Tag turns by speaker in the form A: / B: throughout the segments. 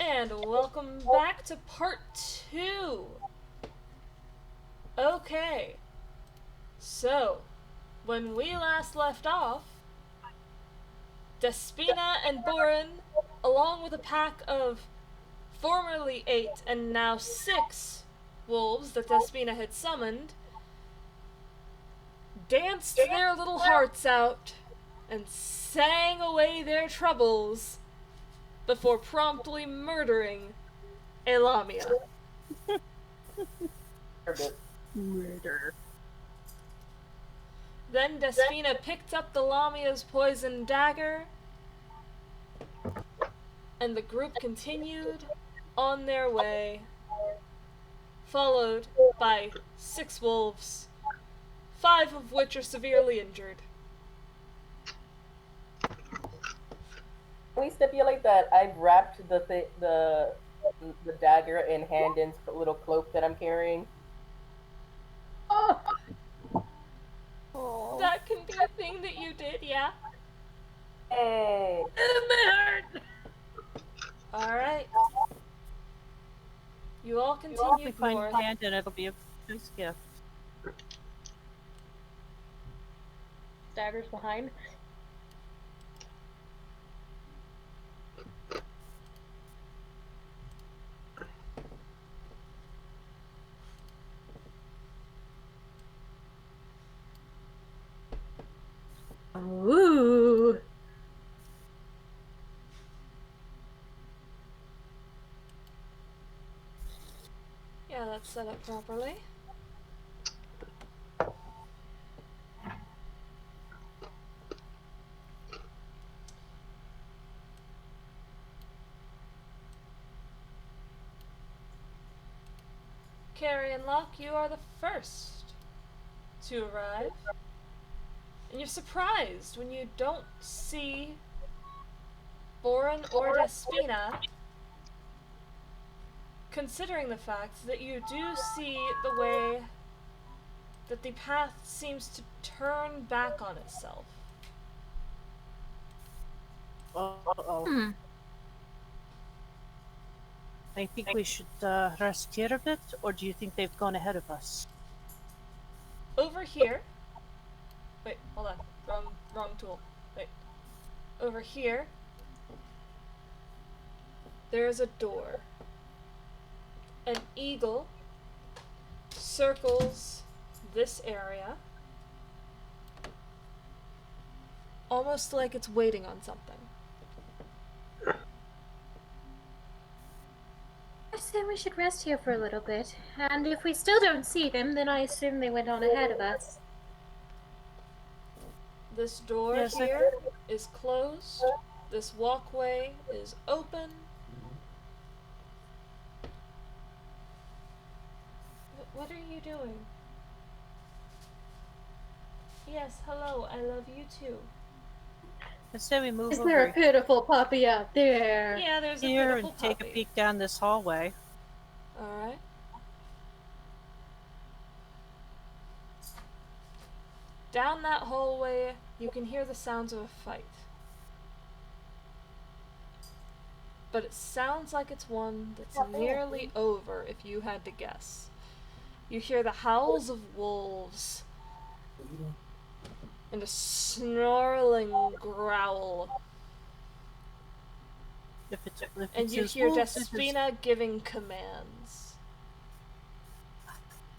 A: And welcome back to part 2. Okay, so when we last left off, Despina and Boren, along with a pack of formerly 8 and now 6 wolves that Despina had summoned, danced their little hearts out and sang away their troubles before promptly murdering a Lamia.
B: Murder.
A: Then Despina picked up the Lamia's poison dagger, and the group continued on their way, followed by 6 wolves, 5 of which are severely injured.
C: Can we stipulate that I've wrapped the dagger in Handon's little cloak that I'm carrying?
B: Oh.
A: That can be a thing that you did, yeah?
C: Hey!
A: Alright. You all
B: If we
A: continued
B: find
A: north.
B: Handon, it'll be a nice gift.
D: Daggers behind.
B: Ooh.
A: Yeah, that's set up properly. Ceri and Locke, you are the first to arrive. And you're surprised when you don't see Boren or Despina, considering the fact that you do see the way that the path seems to turn back on itself.
B: Uh-oh. I think we should rest here a bit, or do you think they've gone ahead of us?
A: Over here... Wait, hold on. Wrong tool. Wait. Over here, there is a door. An eagle circles this area, almost like it's waiting on something.
D: I say we should rest here for a little bit, and if we still don't see them, then I assume they went on ahead of us.
A: This door
B: Yes,
A: here is closed. This walkway is open. What are you doing? Yes, hello, I love you too.
B: Instead, we move
D: Is
B: over
D: there a pitiful puppy out there?
A: Yeah, there's a
B: here
A: pitiful
B: and take a
A: puppy.
B: peek down this hallway.
A: Alright. Down that hallway, you can hear the sounds of a fight. But it sounds like it's one that's nearly over, if you had to guess. You hear the howls of wolves and a snarling growl. And you hear Despina giving commands.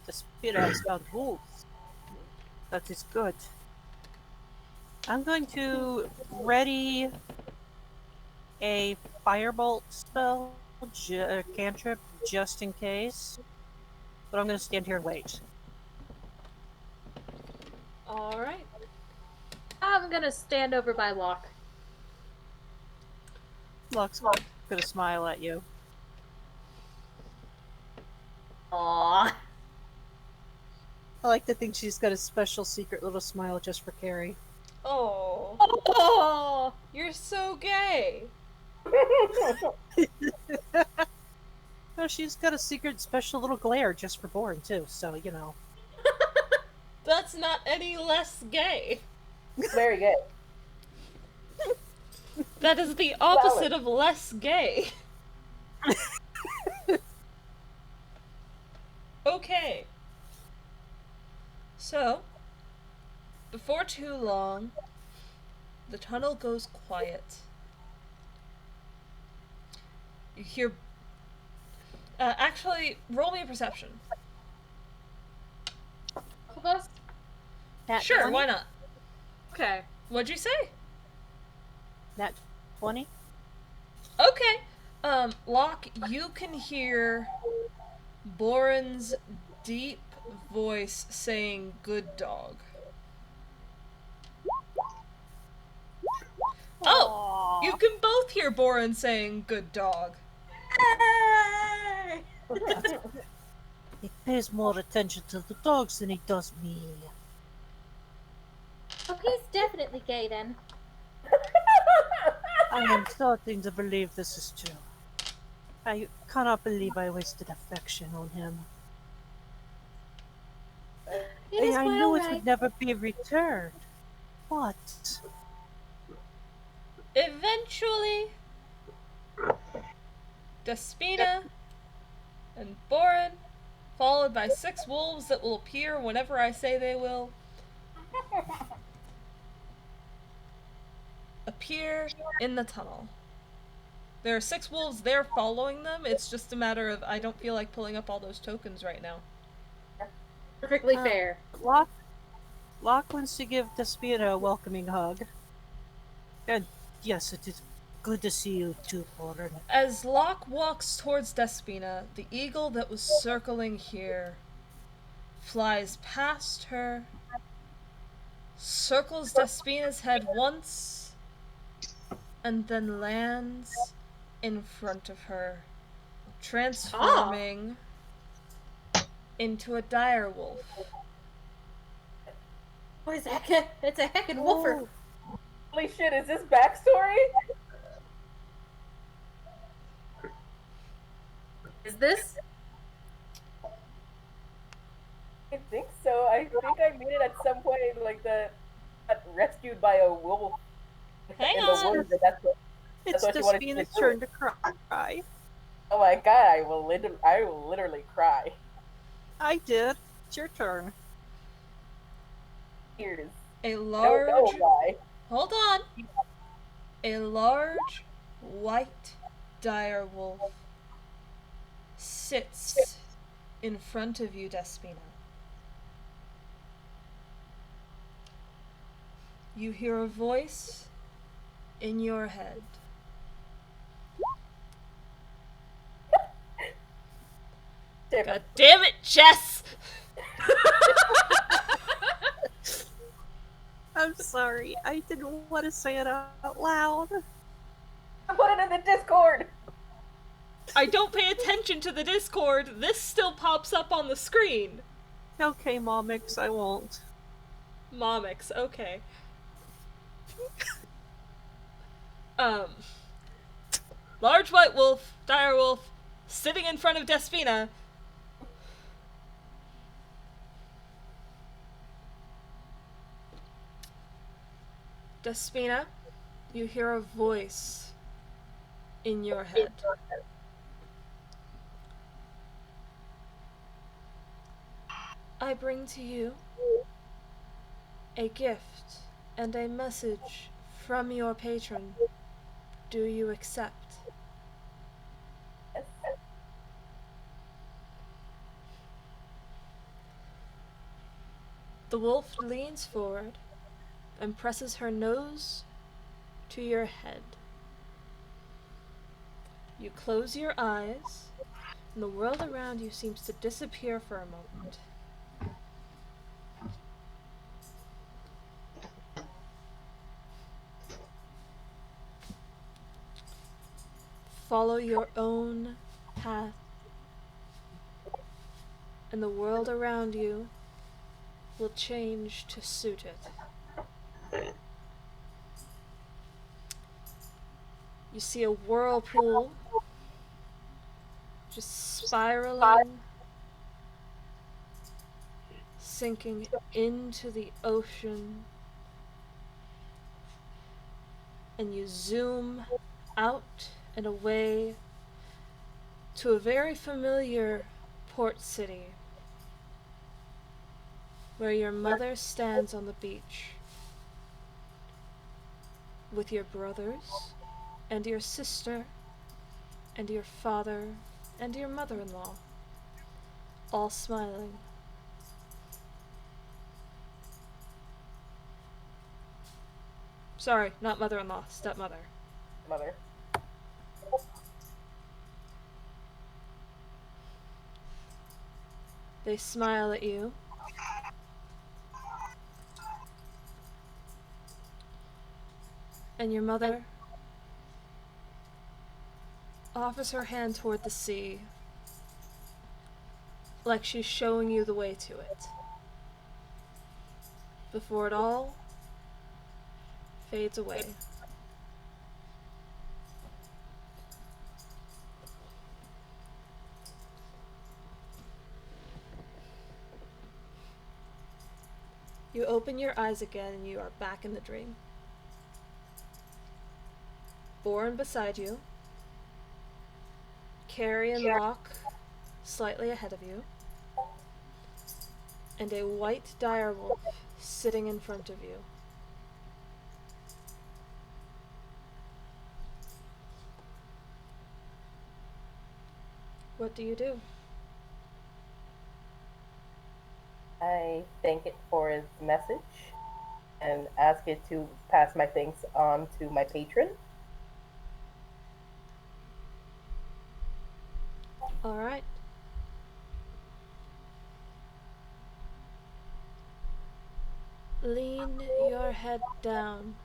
B: Despina has found wolves. That is good. I'm going to ready a firebolt spell, cantrip, just in case. But I'm going to stand here and wait.
A: Alright.
D: I'm gonna stand over by Locke.
B: Locke's going to smile at you.
D: Aww.
B: I like to think she's got a special secret little smile just for Ceri.
A: Oh, you're so gay.
B: No, she's got a secret special little glare just for Boren too, so you know.
A: That's not any less gay.
C: Very good.
A: That is the opposite of less gay. Okay. So, before too long, the tunnel goes quiet. You hear. Actually, roll me a perception.
E: Both of us?
B: Nat
A: Sure,
B: 20?
A: why not?
E: Okay.
A: What'd you say?
B: Nat 20?
A: Okay. Locke, you can hear Boren's deep voice saying, "Good dog." Oh! You can both hear Boren saying, "Good dog."
B: He pays more attention to the dogs than he does me.
D: Oh, he's definitely gay then.
B: I am starting to believe this is true. I cannot believe I wasted affection on him.
D: It is
B: I
D: quite
B: knew it
D: alright.
B: would never be returned. What?
A: Eventually, Despina and Boren, followed by 6 wolves that will appear whenever I say they will, appear in the tunnel. There are 6 wolves there following them. It's just a matter of I don't feel like pulling up all those tokens right now.
E: Perfectly fair.
B: Locke wants to give Despina a welcoming hug. And yes, it is good to see you too, Boren.
A: As Locke walks towards Despina, the eagle that was circling here flies past her, circles Despina's head once, and then lands in front of her, transforming into a dire wolf.
E: Oh, it's a heckin' wolfer.
B: Oh,
C: Holy shit, is this backstory?
E: Is this?
C: I think so. I think I made it at some point, like got rescued by a wolf
A: Hang
C: in the
A: on!
C: woods, and that's
B: it's
C: what she wanted to
B: Despina's
C: do.
B: turn to cry.
C: Oh my god, I will literally cry.
B: I did. It's your turn.
C: Tears.
A: A
C: I don't
A: large.
C: know why.
A: Hold on! A large, white dire wolf sits in front of you, Despina. You hear a voice in your head. God damn it, Jess!
B: I'm sorry. I didn't want to say it out loud.
C: Put it in the Discord.
A: I don't pay attention to the Discord. This still pops up on the screen.
B: Okay, Momix, I won't.
A: Momix, okay. Large white wolf, dire wolf, sitting in front of Despina. Despina, you hear a voice in your head. I bring to you a gift and a message from your patron. Do you accept? The wolf leans forward and presses her nose to your head. You close your eyes, and the world around you seems to disappear for a moment. Follow your own path, and the world around you will change to suit it. You see a whirlpool just spiraling, sinking into the ocean, and you zoom out and away to a very familiar port city where your mother stands on the beach with your brothers and your sister and your father and your mother-in-law, all smiling. Sorry, not mother-in-law, stepmother.
C: Mother.
A: They smile at you. And your mother offers her hand toward the sea, like she's showing you the way to it. Before it all fades away. You open your eyes again and you are back in the dream. Born beside you, Ceri and Locke slightly ahead of you, and a white direwolf sitting in front of you. What do you do?
C: I thank it for its message and ask it to pass my thanks on to my patron.
A: Alright. Lean your head down.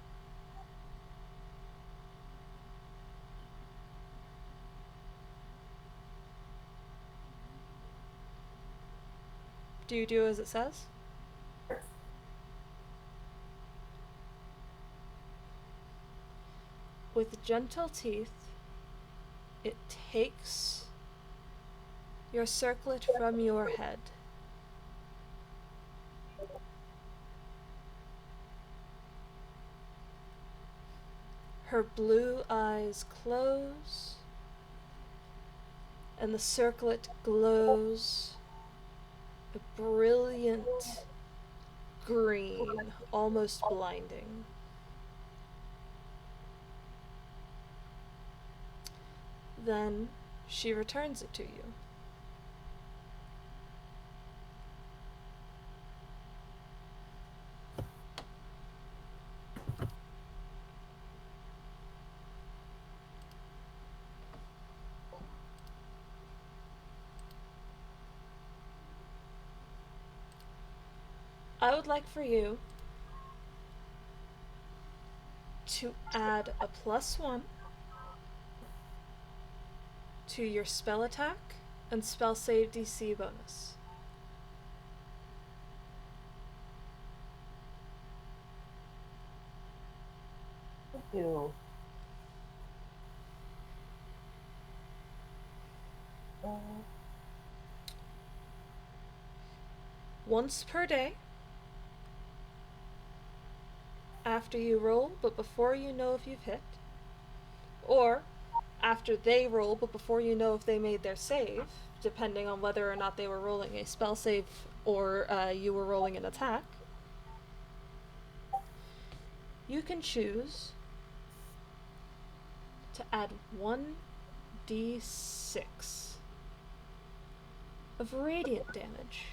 A: Do you do as it says? With gentle teeth, it takes your circlet from your head. Her blue eyes close, and the circlet glows a brilliant green, almost blinding. Then she returns it to you. I would like for you to add a +1 to your spell attack and spell save DC bonus.
C: Thank you.
A: Once per day, after you roll but before you know if you've hit, or after they roll but before you know if they made their save, depending on whether or not they were rolling a spell save or you were rolling an attack, you can choose to add 1d6 of radiant damage.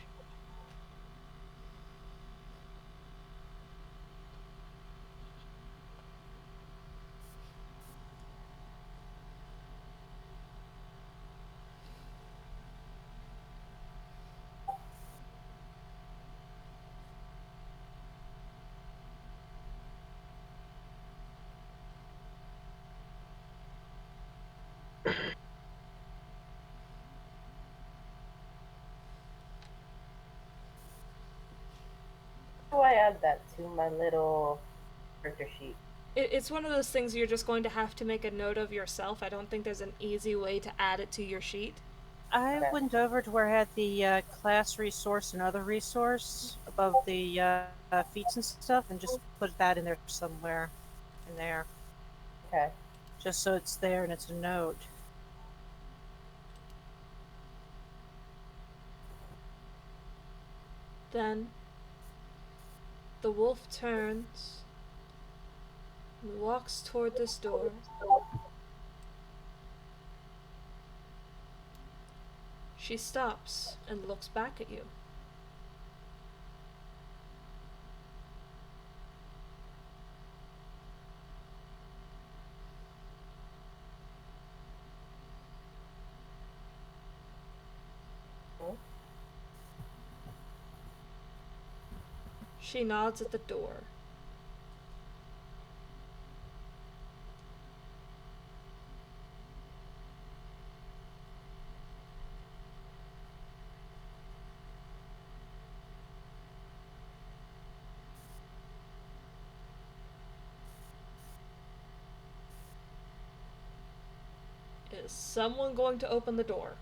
C: How do I add that to my little character sheet?
A: It's one of those things you're just going to have to make a note of yourself. I don't think there's an easy way to add it to your sheet.
B: I
C: Okay.
B: went over to where I had the class resource and other resource above the feats and stuff and just put that in there somewhere in there.
C: Okay.
B: Just so it's there and it's a note.
A: Then the wolf turns and walks toward this door. She stops and looks back at you. She nods at the door. Is someone going to open the door?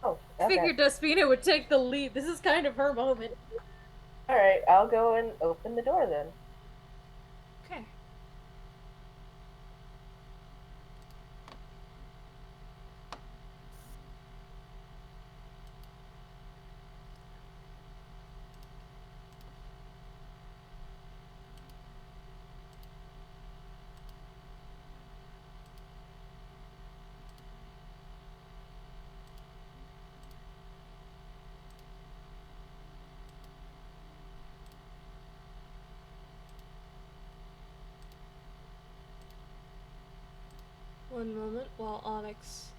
C: Oh,
E: I
C: okay.
E: figured Despina would take the lead. This is kind of her moment.
C: Alright, I'll go and open the door then.
A: Okay. One moment while Onyx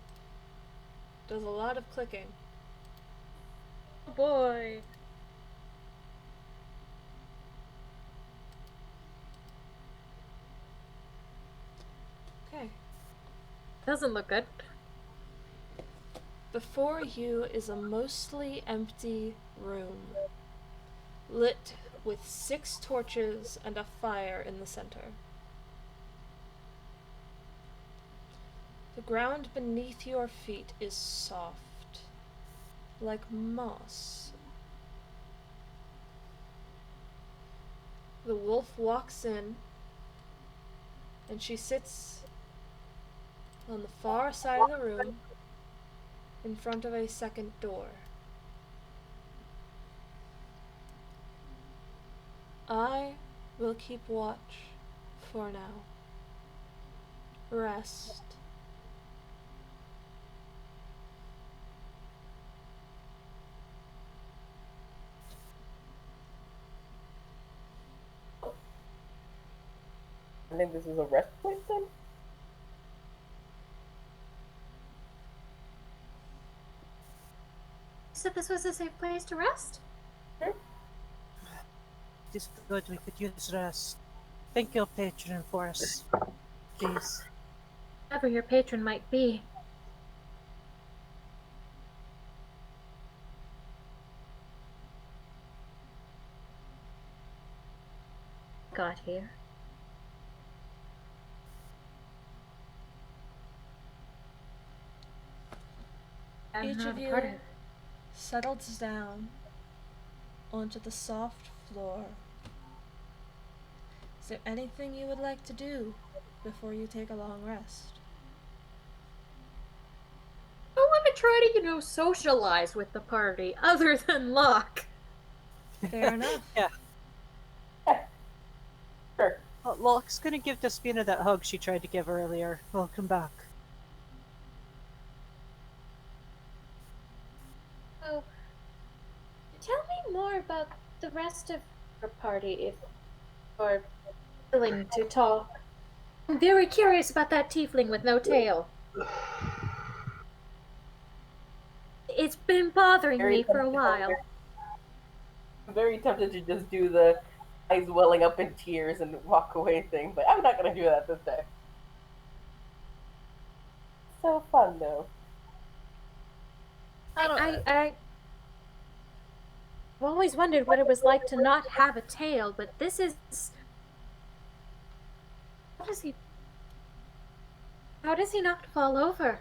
A: does a lot of clicking.
E: Oh boy.
A: Okay.
E: Doesn't look good.
A: Before you is a mostly empty room, lit with 6 torches and a fire in the center. The ground beneath your feet is soft, like moss. The wolf walks in, and she sits on the far side of the room in front of a second door. I will keep watch for now. Rest.
C: I think this is a rest place then?
D: You said this was a safe place to rest?
B: It is good, we could use rest. Thank your patron for us. Please.
D: Whoever your patron might be. Got here. I'm
A: Each
D: not
A: of
D: a
A: you
D: part of it.
A: settles down onto the soft floor. Is there anything you would like to do before you take a long rest?
E: I want to try to, socialize with the party other than Locke.
A: Fair enough.
B: Yeah.
C: Sure.
B: Well, Locke's gonna give Despina that hug she tried to give earlier. Welcome back.
D: Oh, tell me more about the rest of your party if you're willing to talk. I'm very curious about that tiefling with no tail. It's been bothering
C: Very
D: me for a
C: tempted
D: while.
C: I'm very tempted to just do the eyes welling up in tears and walk away thing, but I'm not gonna do that this day. So fun though.
D: I've always wondered what it was like to not have a tail, but this is. How does he. How does he not fall over?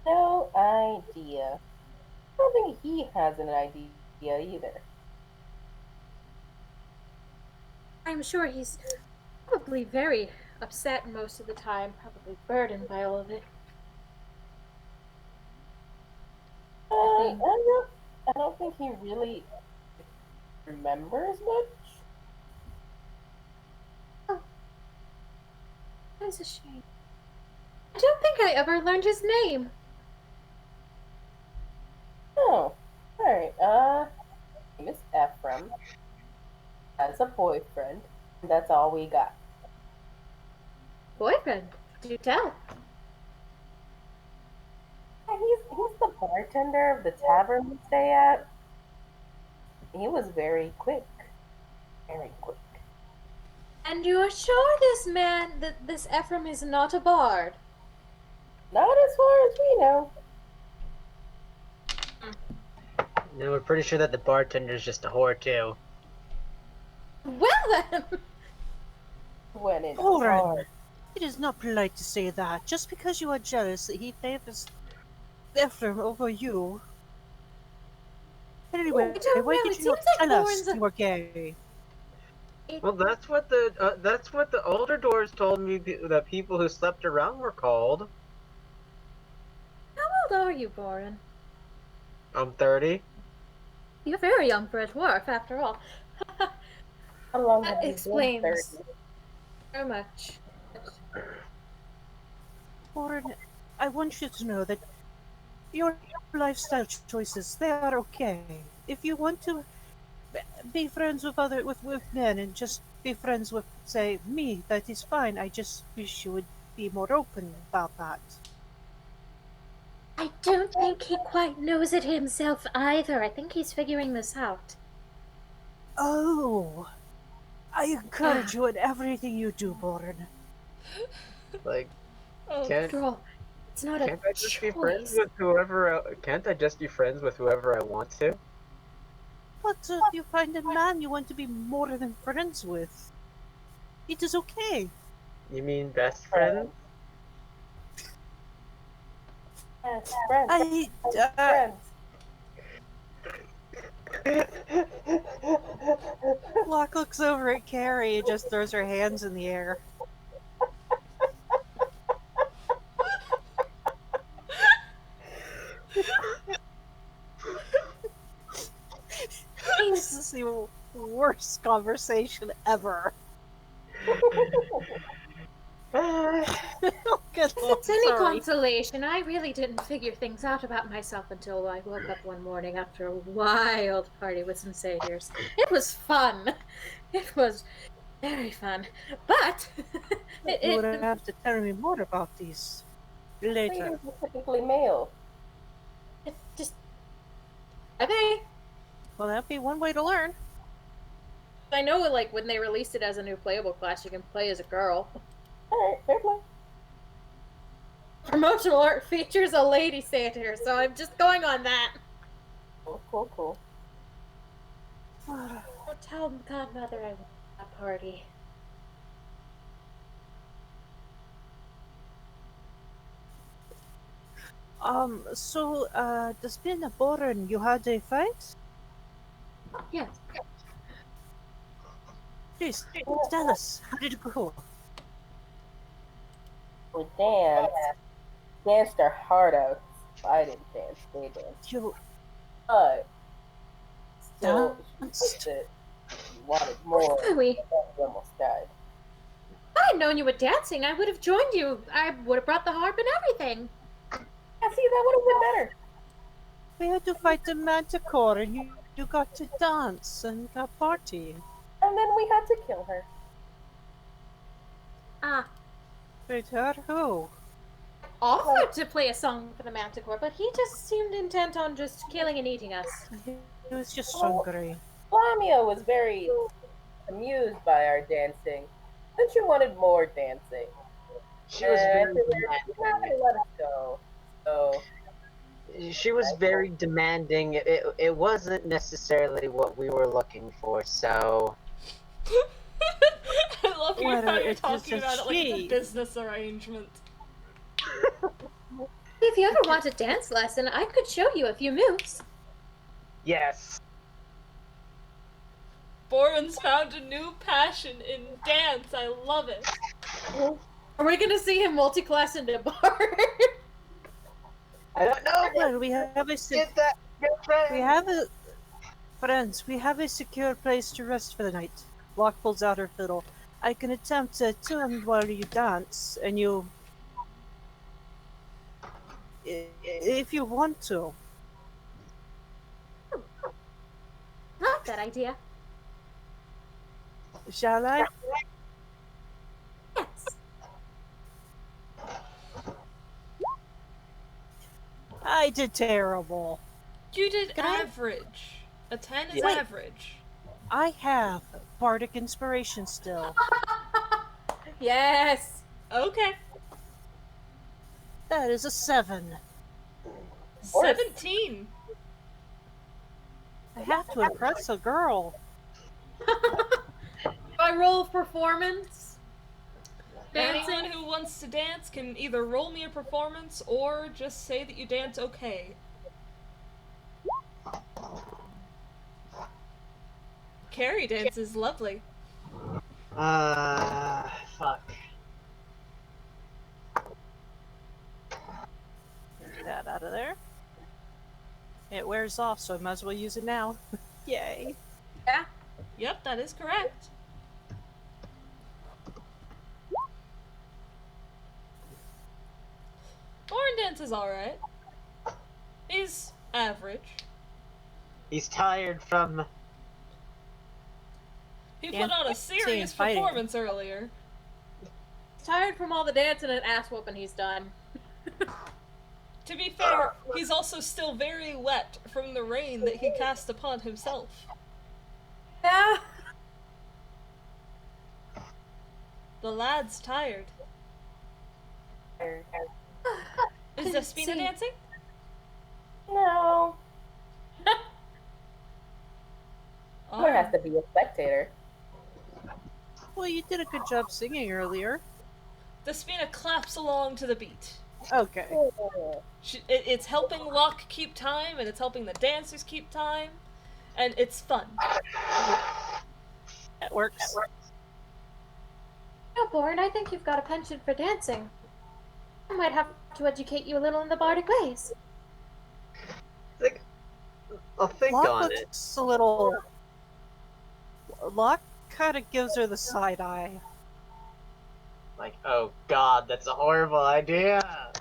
C: No idea. I don't think he has an idea either.
D: I'm sure he's probably very upset most of the time, probably burdened by all of it.
C: I don't know. I don't think he really remembers much.
D: Oh, that's a shame. I don't think I ever learned his name.
C: Oh, alright. Name is Ephraim. Has a boyfriend. And that's all we got.
D: Boyfriend, do tell.
C: Yeah, he's the bartender of the tavern we stay at. He was very quick. Very quick.
D: And you are sure this Ephraim is not a bard?
C: Not as far as we know.
F: No, we're pretty sure that the bartender's just a whore too.
D: Well then!
C: When in
B: Oren,
C: hard.
B: it is not polite to say that. Just because you are jealous that he favors Ephraim over you. Anyway,
D: I don't
B: why
D: know,
B: did
D: it
B: you not
D: seems like
B: tell us
D: Oren's a-
B: you were gay?
F: Well, that's what the older doors told me that people who slept around were called.
D: How old are you, Boren?
F: I'm 30.
D: You're very young for a dwarf, after all.
C: How long
D: That
C: have you been
D: explains
C: 30?
D: so much.
B: Oren, I want you to know that your lifestyle choices, they are okay. If you want to be friends with men and just be friends with, say, me, that is fine. I just wish you would be more open about that.
D: I don't think he quite knows it himself either. I think he's figuring this out.
B: Oh, I encourage you in everything you do, Boren.
F: Like,
A: Oh,
F: can't
D: After all, it's not a
F: can't I just be friends
D: choice.
F: with whoever? Can't I just be friends with whoever I want to?
B: But if you find a man you want to be more than friends with, it is okay.
F: You mean best friends?
C: Yes, friends.
B: I,
C: Friends.
B: Locke looks over at Carrie and just throws her hands in the air. This is the worst conversation ever. Good
D: If
B: Lord,
D: it's any
B: sorry.
D: consolation, I really didn't figure things out about myself until I woke up one morning after a wild party with some satyrs. It was fun. It was very fun. But
B: You would have to tell me more about these later.
C: Satyrs are typically male.
D: it just okay.
B: Well, that'd be one way to learn.
D: I know, like when they released it as a new playable class, you can play as a girl.
C: Alright, fair play.
D: Promotional art features a lady satyr, so I'm just going on that.
C: Cool.
D: Don't tell Godmother I went to that party.
B: Does being a Boren, you had a fight?
D: Yes.
B: Please, tell us, how did it go?
C: We danced our heart out. I didn't dance, they danced.
B: You
C: But still,
B: danced?
C: it. You wanted more.
D: We.
C: You almost died.
D: If I had known you were dancing, I would have joined you. I would have brought the harp and everything.
C: Yeah, see, that would have been better.
B: We had to fight the manticore and you got to dance and got partying.
C: And then we had to kill her.
D: Ah,
B: Wait, her who?
D: offered to play a song for the manticore, but he just seemed intent on just killing and eating us.
B: He was just hungry.
C: Lamia was very amused by our dancing. Then she wanted more dancing.
F: She was very
C: They let us go. So,
F: She was very demanding. It wasn't necessarily what we were looking for, so
A: I love you
B: What
A: how
B: a-
A: you're
B: it's just
A: talking
B: a
A: about it like it's a
B: she.
A: business arrangement.
D: If you ever want a dance lesson, I could show you a few moves.
F: yes.
A: Boren's found a new passion in dance. I love it.
D: Are we gonna see him multi-class into bar?
F: I don't know.
B: Well, we have a
F: Get that
B: We have a friends. We have a secure place to rest for the night. Locke pulls out her fiddle. I can attempt to tune while you dance, and you, if you want to.
D: I like that idea.
B: Shall I?
D: Yes.
B: I did terrible.
A: You did
B: Can I-
A: average. A 10 is
B: Wait.
A: average.
B: I have bardic inspiration still.
E: Yes.
A: Okay.
B: That is a 7.
A: 17.
B: I have to impress a girl.
E: Do I roll performance? Dancing?
A: Anyone who wants to dance can either roll me a performance or just say that you dance okay. Ceri dances lovely.
F: Fuck.
B: Get that out of there. It wears off, so I might as well use it now. Yay.
E: Yeah.
A: Yep, that is correct. Orin dances alright. He's average.
F: He's tired from.
A: He
B: Dancing
A: put on a
B: and
A: serious
B: fighting.
A: performance earlier.
E: Tired from all the dancing and ass whooping he's done.
A: To be fair, he's also still very wet from the rain that he cast upon himself.
E: Yeah.
A: The lad's tired. Is
D: Didn't
A: Despina
D: see.
A: dancing?
C: No. Someone has to be a spectator.
B: Well, you did a good job singing earlier.
A: Despina claps along to the beat.
B: Okay.
A: It's helping Locke keep time, and it's helping the dancers keep time, and it's fun.
B: That works.
D: No, Borin, I think you've got a penchant for dancing. I might have to educate you a little in the bardic ways.
F: Like, I'll think
B: Locke
F: on it.
B: looks a little. Locke kind of gives her the side eye.
F: Like, oh god, that's a horrible idea.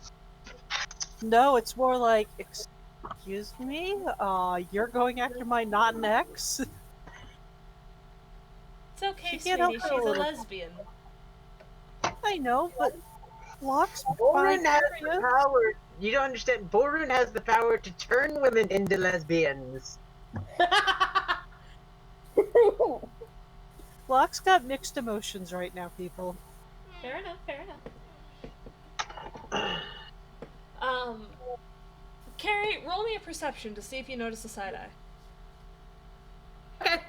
B: No, it's more like, excuse me? You're going after my not an ex?
A: It's okay,
B: She can't
A: sweetie.
B: help
A: She's
B: it a
A: a
B: little.
A: lesbian.
B: I know, but Locke's
F: Borun
B: fine.
F: has the power. You don't understand. Borun has the power to turn women into lesbians.
B: Locke's got mixed emotions right now, people.
A: Fair enough. Fair enough. Carrie, roll me a perception to see if you notice a side eye.
E: Okay.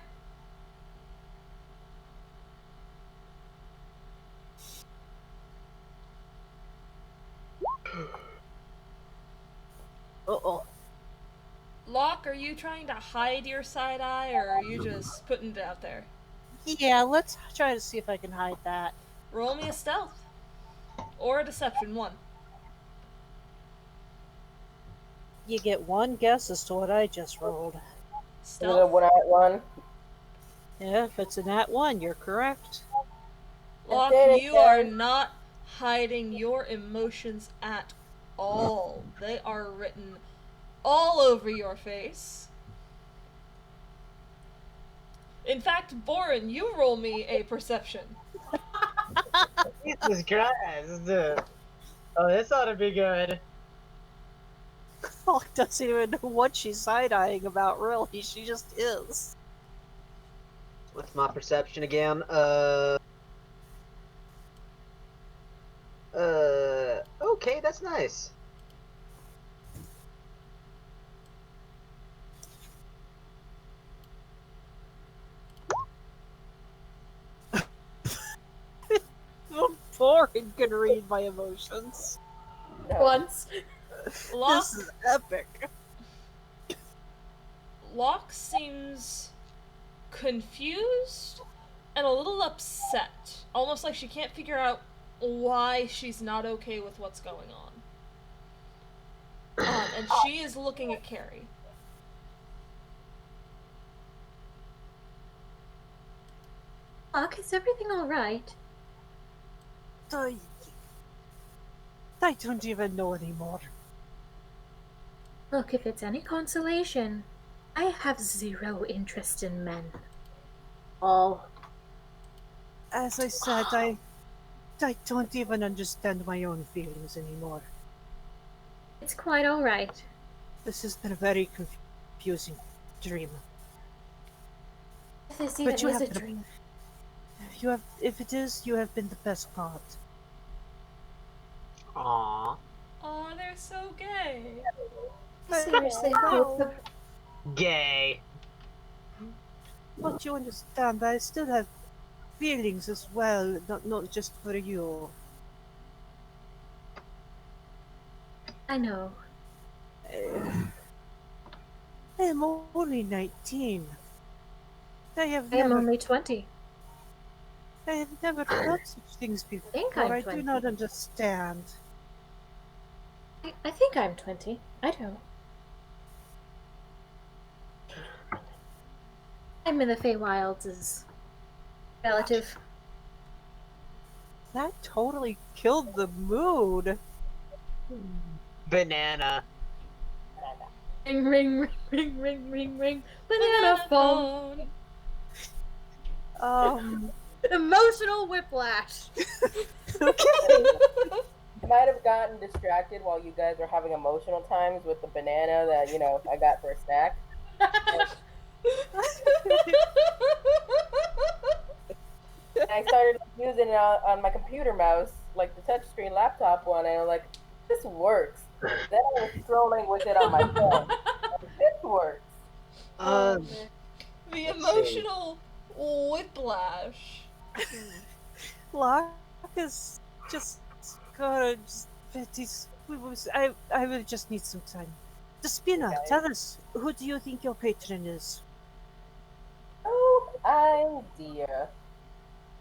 B: Uh-oh.
A: Locke, are you trying to hide your side eye, or are you just putting it out there?
B: Yeah, let's try to see if I can hide that.
A: Roll me a stealth. Or a deception, one.
B: You get one guess as to what I just rolled.
A: Stealth.
C: When I one.
B: Yeah, if it's a nat 1, you're correct.
A: Locke,
C: did it,
A: you are
C: guys.
A: not hiding your emotions at all. They are written all over your face. In fact, Borin, you roll me a perception.
F: Jesus Christ. Oh, this ought to be good.
B: Locke doesn't even know what she's side-eyeing about, really. She just is.
F: What's my perception again? Okay, that's nice.
B: Boring can read my emotions.
C: No.
E: Once.
A: Locke,
B: This is epic.
A: Locke seems confused and a little upset. Almost like she can't figure out why she's not okay with what's going on. And she is looking at Carrie.
D: Locke, is everything alright?
B: I, I don't even know anymore.
D: Look, if it's any consolation, I have zero interest in men. Oh.
B: As I said, I don't even understand my own feelings anymore.
D: It's quite alright.
B: This has been a very confusing dream.
D: If this
B: But
D: even
B: you
D: is a
B: have been
D: dream.
B: You have, if it is, you have been the best part.
F: Aww.
A: Aw, they're so gay.
D: Seriously, I hope the
F: Gay.
B: But you understand, I still have feelings as well, not just for you.
D: I know.
B: I am only 19. I have
D: I am
B: never,
D: only 20.
B: I have never felt such things before.
D: think I'm
B: I do
D: 20.
B: not understand.
D: I think I'm 20. I don't. I'm in the Feywilds as relative.
B: That totally killed the mood.
F: Banana.
D: Ring, ring, ring, ring, ring, ring, ring. Banana phone. Emotional whiplash.
B: Okay.
C: I might have gotten distracted while you guys were having emotional times with the banana that, I got for a snack. And I started using it on my computer mouse, like the touchscreen laptop one, and I'm like, this works. Then I was scrolling with it on my phone. This works.
F: Um,
A: The
F: let's see.
A: emotional whiplash.
B: Locke is just gotta just Betty's. I will just need some time. Despina,
C: Okay.
B: tell us, who do you think your patron is?
C: Oh, idea.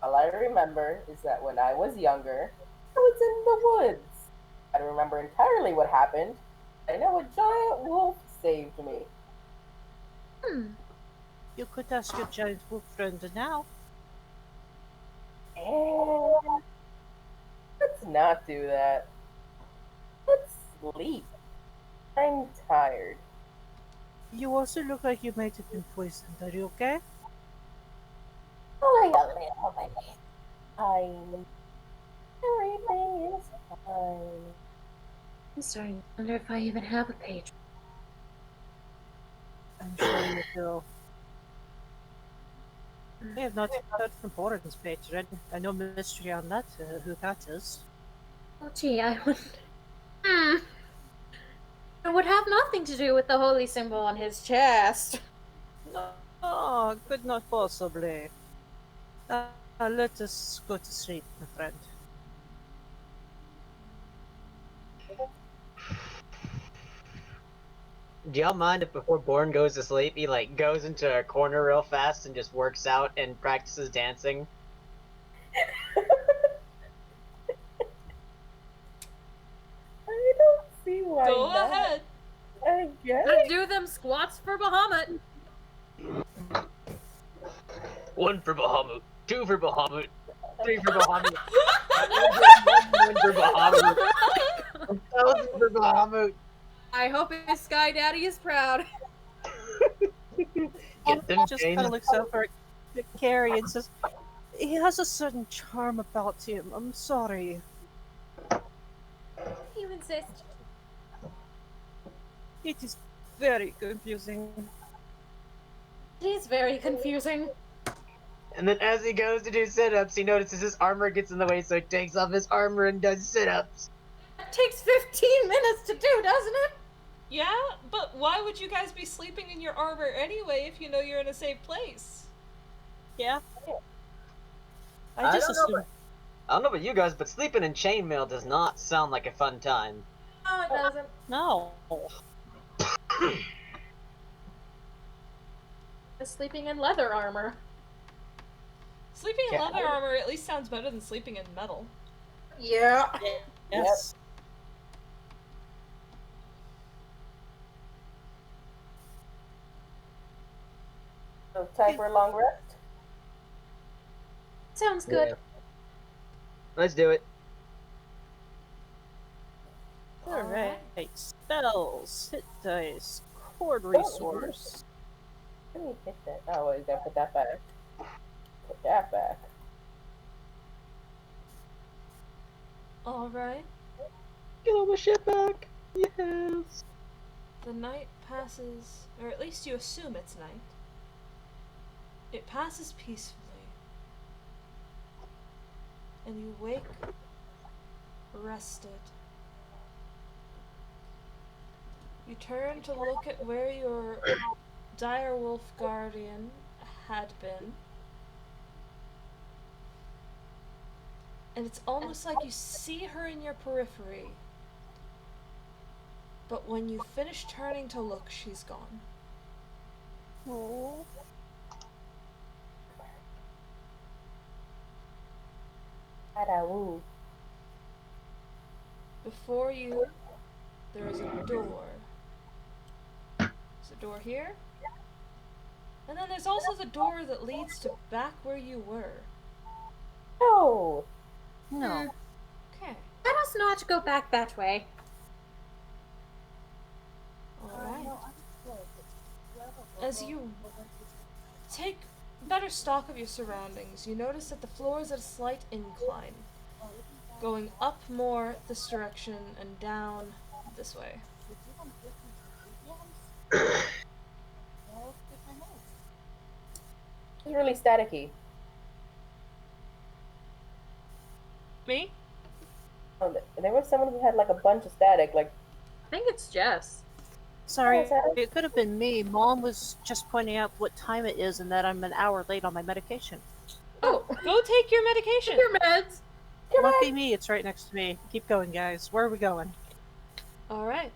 C: All I remember is that when I was younger, I was in the woods. I don't remember entirely what happened. I know a giant wolf saved me.
B: You could ask your giant wolf friend now.
C: And let's not do that. Let's sleep. I'm tired.
B: You also look like you might have been poisoned. Are you okay?
C: Only a little bit. Everything is fine.
D: I'm starting to wonder if I even have a patron.
B: I'm sure you do. I have not heard from Boren's patron. I know mystery on that, who that is.
D: Oh, gee, I would. It would have nothing to do with the holy symbol on his chest.
B: Oh, could not possibly. Let us go to sleep, my friend.
F: Do y'all mind if before Born goes to sleep, he goes into a corner real fast and just works out and practices dancing?
C: I don't see why
A: Go
C: not.
A: ahead.
C: I guess.
E: Let's do them squats for Bahamut.
F: 1 for Bahamut, 2 for Bahamut, 3 for Bahamut, 1 for Bahamut, 1,000 for Bahamut.
E: I hope his Sky Daddy is proud.
F: Get them
B: Just
F: chains.
B: kind of looks over at Carrie and says, he has a certain charm about him. I'm sorry.
E: You insist.
B: It is very confusing.
E: It is very confusing.
F: And then as he goes to do sit-ups, he notices his armor gets in the way, so he takes off his armor and does sit-ups.
E: It takes 15 minutes to do, doesn't it?
A: Yeah, but why would you guys be sleeping in your armor anyway if you know you're in a safe place?
B: Yeah.
F: I
B: I just
F: don't know
B: assumed.
F: I don't know about you guys, but sleeping in chainmail does not sound like a fun time.
E: No, it doesn't.
B: No.
E: Just sleeping in leather armor.
A: Sleeping in
F: Yeah.
A: leather armor at least sounds better than sleeping in metal.
E: Yeah.
B: Yes.
C: So time for a long rest.
E: sounds good.
F: Yeah. Let's do it.
B: Alright. Spells, hit dice, cord resource.
C: Let me hit that. Oh, wait, gotta put that back. Put that back.
A: Alright.
F: Get all my shit back. Yes.
A: The night passes, or at least you assume it's night. It passes peacefully. And you wake rested. You turn to look at where your direwolf guardian had been. And it's almost like you see her in your periphery. But when you finish turning to look, she's gone.
B: Oh.
C: Adawoo.
A: Before you, there is a door. There's a door here. And then there's also the door that leads to back where you were.
C: No.
B: No.
A: Okay.
E: Let us not go back that way.
A: Alright. As you take better stock of your surroundings, you notice that the floor is at a slight incline, going up more this direction and down this way.
C: It's really staticky.
A: Me?
C: There was someone who had like a bunch of static, like.
E: I think it's Jess.
B: Sorry,
C: Oh,
B: it could have been me. Mom was just pointing out what time it is and that I'm an hour late on my medication.
A: Oh, go take your medication!
E: Your meds.
B: Lucky me, it's right next to me. Keep going, guys. Where are we going?
A: Alright.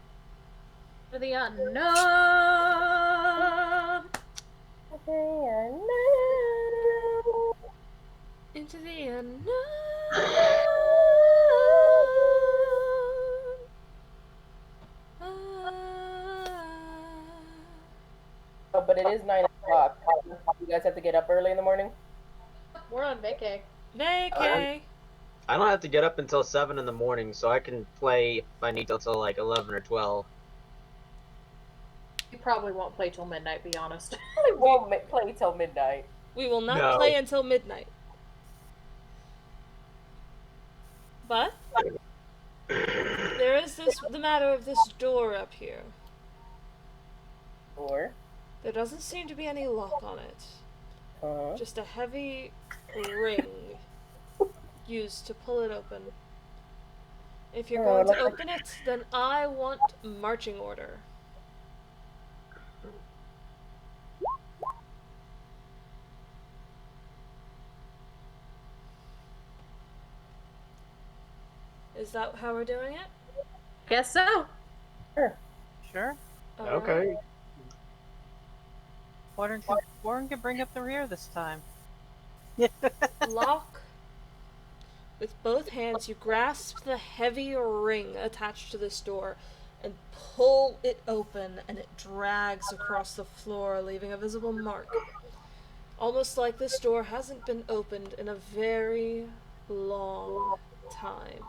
E: For the unknown.
A: Into the unknown.
C: Oh, but it is 9 o'clock. You guys have to get up early in the morning?
E: We're on vacay.
A: Vacay.
F: I don't have to get up until 7 in the morning, so I can play if I need to till like 11 or 12.
E: You probably won't play till midnight, be honest.
C: We won't play till midnight.
A: We will not
F: No.
A: play until midnight. But there is the matter of this door up here.
C: Or,
A: There doesn't seem to be any lock on it. Just a heavy ring used to pull it open. If you're going to open it, then I want marching order. Is that how we're doing it?
E: Guess so.
B: Sure.
F: Okay.
B: Warren can bring up the rear this time.
A: Lock. With both hands, you grasp the heavy ring attached to this door and pull it open, and it drags across the floor, leaving a visible mark. Almost like this door hasn't been opened in a very long time.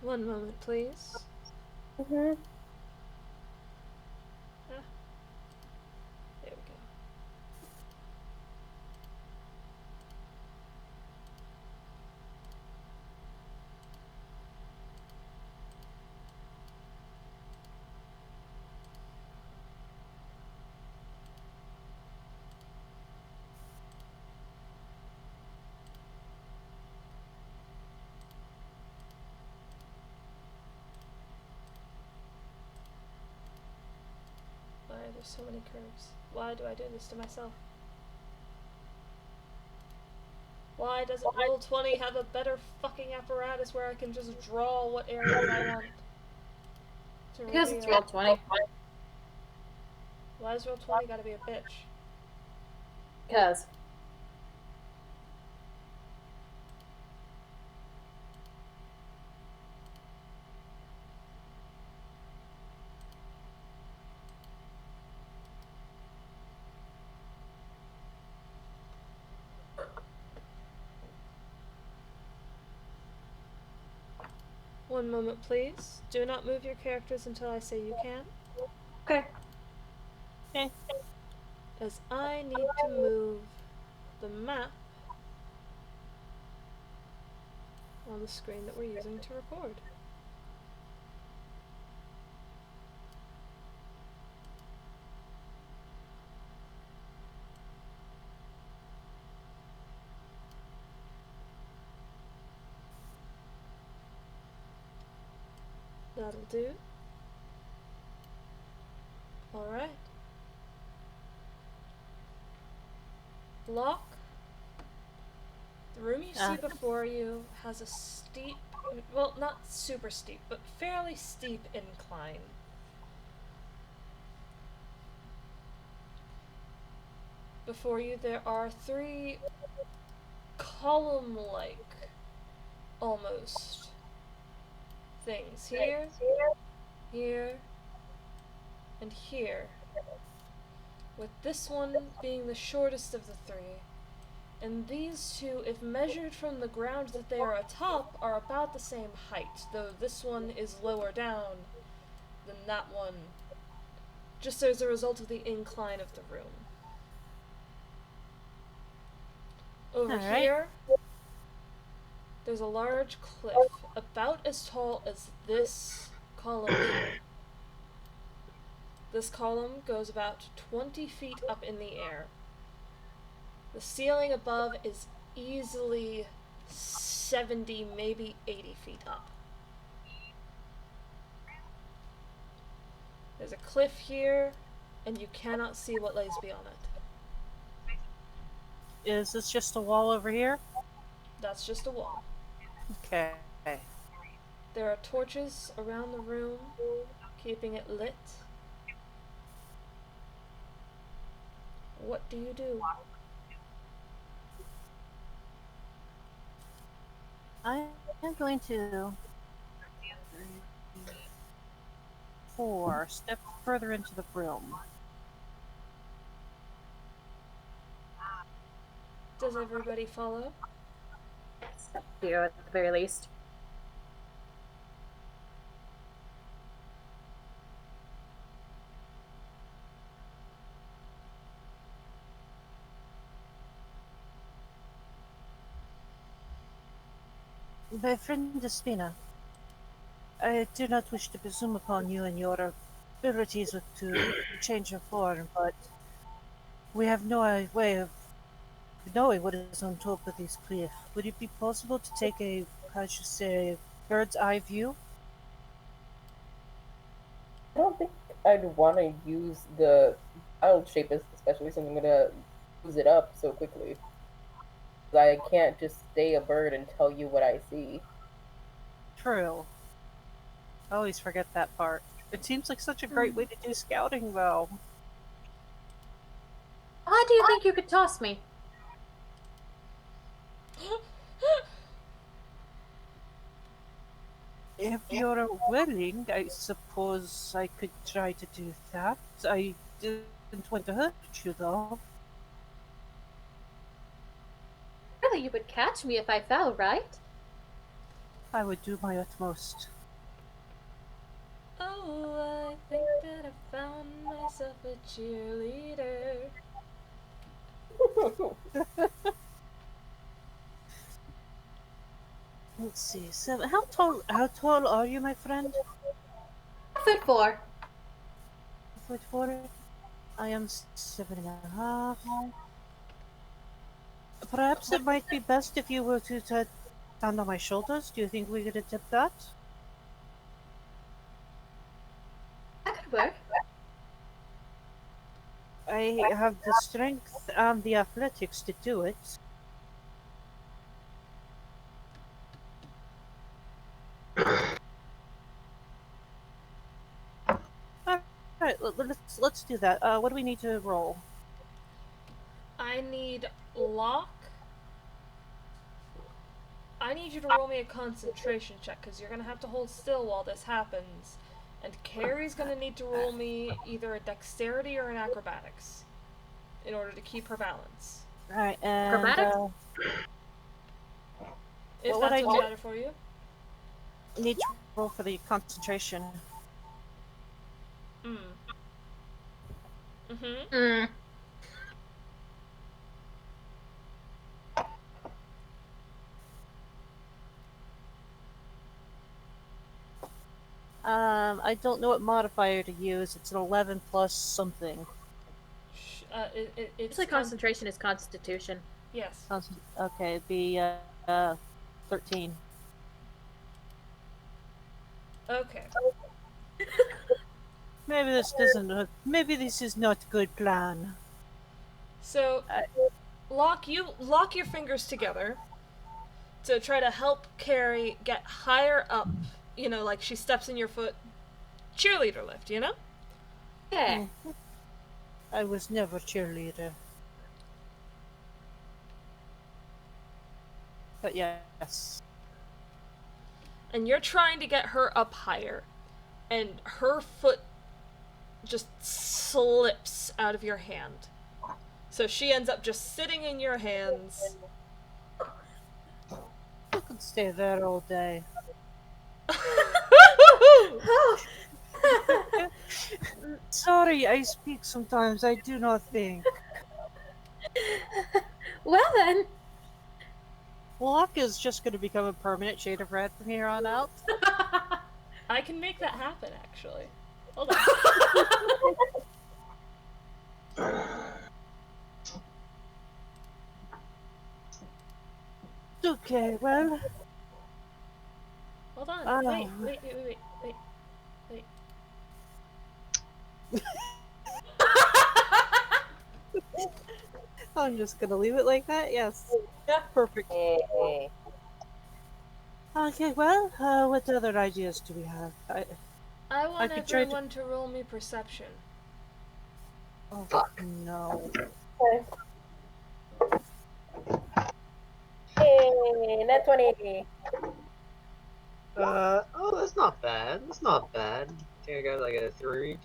A: One moment, please.
C: mm-hmm.
A: There we go. Why are there so many curves? Why do I do this to myself? Why doesn't Roll20 have a better fucking apparatus where I can just draw what areas I want? To
E: Because it's
A: reveal?
E: Roll20.
A: Why is Roll20 gotta be a bitch?
E: Because.
A: One moment, please. Do not move your characters until I say you can,
E: Okay.
B: Okay.
A: as I need to move the map on the screen that we're using to record. That'll do. Alright. Lock. The room you see before you has a steep, well, not super steep, but fairly steep incline. Before you, there are 3 column-like, almost, things. Here, here, and here. With this one being the shortest of the 3. And these 2, if measured from the ground that they are atop, are about the same height, though this one is lower down than that one, just as a result of the incline of the room. Over
B: Alright.
A: here, there's a large cliff, about as tall as this column here. This column goes about 20 feet up in the air. The ceiling above is easily 70, maybe 80 feet up. There's a cliff here, and you cannot see what lays beyond it.
B: Is this just a wall over here?
A: That's just a wall.
B: Okay.
A: There are torches around the room, keeping it lit. What do you do?
B: I am going to 4 step further into the room.
A: Does everybody follow?
E: You at the very least.
B: My friend Despina, I do not wish to presume upon you and your abilities to change your form, but we have no way of knowing what is on top of this cliff. Would it be possible to take a, how should I say, bird's eye view?
C: I don't think I'd want to use the child shape, especially since I'm gonna use it up so quickly. I can't just stay a bird and tell you what I see.
B: True. I always forget that part. It seems like such a great way to do scouting, though.
E: How do you think you could toss me?
B: If you're willing, I suppose I could try to do that. I didn't want to hurt you, though.
E: Surely you would catch me if I fell, right?
B: I would do my utmost.
A: Oh, I think that I found myself a cheerleader.
B: Let's see. So, how tall are you, my friend?
E: 4'4".
B: 4'4". I am 7.5. Perhaps it might be best if you were to stand on my shoulders. Do you think we could attempt that?
E: That could work.
B: I have the strength and the athletics to do it. Alright, let's do that. What do we need to roll?
A: I need lock. I need you to roll me a concentration check, because you're going to have to hold still while this happens. And Ceri's going to need to roll me either a dexterity or an acrobatics in order to keep her balance.
B: Alright, and
E: Acrobatics?
A: If
B: What would
A: that's
B: I
A: what's
B: do?
A: better for you.
B: need to roll for the concentration.
A: Mm. Mm-hmm.
E: Mm.
B: I don't know what modifier to use. It's an 11 plus something.
A: It's
E: Usually concentration is constitution.
A: Yes.
B: Okay, it'd be 13.
A: Okay.
B: Maybe this is not a good plan.
A: So,
B: I-
A: lock your fingers together to try to help Carrie get higher up. You know, like she steps in your foot. Cheerleader lift, you know?
E: Yeah.
B: I was never cheerleader. But yes.
A: And you're trying to get her up higher. And her foot just slips out of your hand. So she ends up just sitting in your hands.
B: I could stay there all day. Sorry, I speak sometimes. I do not think.
E: Well then.
B: Block is just going to become a permanent shade of red from here on out.
A: I can make that happen, actually. Hold on.
B: Okay, well.
A: Hold on.
B: Oh.
A: Wait.
B: I'm just going to leave it like that. Yes. Yeah, perfect.
C: Hey.
B: Okay, well, what other ideas do we have?
A: I want
B: could try to-
A: everyone to roll me perception.
B: Oh,
F: Fuck.
B: no.
C: Okay. Hey, net 20.
F: That's not bad. That's not bad. I think I got like a 3.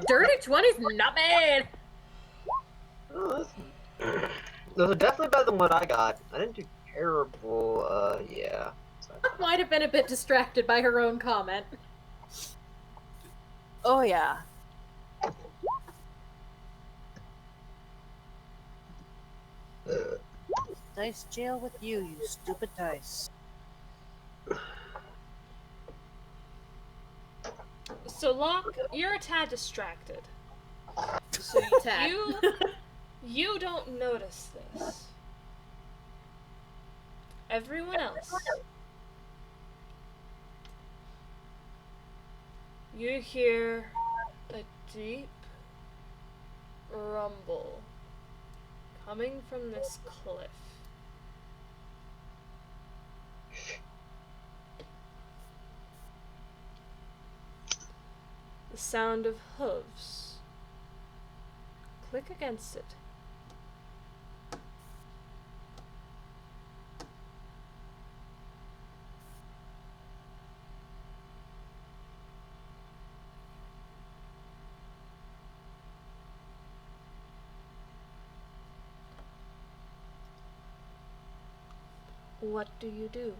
E: Dirty 20's not bad.
F: Oh, those are definitely better than what I got. I didn't do terrible. Yeah.
E: Might have been a bit distracted by her own comment.
B: Oh, yeah. Dice jail with you stupid dice.
A: So, Locke, you're a tad distracted. So
E: Tad.
A: you don't notice this. Everyone else, you hear a deep rumble coming from this cliff. The sound of hooves click against it. What do you do?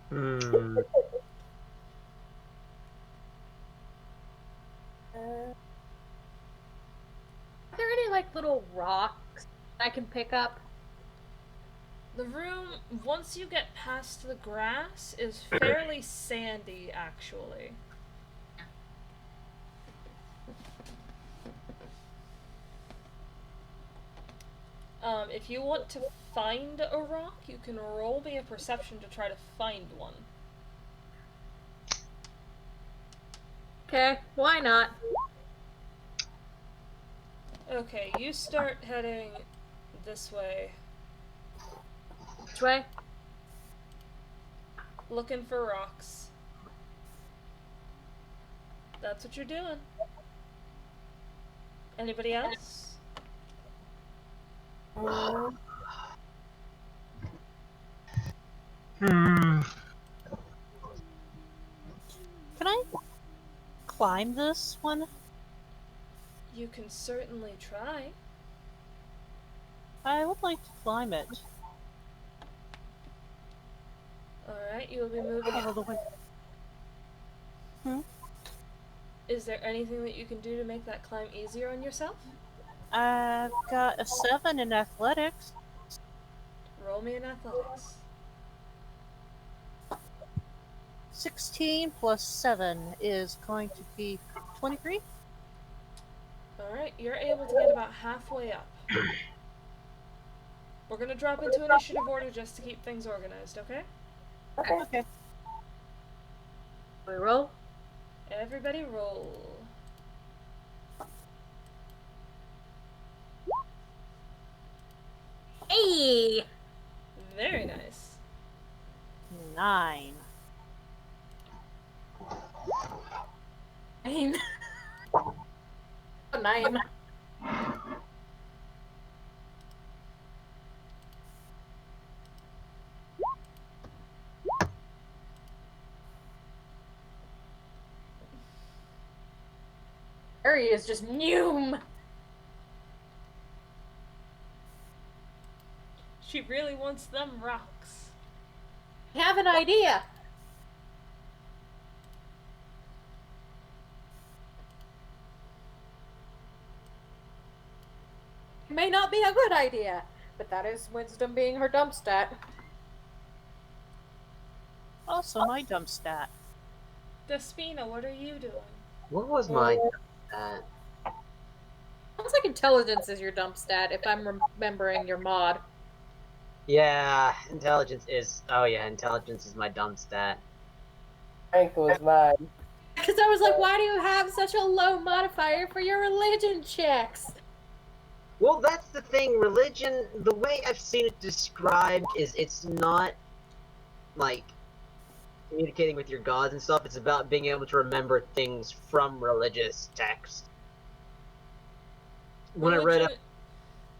F: Hmm.
E: Are there any like little rocks I can pick up?
A: The room, once you get past the grass, is fairly sandy, actually. If you want to find a rock, you can roll me a perception to try to find one.
E: Okay, why not?
A: Okay, you start heading this way,
E: Which way?
A: looking for rocks. That's what you're doing. Anybody else?
F: Hmm.
B: Can I climb this one?
A: You can certainly try.
B: I would like to climb it.
A: Alright, you will be moving
B: All
A: it.
B: the way. Hmm?
A: Is there anything that you can do to make that climb easier on yourself?
B: I've got a 7 in athletics.
A: Roll me in athletics.
B: 16 plus 7 is going to be 23.
A: Alright, you're able to get about halfway up. We're gonna drop into initiative order just to keep things organized, okay?
C: Okay.
B: Okay.
E: We roll?
A: Everybody roll.
E: Hey!
A: Very nice.
B: 9.
E: 9. 9. Ceri is just noom.
A: She really wants them rocks.
E: I have an idea. It may not be a good idea, but that is wisdom being her dump stat.
B: Also, my dump stat.
A: Despina, what are you doing?
F: What was my stat?
E: Sounds like intelligence is your dump stat, if I'm remembering your mod.
F: Yeah, intelligence is. Oh yeah, intelligence is my dumb stat.
C: Strength was mine.
E: Because I was like, why do you have such a low modifier for your religion checks?
F: Well, that's the thing. Religion, the way I've seen it described is it's not like communicating with your gods and stuff. It's about being able to remember things from religious text. When I read up,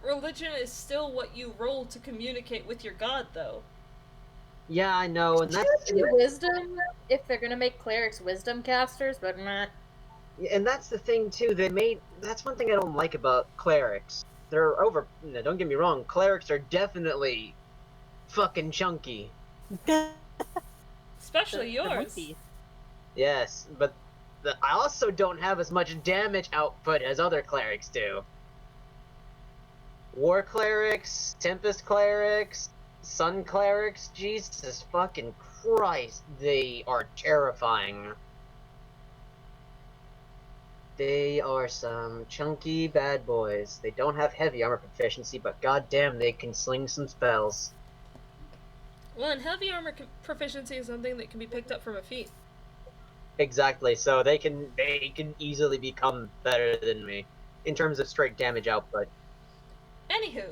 A: Religion is still what you roll to communicate with your god, though.
F: yeah, I know, and that's
E: Wisdom, if they're gonna make clerics wisdom casters, but meh.
F: and that's the thing too. They made that's one thing I don't like about clerics. They're over. No, don't get me wrong. Clerics are definitely fucking chunky.
A: Especially
B: They're
A: yours.
B: monkey.
F: Yes, but I also don't have as much damage output as other clerics do. War clerics, Tempest clerics, Sun clerics, Jesus fucking Christ, they are terrifying. They are some chunky bad boys. They don't have heavy armor proficiency, but goddamn, they can sling some spells.
A: Well, and heavy armor proficiency is something that can be picked up from a feat.
F: Exactly, so they can easily become better than me in terms of straight damage output.
A: Anywho,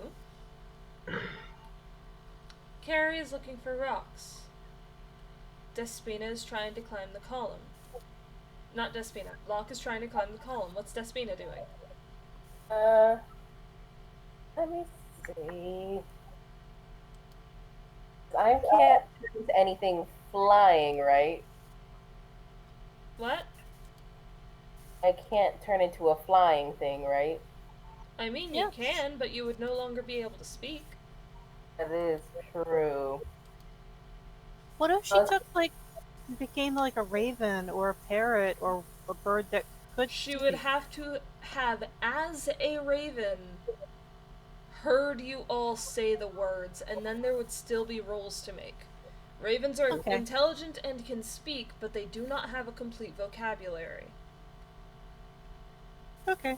A: Carrie is looking for rocks. Despina is trying to climb the column. Not Despina. Locke is trying to climb the column. What's Despina doing?
C: Let me see. I can't turn into anything flying, right?
A: What?
C: I can't turn into a flying thing, right?
A: I mean,
B: Yes.
A: you can, but you would no longer be able to speak.
C: That is true.
B: What if she took, like, became like a raven or a parrot or a bird that could
A: She would
B: speak?
A: have to have, as a raven, heard you all say the words, and then there would still be rolls to make. Ravens are
B: Okay.
A: intelligent and can speak, but they do not have a complete vocabulary.
B: Okay.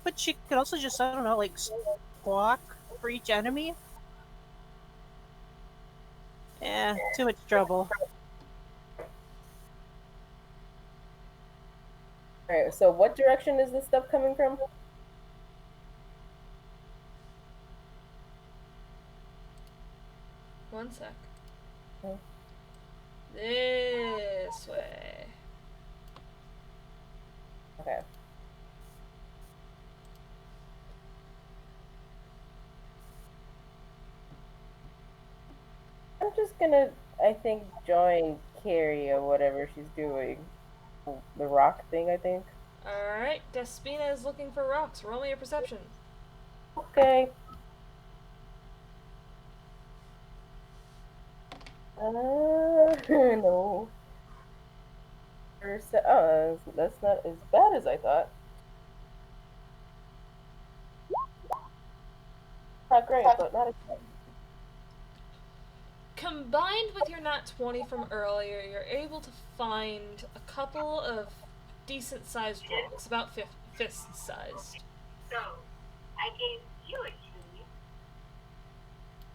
B: But she could also just, I don't know, like, squawk for each enemy? Too much trouble.
C: Alright, so what direction is this stuff coming from?
A: One sec.
C: Okay.
A: This way.
C: Okay. I'm just gonna, I think, join Carrie or whatever she's doing. The rock thing, I think.
A: Alright, Despina is looking for rocks. Roll me a perception.
C: Okay. No. That's not as bad as I thought. Not great, but not as bad.
A: Combined with your nat 20 from earlier, you're able to find a couple of decent sized rocks, about fist sized.
G: So, I gave you a key.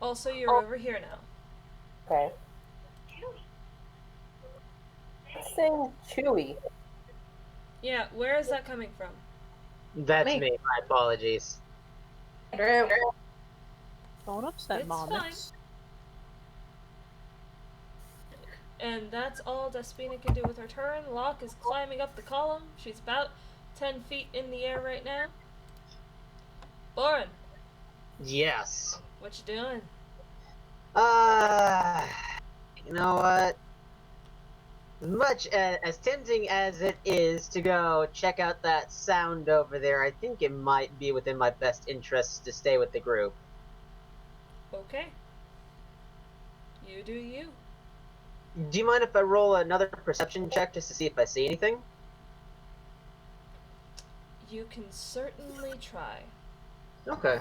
A: Also, you're over here now.
C: Okay.
G: Chewy.
C: It's saying chewy.
A: Yeah, where is that coming from?
F: That's
D: Me.
F: me. My apologies.
D: Drew.
B: Don't upset
A: It's
B: Mom.
A: fine. And that's all Despina can do with her turn. Locke is climbing up the column. She's about 10 feet in the air right now. Boren,
F: Yes.
A: what you doing?
F: You know what? Much as tempting as it is to go check out that sound over there, I think it might be within my best interests to stay with the group.
A: Okay. You do you.
F: Do you mind if I roll another perception check just to see if I see anything?
A: You can certainly try.
F: Okay.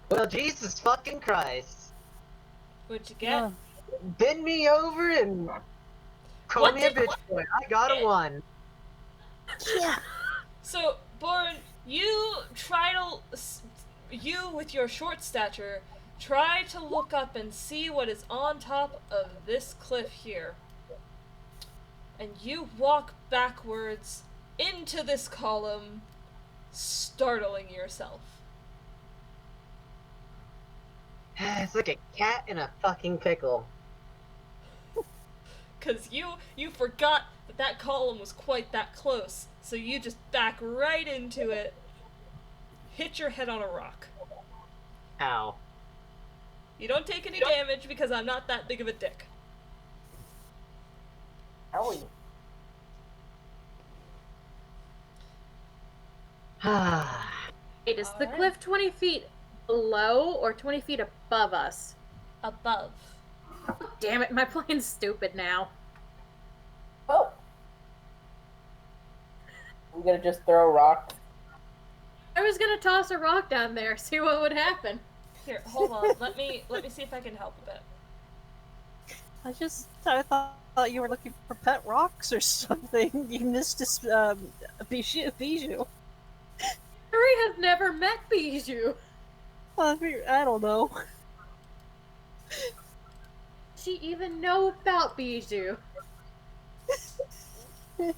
F: Well, Jesus fucking Christ.
A: What'd you get?
B: Yeah.
F: Bend me over and call
A: What
F: me a
A: did-
F: bitch boy. I got a 1.
B: Yeah.
A: So, Boren, you try to. You, with your short stature, try to look up and see what is on top of this cliff here. And you walk backwards into this column, startling yourself.
F: It's like a cat in a fucking pickle.
A: Because you forgot that column was quite that close, so you just back right into it, hit your head on a rock.
F: Ow.
A: You don't take any damage because I'm not that big of a dick.
C: Owie.
D: Wait, is the
A: Alright.
D: cliff 20 feet below or 20 feet above us?
A: Above.
D: Damn it, my plane's stupid now.
C: Oh. We gotta just throw rocks.
D: I was gonna toss a rock down there, see what would happen.
A: Here, hold on. Let me see if I can help a bit.
B: I thought you were looking for pet rocks or something. You missed this bijou.
D: Ceri has never met Bijou.
B: I don't know.
D: She even know about Bijou.
A: It's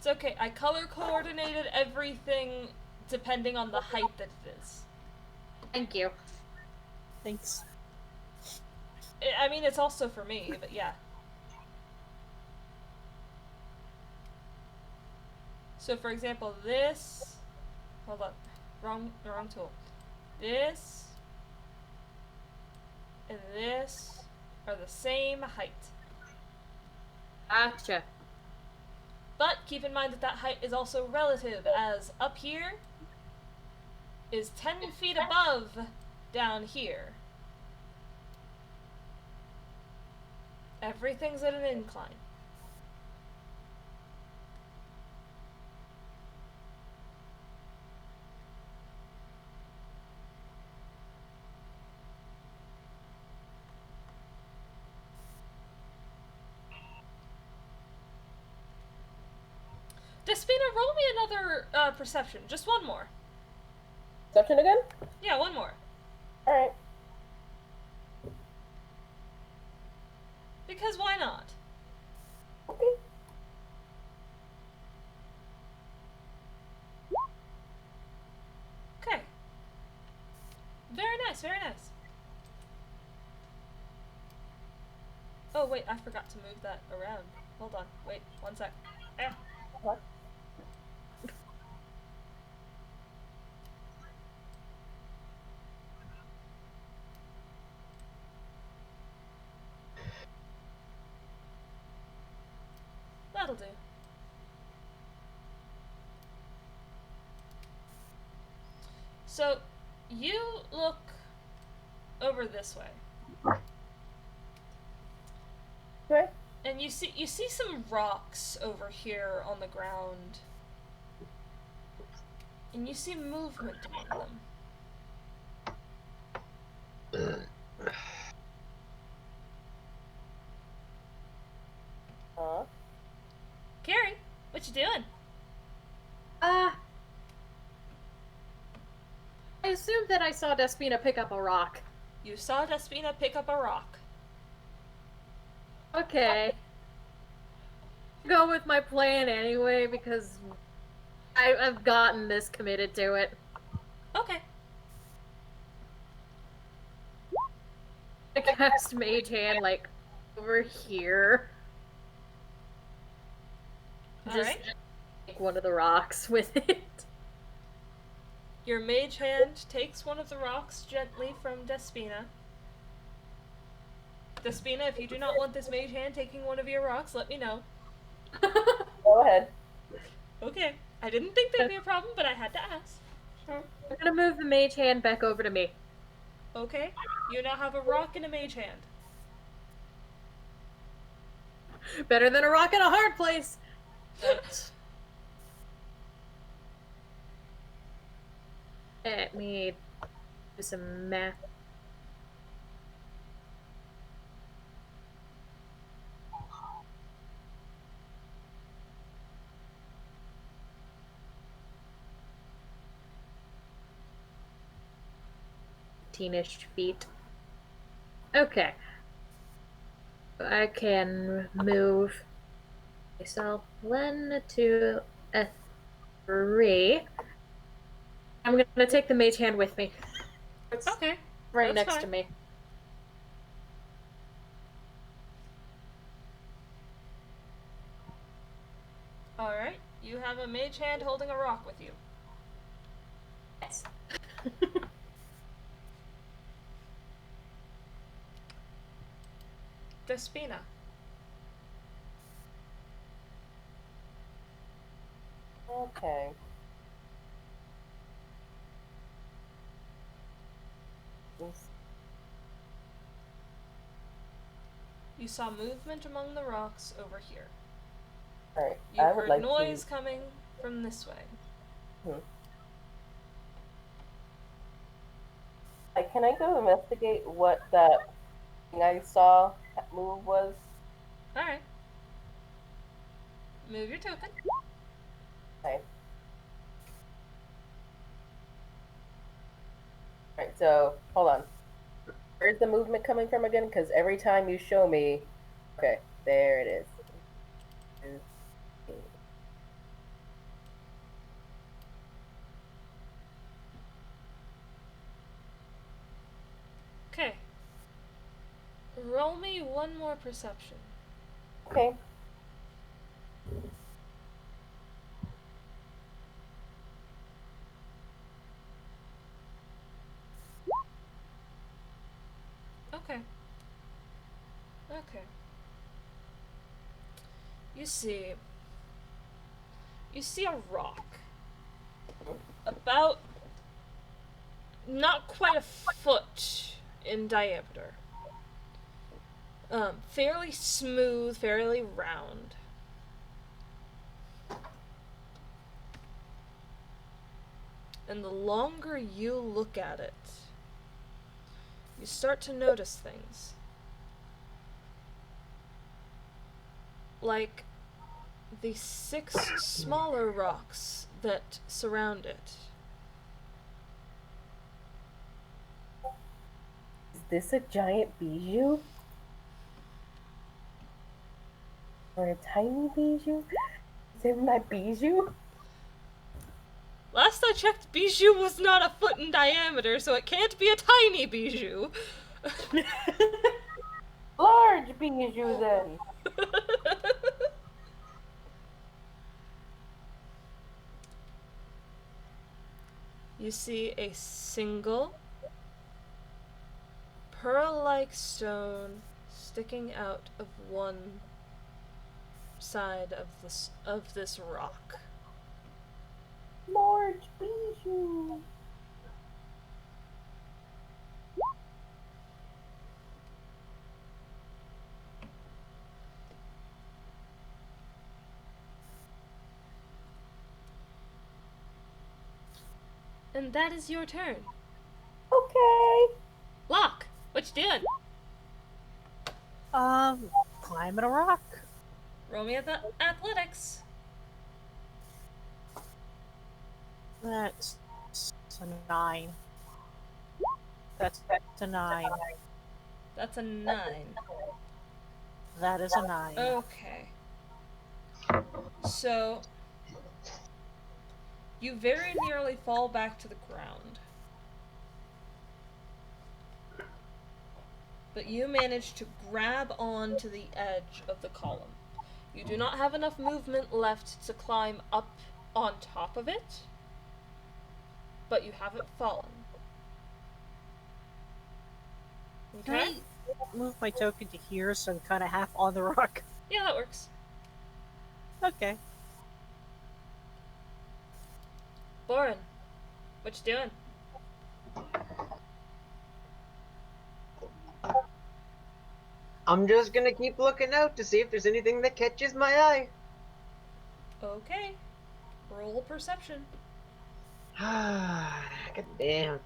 A: okay. I color coordinated everything depending on the height that it is.
D: Thank you.
B: Thanks.
A: I mean, it's also for me, but yeah. So, for example, this. Hold on, wrong tool. This and this are the same height.
D: Gotcha.
A: But keep in mind that that height is also relative, as up here is 10 feet above down here. Everything's at an incline. Despina, roll me another perception. Just one more.
C: Perception again?
A: Yeah, one more.
C: Alright.
A: Because why not?
C: Okay.
A: Okay. Very nice, very nice. Oh, wait, I forgot to move that around. Hold on, wait, one sec. Ah.
C: What?
A: That'll do. So, you look over this way.
C: Okay.
A: And you see some rocks over here on the ground. And you see movement among them. Ceri, what you doing?
E: I assumed that I saw Despina pick up a rock.
A: You saw Despina pick up a rock.
E: Okay. Go with my plan anyway, because I've gotten this committed to it.
A: Okay.
E: I cast Mage Hand, like, over here. Just take one of the rocks with it.
A: Your mage hand takes one of the rocks gently from Despina. Despina, if you do not want this mage hand taking one of your rocks, let me know.
C: Go ahead.
A: Okay. I didn't think there'd be a problem, but I had to ask.
E: I'm gonna move the Mage Hand back over to me.
A: Okay. You now have a rock and a mage hand.
E: Better than a rock in a hard place! Let me do some math. Teenish feet. Okay. I can move myself 1, 2, 3. I'm gonna take the mage hand with me. It's
A: Okay.
E: right
A: that's
E: next
A: fine.
E: to me.
A: Alright. You have a mage hand holding a rock with you.
E: Yes.
A: Despina.
C: Okay.
A: You saw movement among the rocks over here.
C: Alright.
A: You
C: I would
A: heard
C: like
A: noise
C: to.
A: coming from this way.
C: Can I go investigate what that thing I saw move was?
A: Alright. Move your token.
C: Okay. Alright, so hold on. Where's the movement coming from again? Because every time you show me. Okay, there it is.
A: Okay. Roll me one more perception.
C: Okay.
A: Okay. Okay. You see a rock. About not quite a foot in diameter. Fairly smooth, fairly round. And the longer you look at it, you start to notice things. Like the 6 smaller rocks that surround it.
C: Is this a giant bijou? Or a tiny bijou? Is it my bijou?
A: Last I checked, bijou was not a foot in diameter, so it can't be a tiny bijou.
C: Large bijou then.
A: You see a single pearl-like stone sticking out of one side of this rock.
C: Large Bijou.
A: And that is your turn.
C: Okay.
A: Locke, what you doing?
B: Climbing a rock.
A: Roll me the athletics.
B: That's a 9. That's a 9.
A: That's a 9.
B: That is a 9.
A: Okay. So, you very nearly fall back to the ground. But you manage to grab onto the edge of the column. You do not have enough movement left to climb up on top of it, but you haven't fallen.
B: Can
A: Okay?
B: I move my token to here so I'm kind of half on the rock?
A: Yeah, that works.
B: Okay.
A: Boren, what you doing?
F: I'm just gonna keep looking out to see if there's anything that catches my eye.
A: Okay. Roll perception.
F: God damn.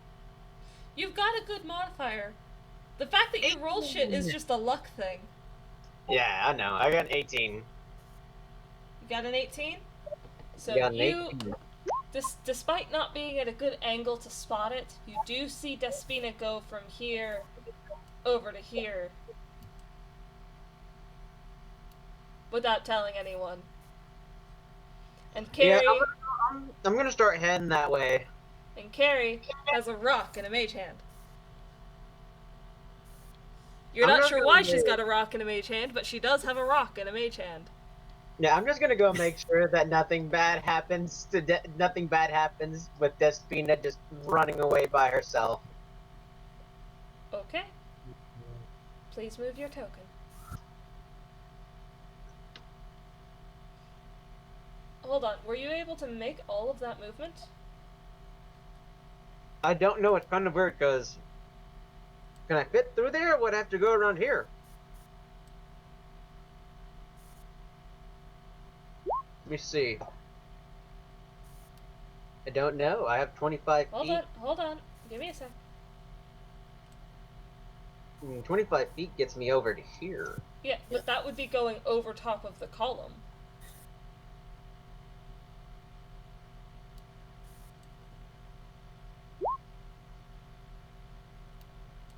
A: You've got a good modifier. The fact that you roll shit is just a luck thing.
F: Yeah, I know. I got an 18.
A: You got an 18? So
F: Got an
A: you,
F: 18.
A: despite not being at a good angle to spot it, you do see Despina go from here over to here without telling anyone. And
F: Yeah,
A: Ceri,
F: I'm gonna start heading that way.
A: and Ceri has a rock in a mage hand. You're
F: I'm
A: not
F: not
A: sure
F: gonna
A: why she's
F: move.
A: got a rock in a mage hand, but she does have a rock in a mage hand.
F: Yeah, I'm just gonna go make sure that nothing bad happens with Despina just running away by herself.
A: Okay. Please move your token. Hold on, were you able to make all of that movement?
F: I don't know. It's kind of weird because can I fit through there? Or would I have to go around here? Let me see. I don't know. I have 25 feet.
A: Hold on. Give me a sec.
F: 25 feet gets me over to here.
A: Yeah, but that would be going over top of the column.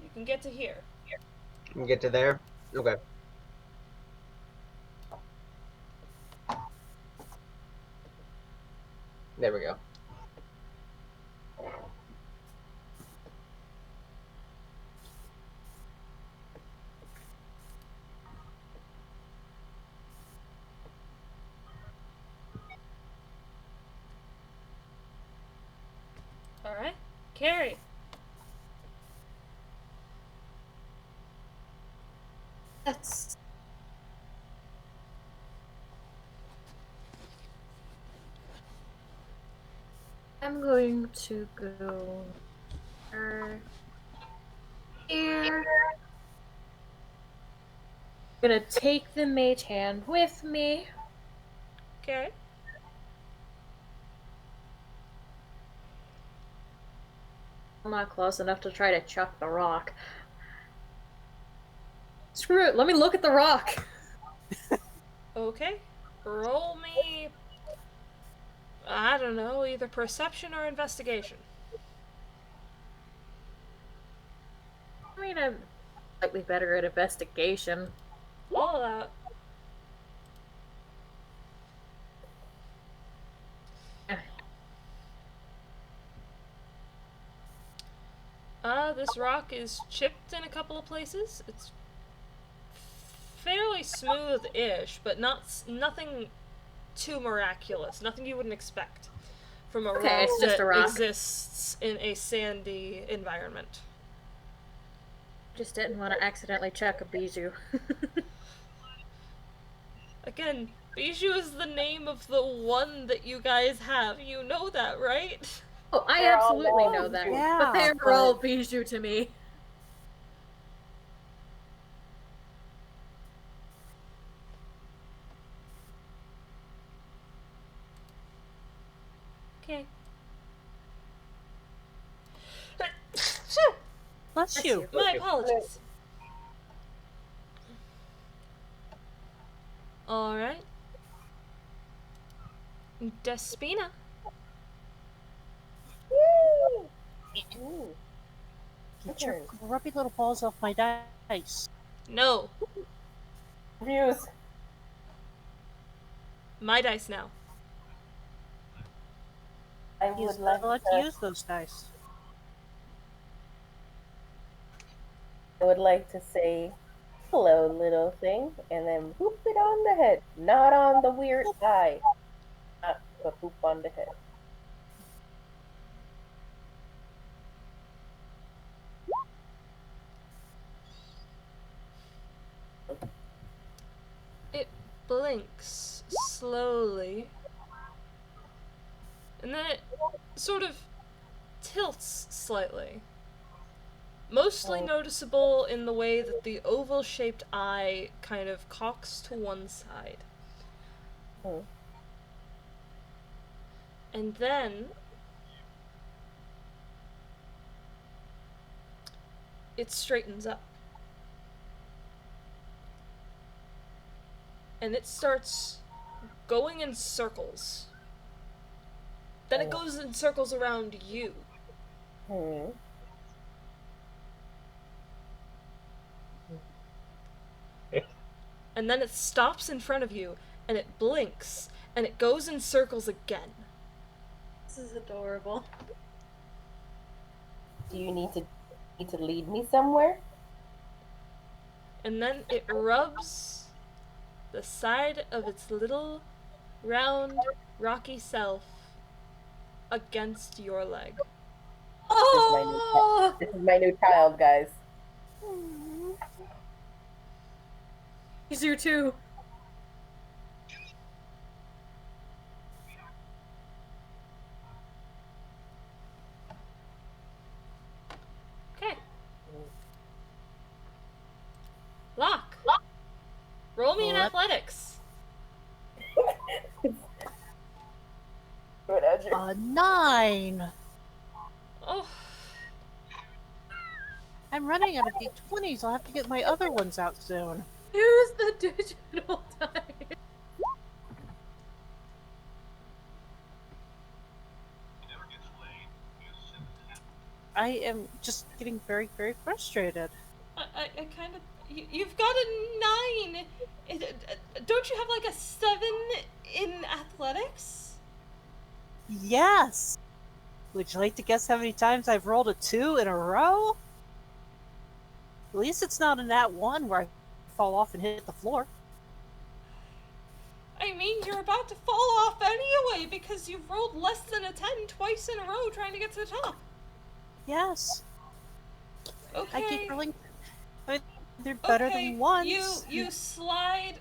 A: You can get to here.
F: Can get to there? Okay. There we go.
A: Alright. Ceri.
D: That's. I'm going to go here. I'm gonna take the mage hand with me.
A: Okay.
D: I'm not close enough to try to chuck the rock. Screw it, let me look at the rock.
A: Okay. Roll me... I don't know, either perception or investigation.
D: I mean, I'm slightly better at investigation.
A: All that. This rock is chipped in a couple of places. It's fairly smooth-ish, but nothing too miraculous. Nothing you wouldn't expect from a
D: Okay,
A: rock
D: it's just
A: that
D: a rock.
A: exists in a sandy environment.
D: Just didn't want to accidentally chuck a bijou.
A: Again, Bijou is the name of the one that you guys have. You know that, right?
E: Oh, I
C: They're all
E: absolutely
C: all
E: know that.
C: Bijou.
B: Yeah,
E: But they are
B: but-
E: all Bijou to me.
A: Okay.
B: Bless you.
A: My apologies. Alright. Despina.
C: Yay! Ooh.
B: Get your
C: turn.
B: grubby little balls off my dice.
A: No.
C: Views.
A: My dice now.
C: I
B: He's
C: would like
B: not allowed
C: to.
B: to use those dice.
C: I would like to say, "Hello, little thing," and then boop it on the head, not on the weird eye, not but boop on the head.
A: It blinks slowly. And then it sort of tilts slightly. Mostly noticeable in the way that the oval-shaped eye kind of cocks to one side.
C: Hmm.
A: And then it straightens up. And it starts going in circles. Then it goes in circles around you.
C: Hmm.
A: And then it stops in front of you, and it blinks, and it goes in circles again.
E: This is adorable.
C: Do you need to lead me somewhere?
A: And then it rubs the side of its little, round, rocky self against your leg.
E: Oh!
C: This is my new child, guys.
E: He's here too.
A: Okay. Lock. Roll me in
B: What?
A: athletics.
C: Good, Edger.
B: 9.
A: Oh,
B: I'm running out of D20s. I'll have to get my other ones out soon.
E: Use the digital dice.
B: I am just getting very, very frustrated.
A: I kind of. You've got a 9. Don't you have like a 7 in athletics?
B: Yes! Would you like to guess how many times I've rolled a 2 in a row? At least it's not in that one where I fall off and hit the floor.
A: I mean, you're about to fall off anyway because you've rolled less than a 10 twice in a row trying to get to the top.
B: Yes.
A: Okay.
B: I keep rolling. I mean, they're better than ones.
A: You slide.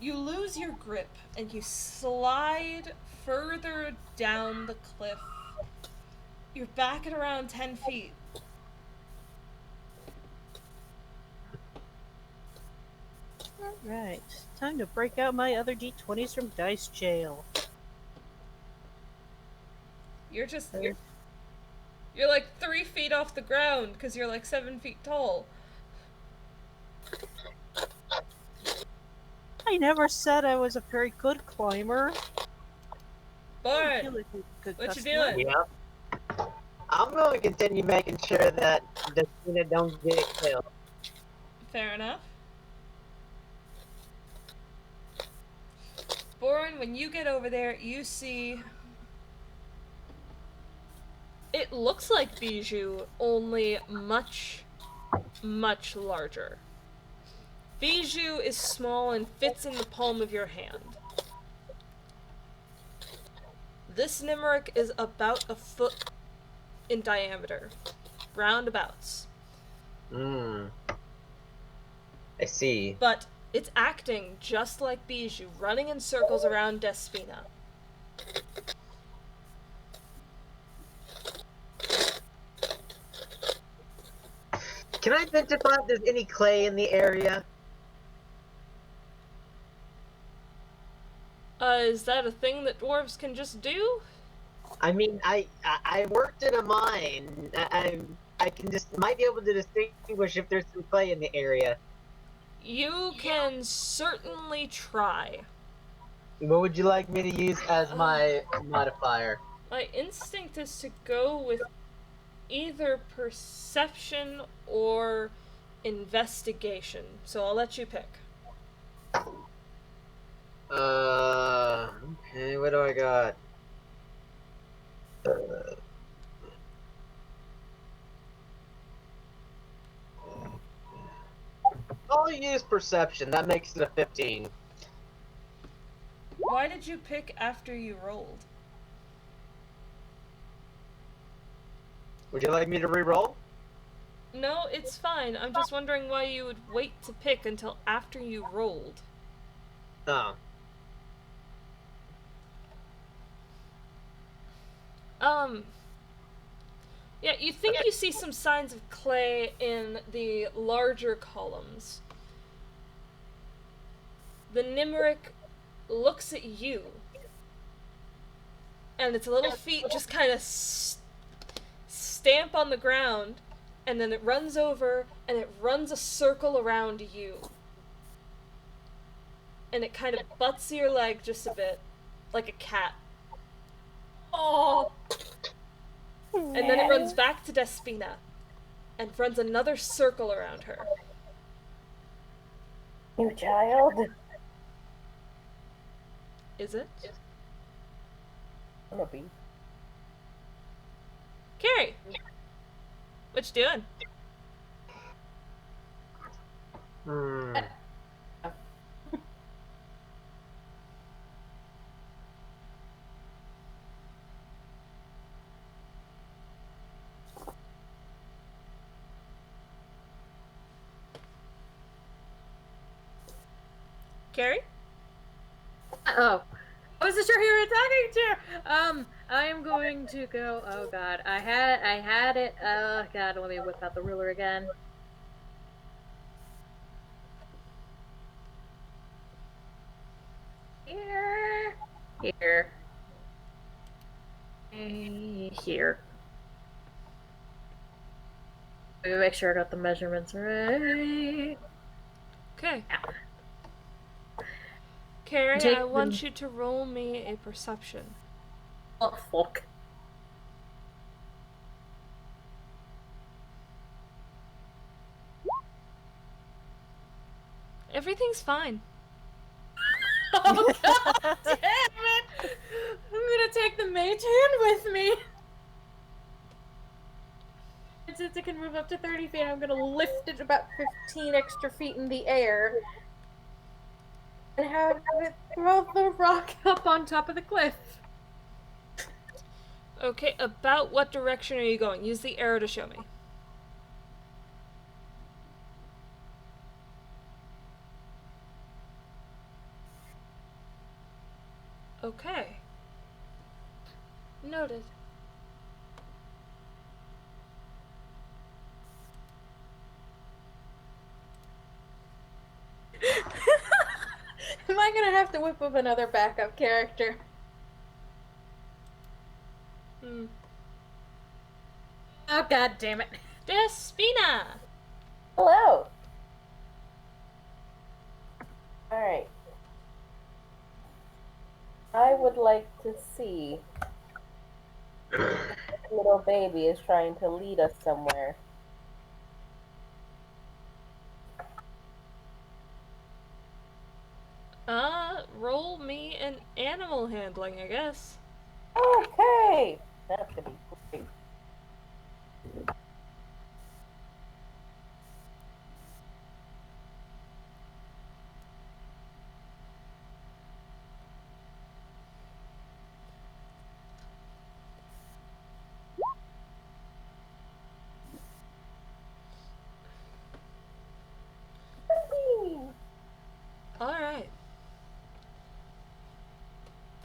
A: You lose your grip and you slide further down the cliff. You're back at around 10 feet.
B: Alright. Time to break out my other D20s from Dice Jail.
A: You're you're like 3 feet off the ground because you're like 7 feet tall.
B: I never said I was a very good climber. I
A: But
B: feel like a good
A: what you
B: customer.
A: doing?
F: Yep. I'm going to continue making sure that the Cena don't get killed.
A: Fair enough. Boren, when you get over there, you see. It looks like Bijou, only much, much larger. Bijou is small and fits in the palm of your hand. This Nimerick is about a foot in diameter, roundabouts.
F: I see.
A: But It's acting just like Bijou, running in circles around Despina.
F: Can I identify if there's any clay in the area?
A: Is that a thing that dwarves can just do?
F: I mean, I worked in a mine. I can just might be able to distinguish if there's some clay in the area.
A: You can certainly try.
F: What would you like me to use as my modifier?
A: My instinct is to go with either perception or investigation, so I'll let you pick.
F: Okay, what do I got? I'll use perception. That makes it a 15.
A: Why did you pick after you rolled?
F: Would you like me to re-roll?
A: No, it's fine. I'm just wondering why you would wait to pick until after you rolled.
F: Oh.
A: Yeah, you think you see some signs of clay in the larger columns. The Nimerick looks at you, and its little feet just kind of stamp on the ground, and then it runs over and it runs a circle around you. And it kind of butts your leg just a bit, like a cat. Oh! And then it runs back to Despina and runs another circle around her.
C: You child.
A: Is it?
C: I'm a bee.
A: Ceri! What you doing?
F: Hmm.
A: Ceri?
E: Oh. I wasn't sure who you were talking to! I am going to go. Oh god. I had it. Oh god, let me whip out the ruler again. Here. Here. Here. Let me make sure I got the measurements right.
A: Okay. Ceri,
E: Take
A: I
E: the-
A: want you to roll me a perception.
E: Oh, fuck.
A: Everything's fine.
E: Oh god damn it! I'm gonna take the mage hand with me. And since it can move up to 30 feet, I'm gonna lift it about 15 extra feet in the air and have it throw the rock up on top of the cliff.
A: Okay, about what direction are you going? Use the arrow to show me. Okay. Noted.
E: Am I gonna have to whip up another backup character?
A: Hmm.
E: Oh god damn it.
A: Despina!
C: Hello. Alright. I would like to see if this little baby is trying to lead us somewhere.
A: Roll me an animal handling, I guess.
C: Okay. That's gonna be great.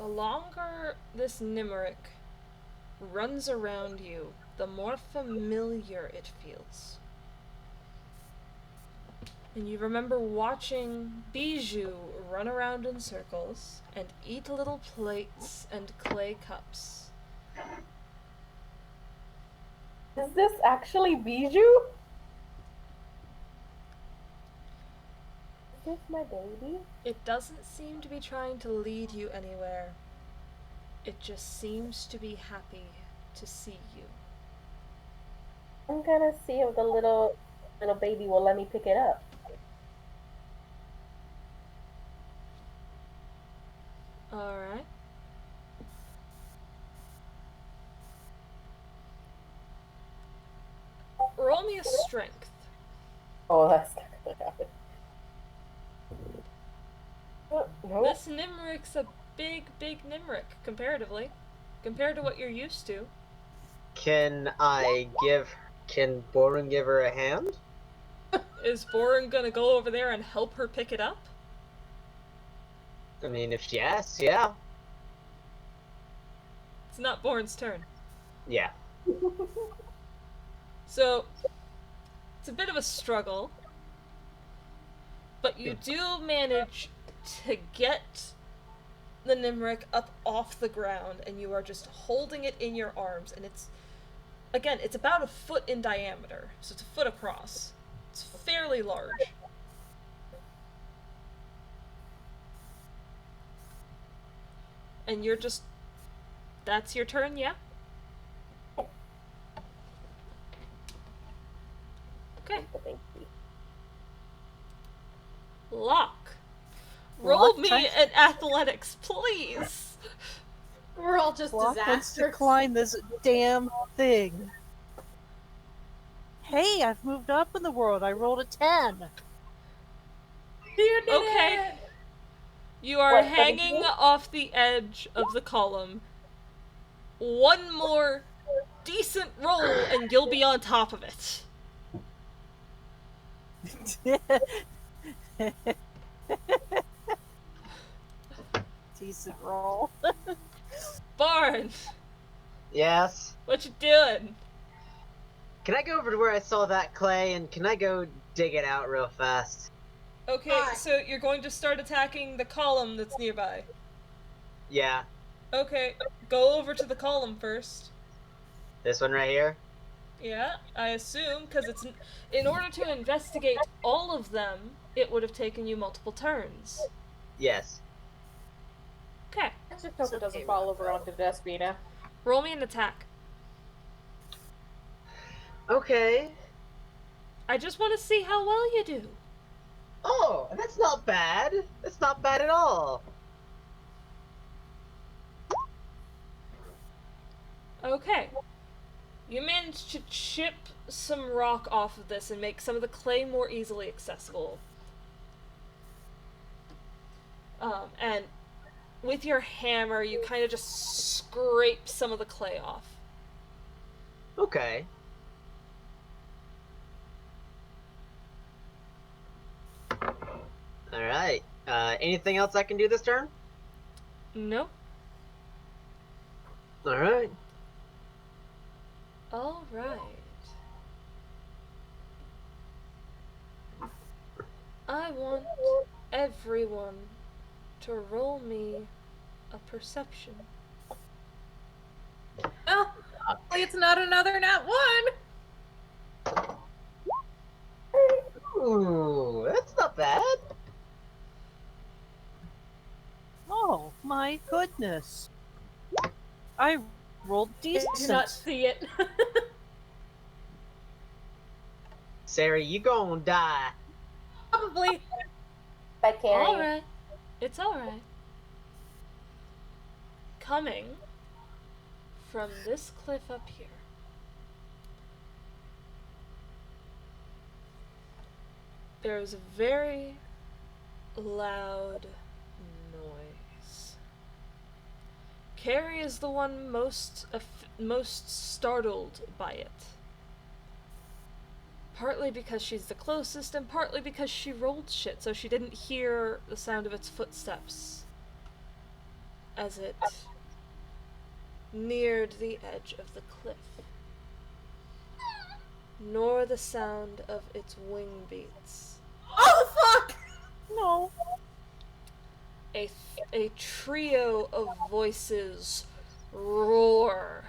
A: The longer this Nimerick runs around you, the more familiar it feels. And you remember watching Bijou run around in circles and eat little plates and clay cups.
C: Is this actually Bijou? Is this my baby?
A: It doesn't seem to be trying to lead you anywhere. It just seems to be happy to see you.
C: I'm gonna see if the little baby will let me pick it up.
A: Alright. Roll me a strength.
C: Oh, that's not gonna happen. No.
A: This Nimrick's a big Nimrick, comparatively. Compared to what you're used to.
F: Can Boren give her a hand?
A: Is Boren gonna go over there and help her pick it up?
F: I mean, if she asks, yeah.
A: It's not Boren's turn.
F: Yeah.
A: So, it's a bit of a struggle. But you do manage to get the Nimrick up off the ground, and you are just holding it in your arms, and it's about a foot in diameter, so it's a foot across. It's fairly large. And you're just... That's your turn, yeah? Okay. Locke. Roll
B: Locke
A: me
B: tries-
A: an athletics, please!
E: We're all just
B: Locke wants to
E: disasters.
B: climb this damn thing. Hey, I've moved up in the world. I rolled a 10.
E: You did
A: Okay.
E: it!
A: You are
C: What, what did
A: hanging
C: you-
A: off the edge of the column. One more decent roll and you'll be on top of it.
B: Decent roll.
A: Barn,
F: Yes.
A: what you doing?
F: Can I go over to where I saw that clay and can I go dig it out real fast?
A: Okay,
E: Hi.
A: so you're going to start attacking the column that's nearby.
F: Yeah.
A: Okay, go over to the column first.
F: This one right here?
A: Yeah, I assume, because in order to investigate all of them, it would have taken you multiple turns.
F: Yes.
A: Okay,
E: I just hope it doesn't
B: okay
E: fall over onto Despina.
A: roll me an attack.
F: Okay.
A: I just want to see how well you do.
F: Oh, that's not bad. That's not bad at all.
A: Okay. You managed to chip some rock off of this and make some of the clay more easily accessible. And with your hammer, you kind of just scrape some of the clay off.
F: Okay. Alright. Anything else I can do this turn?
A: Nope.
F: Alright.
A: Alright. I want everyone to roll me a perception.
E: Oh, hopefully it's not another nat 1!
F: Ooh, that's not bad.
B: Oh my goodness. I rolled
E: Did you not
B: decent.
E: see it?
F: Ceri, you gonna die.
E: Probably.
C: Bye, Carrie.
A: Alright. It's alright. Coming from this cliff up here. There's a very loud noise. Carrie is the one most startled by it. Partly because she's the closest, and partly because she rolled shit, so she didn't hear the sound of its footsteps. as it neared the edge of the cliff, nor the sound of its wing beats.
E: Oh fuck!
B: No.
A: A trio of voices roar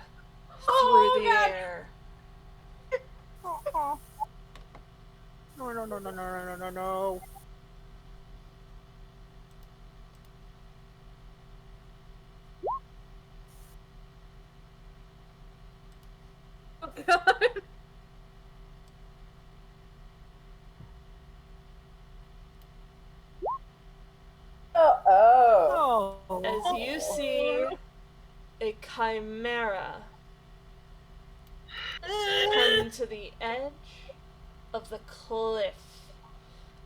E: Oh,
A: through the
E: God.
A: air.
B: No, no, no, no, no, no, no, no.
E: Oh god.
C: Oh.
B: Oh.
A: As you see a chimera come to the edge of the cliff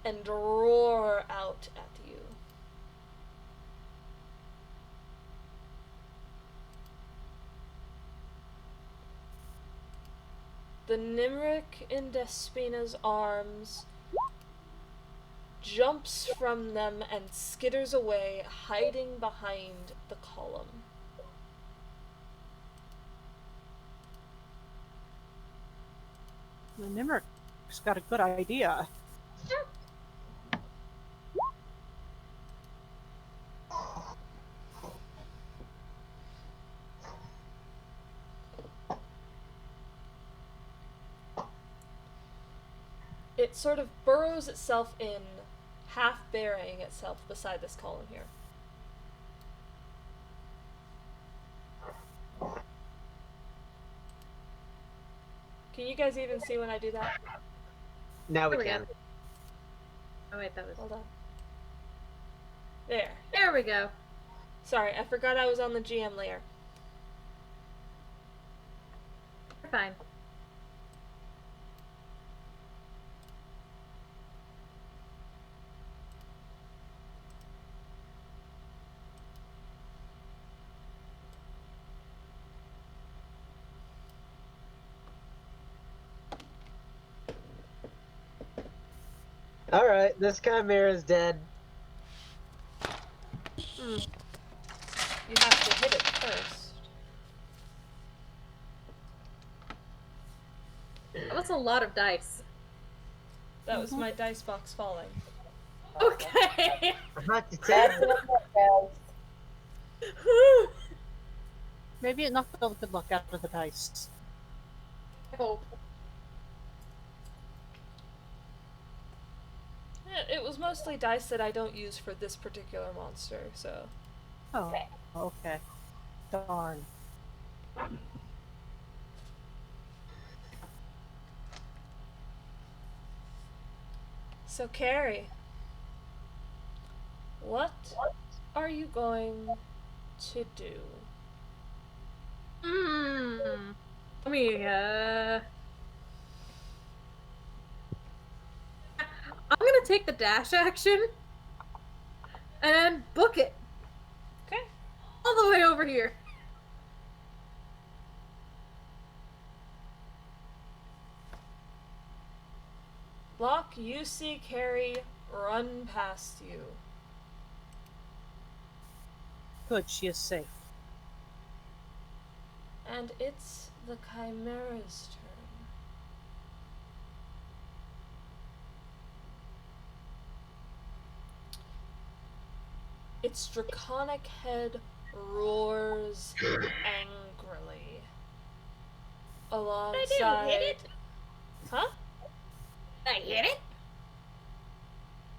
A: and roar out at you. The Nimric in Despina's arms jumps from them and skitters away, hiding behind the column.
B: The Nimric's got a good idea.
A: It sort of burrows itself in, half burying itself beside this column here. Can you guys even see when I do that?
F: Now we
E: There we
F: can.
E: go. Oh wait, that was.
A: Hold on. There.
E: There we go.
A: Sorry, I forgot I was on the GM layer.
E: We're fine.
F: Alright, this chimera's dead.
A: You have to hit it first.
E: That was a lot of dice.
A: That was my dice box falling.
E: Okay.
F: I'm about to
C: That's
F: tell
C: what guys.
B: Maybe it knocked all the good luck out of the dice.
E: I hope.
A: Yeah, it was mostly dice that I don't use for this particular monster, so.
B: Oh, okay. Darn.
A: So, Ceri, what are you going to do?
E: Let me, I'm gonna take the dash action and then book it
A: Okay.
E: all the way over here.
A: Locke, you see Ceri run past you.
B: Good, she is safe.
A: And it's the Chimera's turn. Its draconic head roars angrily. Alongside.
E: Hit it?
A: Huh?
E: Did I hit it?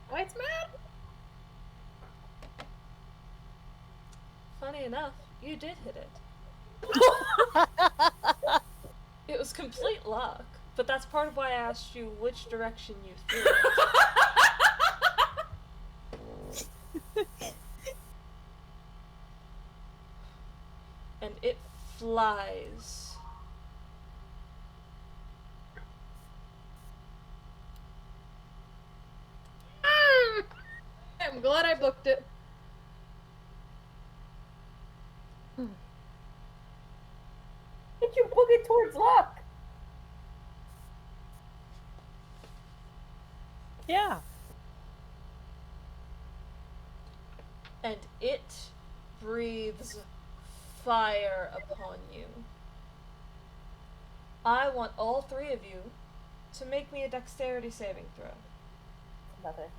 E: Why it's mad?
A: Funny enough, you did hit it. It was complete luck, but that's part of why I asked you which direction you threw it. And it flies.
E: I'm glad I booked it.
C: Did you book it towards luck?
B: Yeah.
A: And it breathes fire upon you. I want all three of you to make me a dexterity saving throw.
C: Nothing.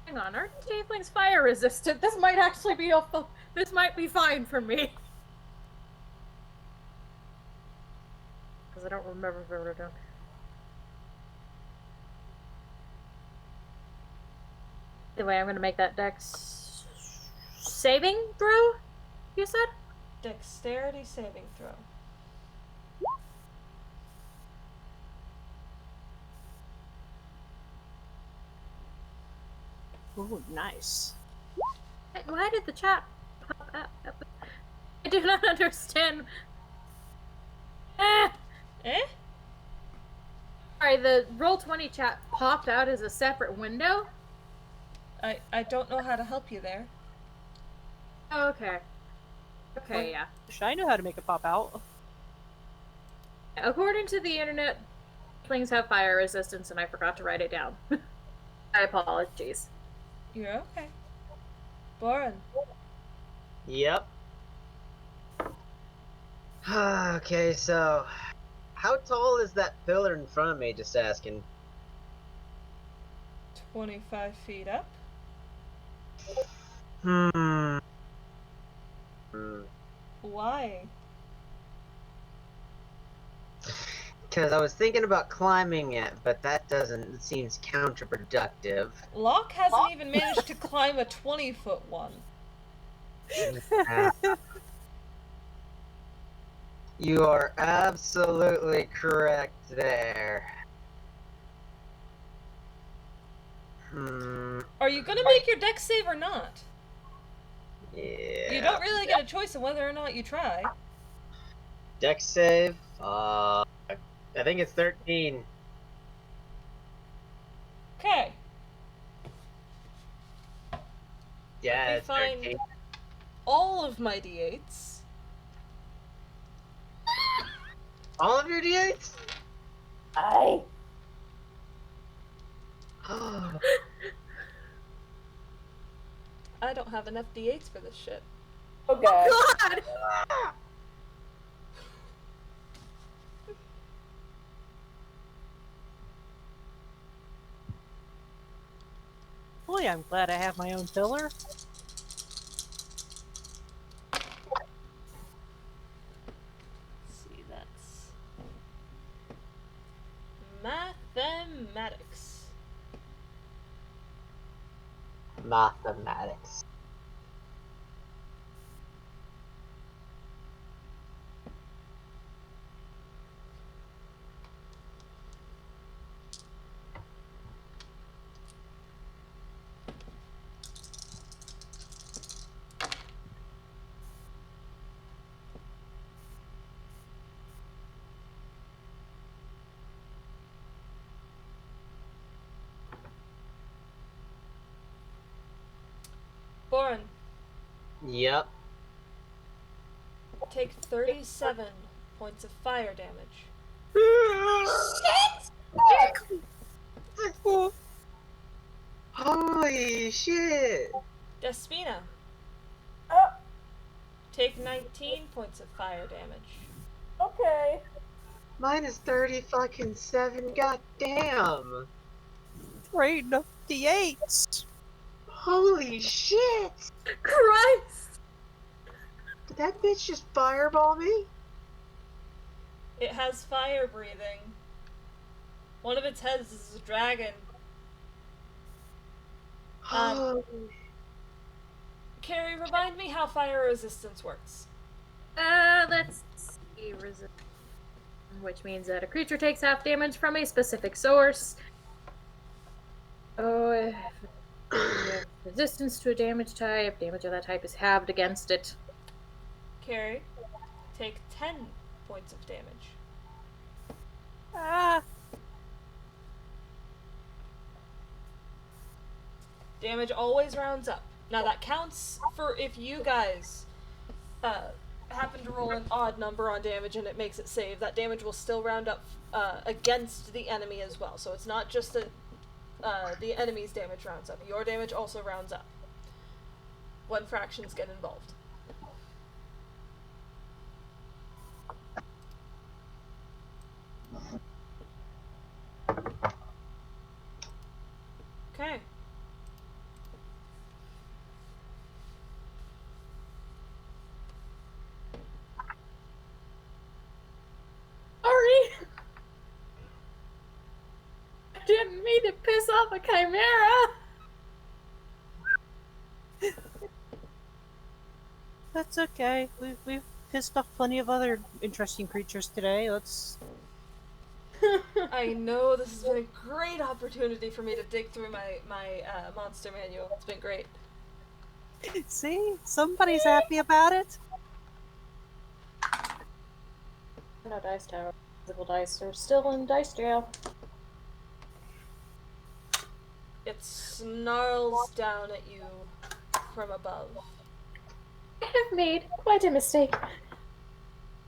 E: Hang on, aren't tieflings fire resistant? This might actually be this might be fine for me. Because I don't remember if I wrote it down. Anyway, I'm gonna make that dex saving throw, you said?
A: Dexterity saving throw.
B: Ooh, nice.
E: Why did the chat pop up? I do not understand.
A: Eh?
E: Sorry, the Roll20 chat popped out as a separate window?
A: I don't know how to help you there.
E: Oh, okay. Okay,
B: Well,
E: yeah.
B: Wish I knew how to make it pop out.
E: According to the internet, things have fire resistance, and I forgot to write it down. My apologies.
A: You're okay. Boren.
F: Yep. Okay, so how tall is that pillar in front of me? Just asking.
A: 25 feet up.
F: Hmm.
A: Why?
F: Because I was thinking about climbing it, but that doesn't. It seems counterproductive.
A: Locke hasn't even managed to climb a 20-foot one.
F: Yeah. You are absolutely correct there.
A: Are you gonna make your dex save or not?
F: Yeah.
A: You don't really get a choice of whether or not you try.
F: Dex save. I think it's 13.
A: Okay.
F: Yeah,
A: Let me
F: it's
A: find
F: 13.
A: all of my d8s.
F: All of your d8s?
C: I.
A: I don't have enough d8s for this shit.
C: Okay.
E: God!
B: Boy, I'm glad I have my own pillar.
A: Let's see, that's mathematics.
F: Mathematics.
A: Boren,
F: Yep.
A: take 37 points of fire damage.
F: Holy shit!
A: Despina,
C: Oh,
A: take 19 points of fire damage.
C: okay.
F: Mine is 30 fucking 7. God damn!
B: Great enough D8s.
F: Holy shit!
E: Christ!
F: Did that bitch just fireball me?
A: It has fire breathing. One of its heads is a dragon.
F: Oh,
A: Ceri, remind me how fire resistance works.
E: Let's see. Which means that a creature takes half damage from a specific source. Oh, if you have resistance to a damage type of that type is halved against it.
A: Ceri, take 10 points of damage.
B: Ah,
A: Damage always rounds up. Now that counts for if you guys happen to roll an odd number on damage and it makes it save. That damage will still round up against the enemy as well. So it's not just that the enemy's damage rounds up. Your damage also rounds up. when fractions get involved. Okay.
E: Sorry! I didn't mean to piss off a chimera!
B: That's okay. We've pissed off plenty of other interesting creatures today. Let's.
A: I know this has been a great opportunity for me to dig through my monster manual. It's been great.
B: See? Somebody's happy about it.
E: No dice tower. Physical dice are still in dice jail.
A: It snarls down at you from above.
E: I have made quite a mistake.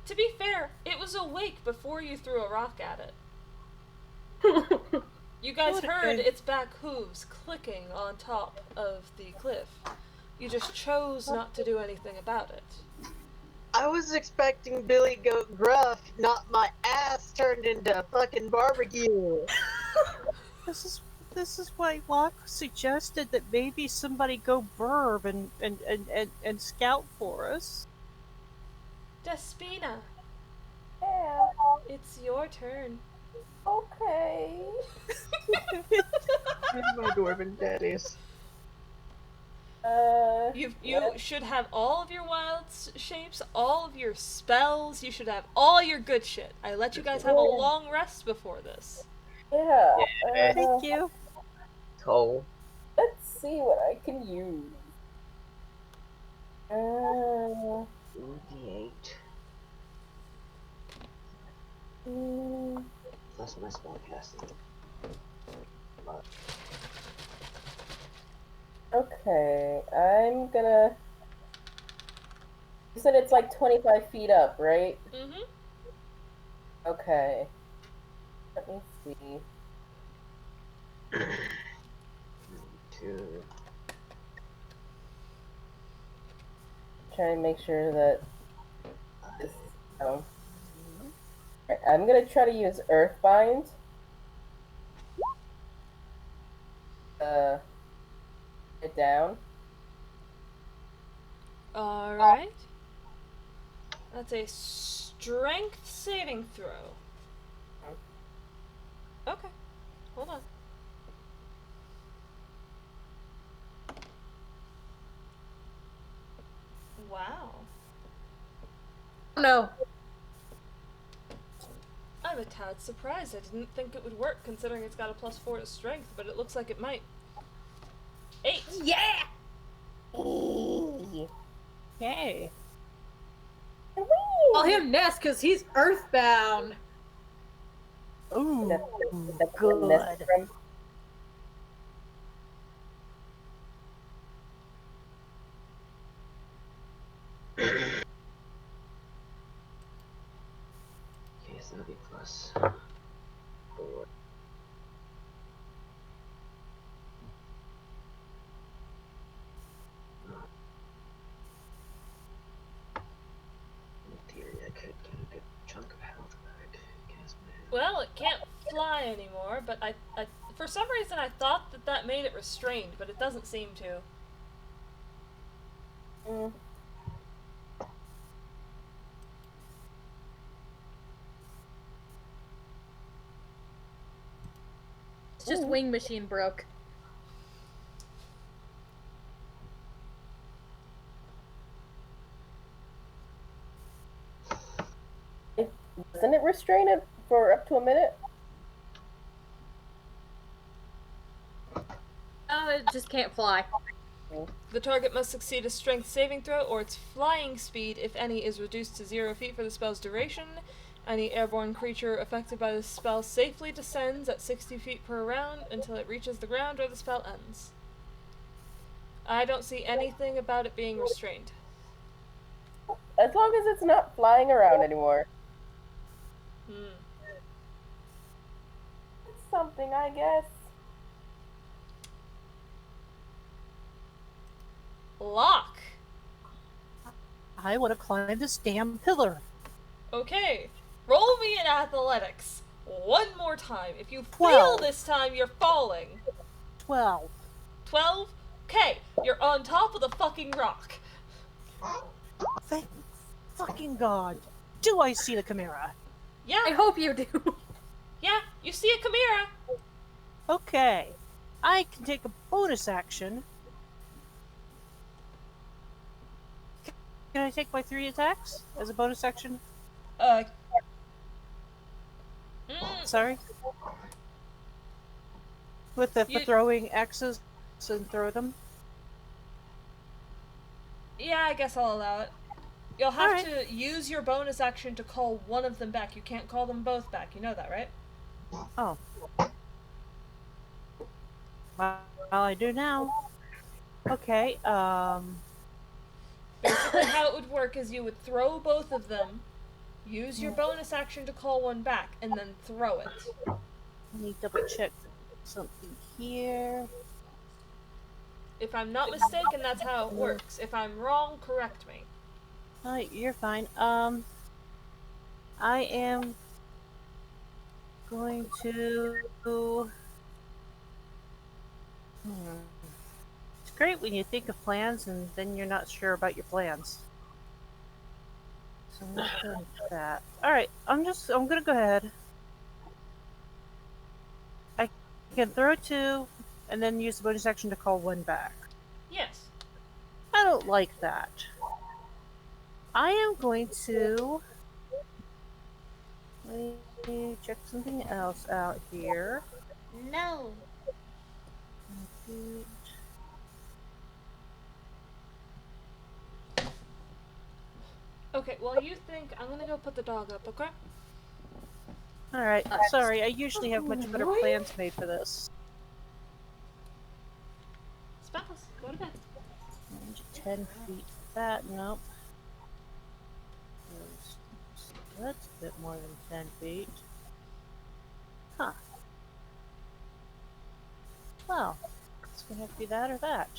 A: To be fair, it was awake before you threw a rock at it. You guys
B: What a
A: heard
B: good-
A: its back hooves clicking on top of the cliff. You just chose not to do anything about it.
F: I was expecting Billy Goat Gruff, not my ass turned into fucking barbecue.
B: This is why Locke suggested that maybe somebody go burb and scout for us.
A: Despina,
C: Yeah.
A: it's your turn.
C: Okay.
F: My dwarven daddies.
A: You
C: Yes.
A: should have all of your wild shapes, all of your spells. You should have all your good shit. I let you guys have a long rest before this.
C: Yeah.
B: Thank you.
F: Cole.
C: Let's see what I can use.
F: 2d8
C: Mm,
F: plus my spell casting.
C: okay, I'm gonna. You said it's like 25 feet up, right?
A: Mm-hmm.
C: Okay. Let me see.
F: 2.
C: Trying to make sure that this. Oh. Alright, I'm gonna try to use Earthbind. It down.
A: Alright. That's a strength saving throw. Okay. Hold on. Wow.
E: No.
A: I'm a tad surprised. I didn't think it would work considering it's got a +4 to strength, but it looks like it might. 8!
E: Yeah!
B: Yay.
E: Call him Ness because he's earthbound.
B: Ooh,
C: That's
B: good.
F: Okay, so that'll be plus 4. In theory, I could get a good chunk of health back.
A: Well, it can't fly anymore, but I for some reason I thought that made it restrained, but it doesn't seem to.
C: Mm.
E: It's just wing machine broke.
C: Doesn't it restrain it for up to a minute?
E: Oh, it just can't fly.
A: The target must succeed a strength saving throw, or its flying speed, if any, is reduced to 0 feet for the spell's duration. Any airborne creature affected by the spell safely descends at 60 feet per round until it reaches the ground or the spell ends. I don't see anything about it being restrained.
C: As long as it's not flying around anymore.
A: Hmm.
C: It's something, I guess.
A: Lock.
B: I want to climb this damn pillar.
A: Okay. Roll me in athletics. One more time. If you fail
B: 12.
A: this time, you're falling.
B: 12.
A: 12? Okay, you're on top of the fucking rock.
B: Thank fucking God. Do I see the Chimera?
E: I
A: Yeah,
E: hope you do.
A: yeah, you see a chimera.
B: Okay. I can take a bonus action. Can I take my 3 attacks as a bonus action?
A: Uh.
B: Sorry? With the
A: You-
B: throwing axes and throw them?
A: Yeah, I guess I'll allow it. You'll have
B: Alright.
A: to use your bonus action to call one of them back. You can't call them both back. You know that, right?
B: Oh. Well, I do now. Okay,
A: Basically, how it would work is you would throw both of them, use your bonus action to call one back, and then throw it.
B: let me double check something here.
A: If I'm not mistaken, that's how it works. If I'm wrong, correct me.
B: You're fine. I am going to. It's great when you think of plans and then you're not sure about your plans. So I'm not doing that. Alright, I'm gonna go ahead. I can throw 2 and then use the bonus action to call 1 back.
A: Yes.
B: I don't like that. I am going to. Let me check something else out here.
A: No. Okay, well, you think I'm gonna go put the dog up, okay?
B: Alright, sorry, I usually have much better plans made for this.
A: Spouse, go to bed.
B: 10 feet. That, nope. That's a bit more than 10 feet. Huh. Well, it's gonna have to be that or that.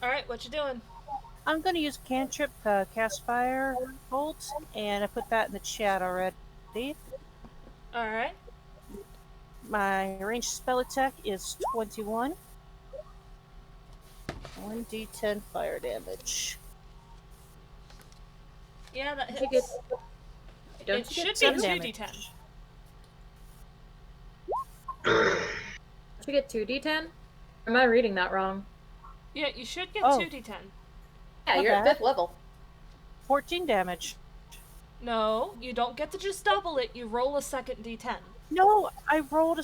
A: Alright, what you doing?
B: I'm gonna use cantrip, cast fire bolt, and I put that in the chat already.
A: Alright.
B: My ranged spell attack is 21. 1d10 fire damage.
A: Yeah, that
E: You
A: hits.
E: Don't
A: It
E: you get
A: should be
B: 7
A: 2d10.
B: damage.
E: Don't you get 2d10? Or am I reading that wrong?
A: Yeah, you should get
B: Oh.
A: 2d10.
E: Yeah, you're at
B: Okay.
E: 5th level.
B: 14 damage.
A: No, you don't get to just double it, you roll a second d10.
B: No, I rolled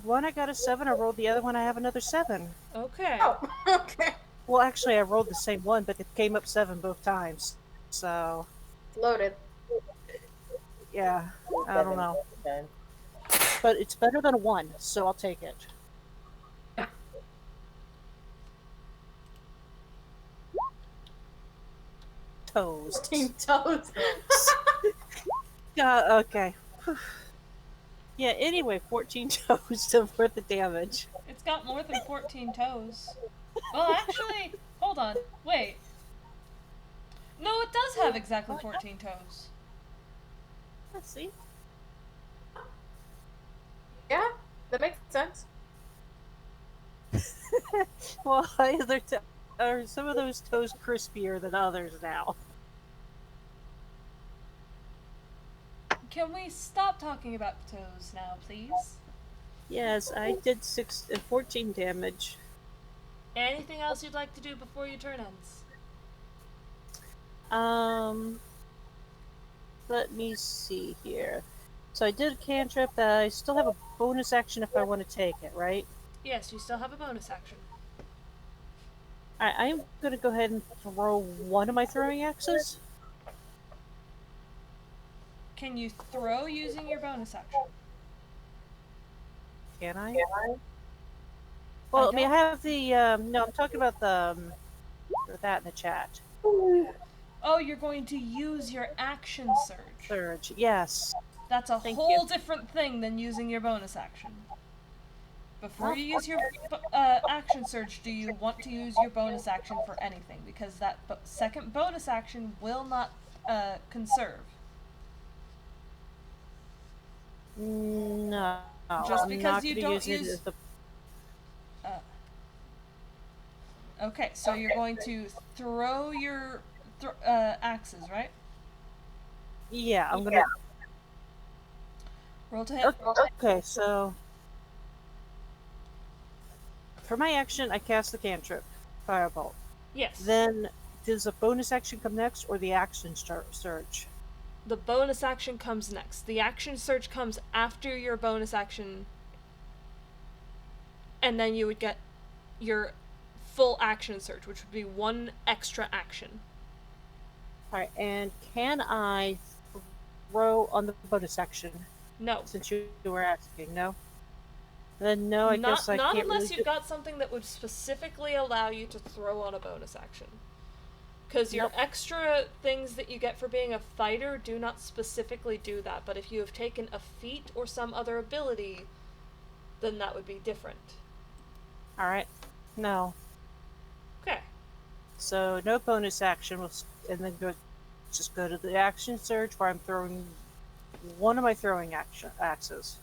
B: one, I got a 7, I rolled the other one, I have another 7.
A: Okay.
E: Oh, okay.
B: Well, actually, I rolled the same one, but it came up 7 both times. So,
E: Loaded.
B: yeah, I don't know.
C: 10.
B: But it's better than a 1, so I'll take it. Toast.
E: Toes.
B: Okay. Yeah, anyway, 14 toast worth of damage.
A: It's got more than 14 toes. Well, actually, hold on. Wait. No, it does have exactly 14 toes.
B: Let's see.
E: Yeah, that makes sense.
B: Well, are some of those toes crispier than others now?
A: Can we stop talking about toes now, please?
B: Yes, I did 14 damage.
A: Anything else you'd like to do before your turn ends?
B: Let me see here. So I did a cantrip. I still have a bonus action if I want to take it, right?
A: Yes, you still have a bonus action.
B: Alright, I'm gonna go ahead and throw one of my throwing axes.
A: Can you throw using your bonus action?
B: Can I? Well, I mean, I have the, no, I'm talking about the, that in the chat.
A: Oh, you're going to use your action surge.
B: Surge, yes.
A: That's a
B: Thank
A: whole
B: you.
A: different thing than using your bonus action. Before
B: Well,
A: you use your action surge, do you want to use your bonus action for anything? Because that second bonus action will not conserve.
B: No.
A: Just
B: I'm
A: because
B: not
A: you
B: going to
A: don't
B: use it
A: use-
B: as the.
A: Okay, so you're going to throw your axes, right?
B: Yeah, I'm going to.
A: Roll to hit.
B: Okay, so. For my action, I cast the cantrip, Firebolt.
A: Yes.
B: Then, does a bonus action come next, or the action surge?
A: The bonus action comes next. The action surge comes after your bonus action, and then you would get your full action surge, which would be one extra action.
B: Alright, and can I throw on the bonus action?
A: No.
B: Since you were asking, no? Then no, I guess I
A: not
B: can't
A: unless
B: really
A: you've got something that would specifically allow you to throw on a bonus action. Because your
B: Nope.
A: extra things that you get for being a fighter do not specifically do that, but if you have taken a feat or some other ability, then that would be different.
B: Alright, no.
A: Okay.
B: So no bonus action, and then just go to the action surge where I'm throwing one of my throwing axes.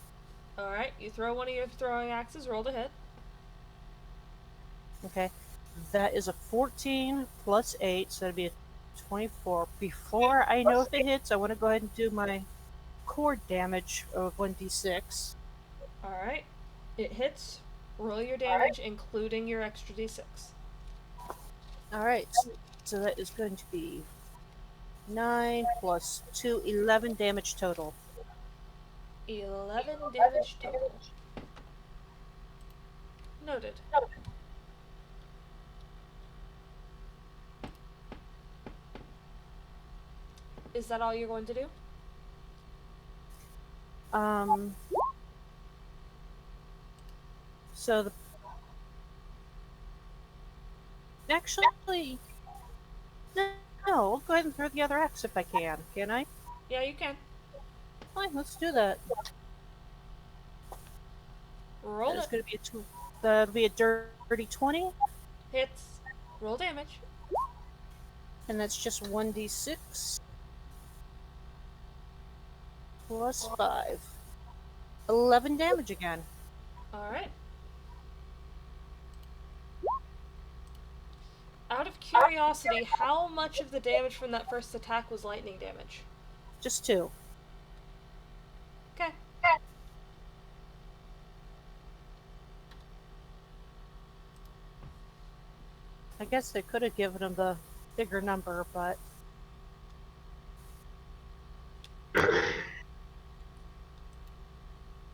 A: Alright, you throw one of your throwing axes, roll to hit.
B: Okay, that is a 14 plus 8, so that'd be a 24. Before I know if it hits, I want to go ahead and do my core damage of 1d6.
A: Alright, it hits. Roll your damage, including your extra d6.
B: Alright, so that is going to be 9 plus 2, 11 damage total.
A: 11 damage total. Noted. Is that all you're going to do?
B: So the actually, no, I'll go ahead and throw the other axe if I can. Can I?
A: Yeah, you can.
B: Fine, let's do that.
A: Roll
B: That's
A: it.
B: going to be that'll be a dirty 20,
A: Hits. Roll damage.
B: and that's just 1d6 plus 5. 11 damage again.
A: Alright. Out of curiosity, how much of the damage from that first attack was lightning damage?
B: Just 2.
A: Okay.
B: I guess they could have given him the bigger number, but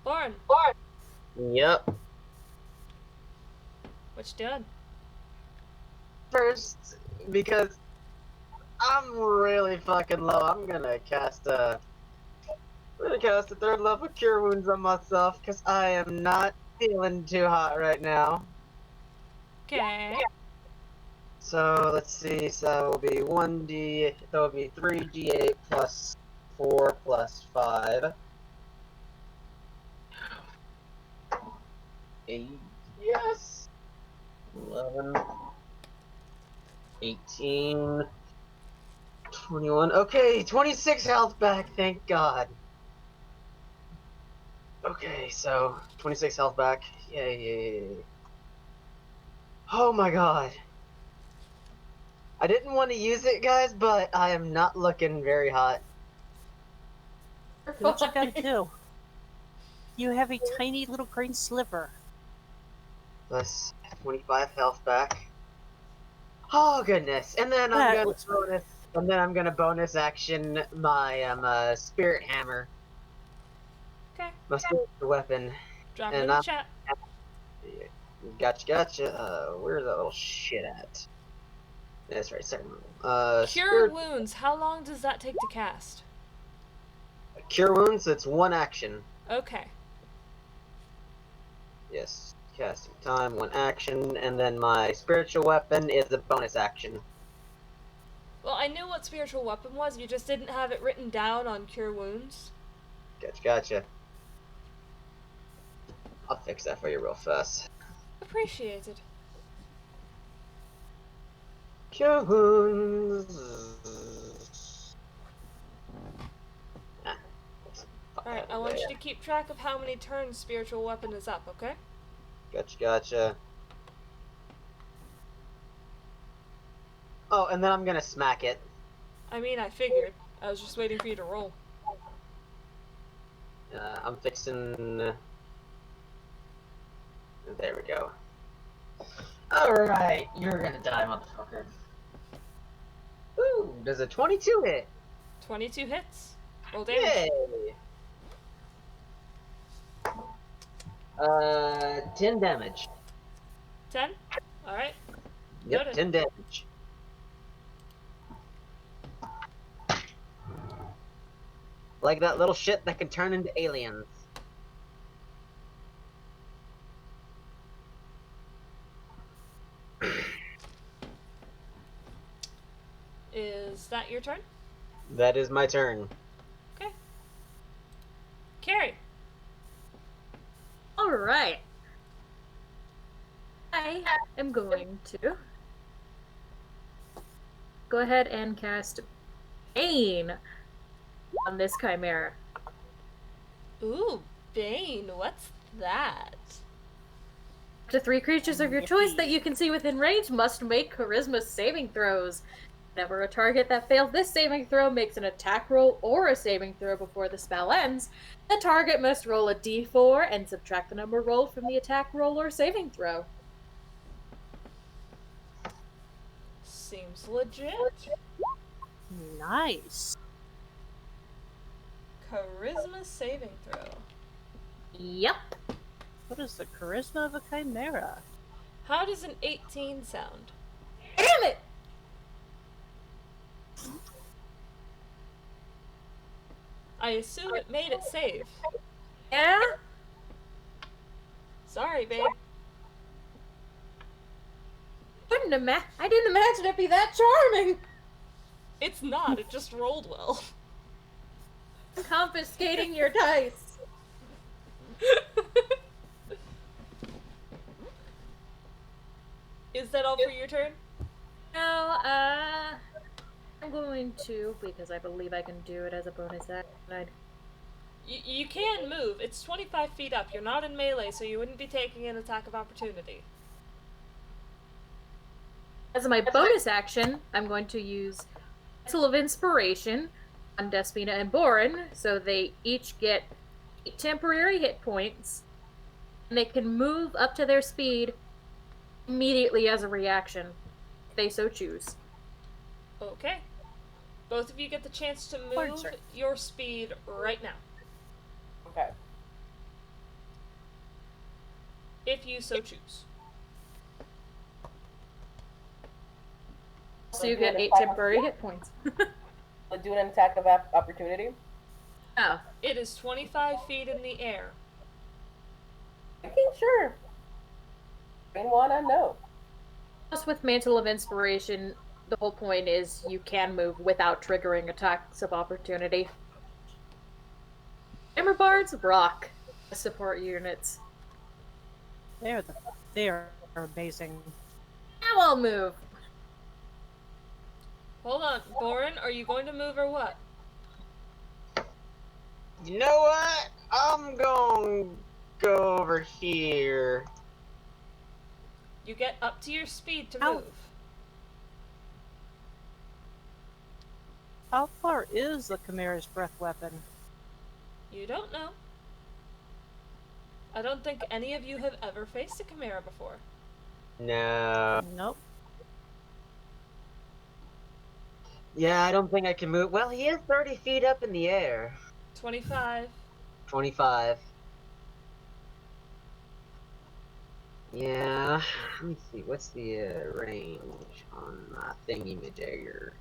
A: Lauren,
F: Yep.
A: what you doing?
F: First, because I'm really fucking low, I'm gonna cast a third level cure wounds on myself because I am not feeling too hot right now.
A: Okay.
F: So let's see. So that will be 1d. That will be 3d8 plus 4 plus 5. 8. Yes. 11. 18. 21. Okay, 26 health back. Thank God. Okay, so 26 health back. Yay. Oh my God. I didn't want to use it, guys, but I am not looking very hot.
B: what you gotta do? You have a tiny little green sliver.
F: Plus 25 health back. Oh goodness! And then I'm gonna bonus action my spirit hammer,
A: Okay.
F: my spirit weapon.
A: Drop it
F: And
A: in the
F: I'm-
A: chat.
F: Gotcha. Where's that little shit at? That's right, second level.
A: Cure
F: Spirit
A: wounds. How long does that take to cast?
F: Cure wounds. It's one action.
A: Okay.
F: Yes. Casting time, one action, and then my spiritual weapon is a bonus action.
A: Well, I knew what spiritual weapon was, you just didn't have it written down on Cure Wounds.
F: Gotcha. I'll fix that for you real fast.
A: Appreciated.
F: Cure wounds.
A: Alright, I want you to keep track of how many turns spiritual weapon is up, okay?
F: Gotcha. Oh, and then I'm gonna smack it.
A: I mean, I figured. I was just waiting for you to roll.
F: I'm fixing... There we go. Alright, you're gonna die, motherfucker. Ooh, does a 22 hit?
A: 22 hits. Roll damage.
F: Yay! 10 damage.
A: 10? Alright.
F: Yep,
A: Noted.
F: 10 damage. Like that little shit that can turn into aliens.
A: Is that your turn?
F: That is my turn.
A: Okay. Ceri.
E: Alright. I am going to go ahead and cast Bane on this chimera.
A: Ooh, Bane. What's that?
E: Up to 3 creatures of your choice that you can see within range must make charisma saving throws. Whenever a target that fails this saving throw makes an attack roll or a saving throw before the spell ends, the target must roll a d4 and subtract the number rolled from the attack roll or saving throw.
A: Seems legit.
B: Nice.
A: Charisma saving throw.
E: Yep.
B: What is the charisma of a chimera?
A: How does an 18 sound?
E: Damn it!
A: I assume it made it save.
E: Yeah?
A: Sorry, babe.
E: I didn't imagine it'd be that charming!
A: It's not, it just rolled well.
E: I'm confiscating your dice.
A: Is that all for your turn?
E: No, I'm going to, because I believe I can do it as a bonus action.
A: You can move. It's 25 feet up. You're not in melee, so you wouldn't be taking an attack of opportunity.
E: As my bonus action, I'm going to use Pencil of Inspiration on Despina and Boren, so they each get 8 temporary hit points, and they can move up to their speed immediately as a reaction, if they so choose.
A: Okay. Both of you get the chance to move
B: Order.
A: your speed right now,
C: Okay.
A: if you so choose.
E: So you get 8 temporary hit points.
C: Let's do an attack of opportunity.
E: Oh,
A: It is 25 feet in the air.
C: Making sure. Green one, I know.
E: plus with Mantle of Inspiration, the whole point is you can move without triggering attacks of opportunity. Hammer Bards rock support units.
B: They are amazing.
E: Now I'll move.
A: Hold on, Boren, are you going to move or what?
F: You know what? I'm gonna go over here.
A: You get up to your speed to
B: Ow.
A: move.
B: How far is the chimera's breath weapon?
A: You don't know. I don't think any of you have ever faced a chimera before.
F: No.
B: Nope.
F: Yeah, I don't think I can move. Well, he is 30 feet up in the air.
A: 25.
F: 25. Yeah. Let me see. What's the range on my thingy-majigger?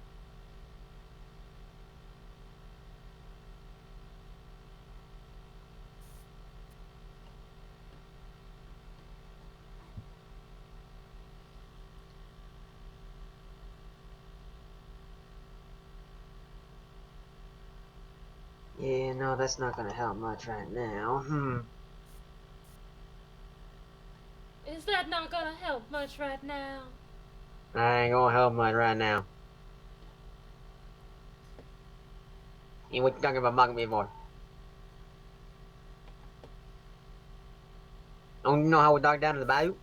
F: Yeah, no, that's not gonna help much right now.
A: Is that not gonna help much right now?
F: I ain't gonna help much right now. And what you talking about mocking me for? Don't you know how we dug down to the bayou?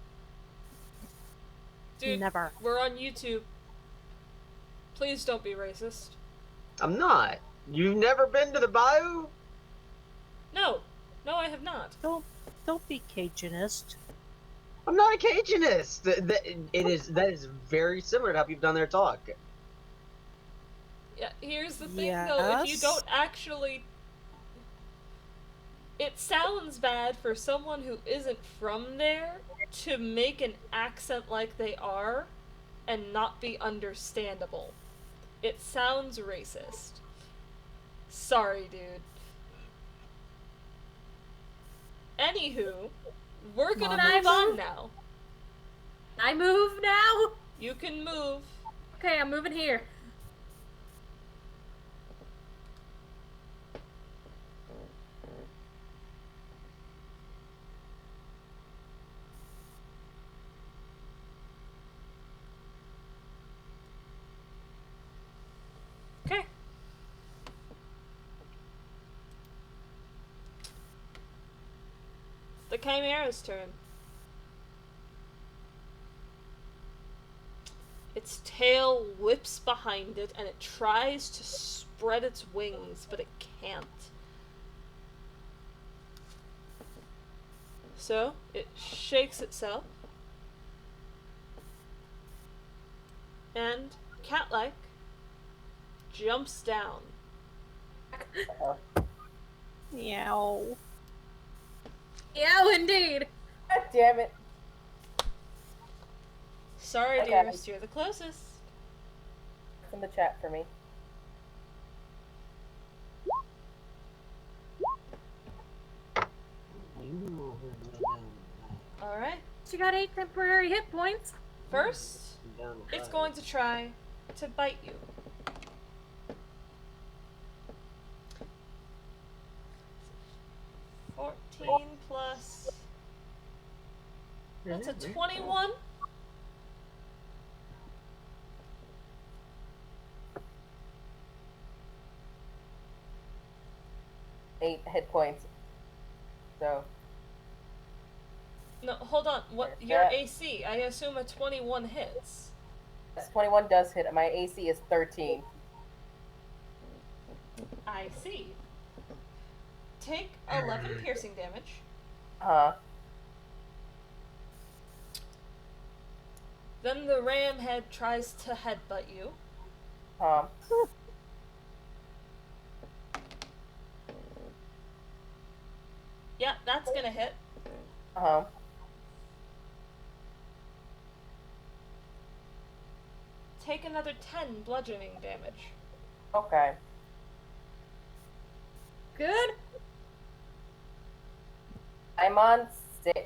A: Dude,
B: Never.
A: we're on YouTube. Please don't be racist.
F: I'm not. You've never been to the bayou?
A: No. No, I have not.
B: Don't be Cajunist.
F: I'm not a Cajunist. That is very similar to how people down there talk.
A: Yeah, here's the thing though, if you
B: Yes.
A: don't actually... It sounds bad for someone who isn't from there to make an accent like they are and not be understandable. It sounds racist. Sorry, dude. Anywho, we're gonna
B: Mama.
A: move on now.
E: I move now?
A: You can move.
E: Okay, I'm moving here.
A: Okay. The Chimera's turn. Its tail whips behind it and it tries to spread its wings, but it can't. So, it shakes itself. And, cat-like, jumps down.
B: Meow.
E: Yeah, indeed.
C: God damn it.
A: Sorry,
C: Okay.
A: dearest, you're the closest.
C: It's in the chat for me.
A: Alright.
E: She got 8 temporary hit points.
A: First, it's going to try to bite you. $14 plus... That's a 21.
C: Eight hit points. So,
A: No, hold on. What
C: There's
A: your
C: that.
A: AC? I assume a 21 hits.
C: yes, 21 does hit. My AC is 13.
A: I see. Take 11 piercing damage.
C: Huh.
A: Then the ram head tries to headbutt you. Yeah, that's gonna hit.
C: Uh-huh.
A: Take another 10 bludgeoning damage.
C: Okay.
E: Good.
C: I'm on 6.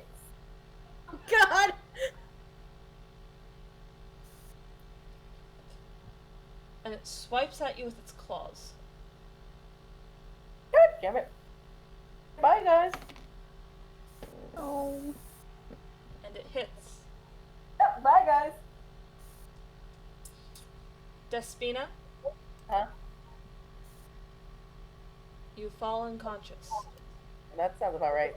E: God.
A: And it swipes at you with its claws.
C: God damn it. Bye, guys.
B: Oh.
A: And it hits.
C: Yep, bye, guys.
A: Despina,
C: Huh?
A: you fall unconscious.
C: That sounds about right.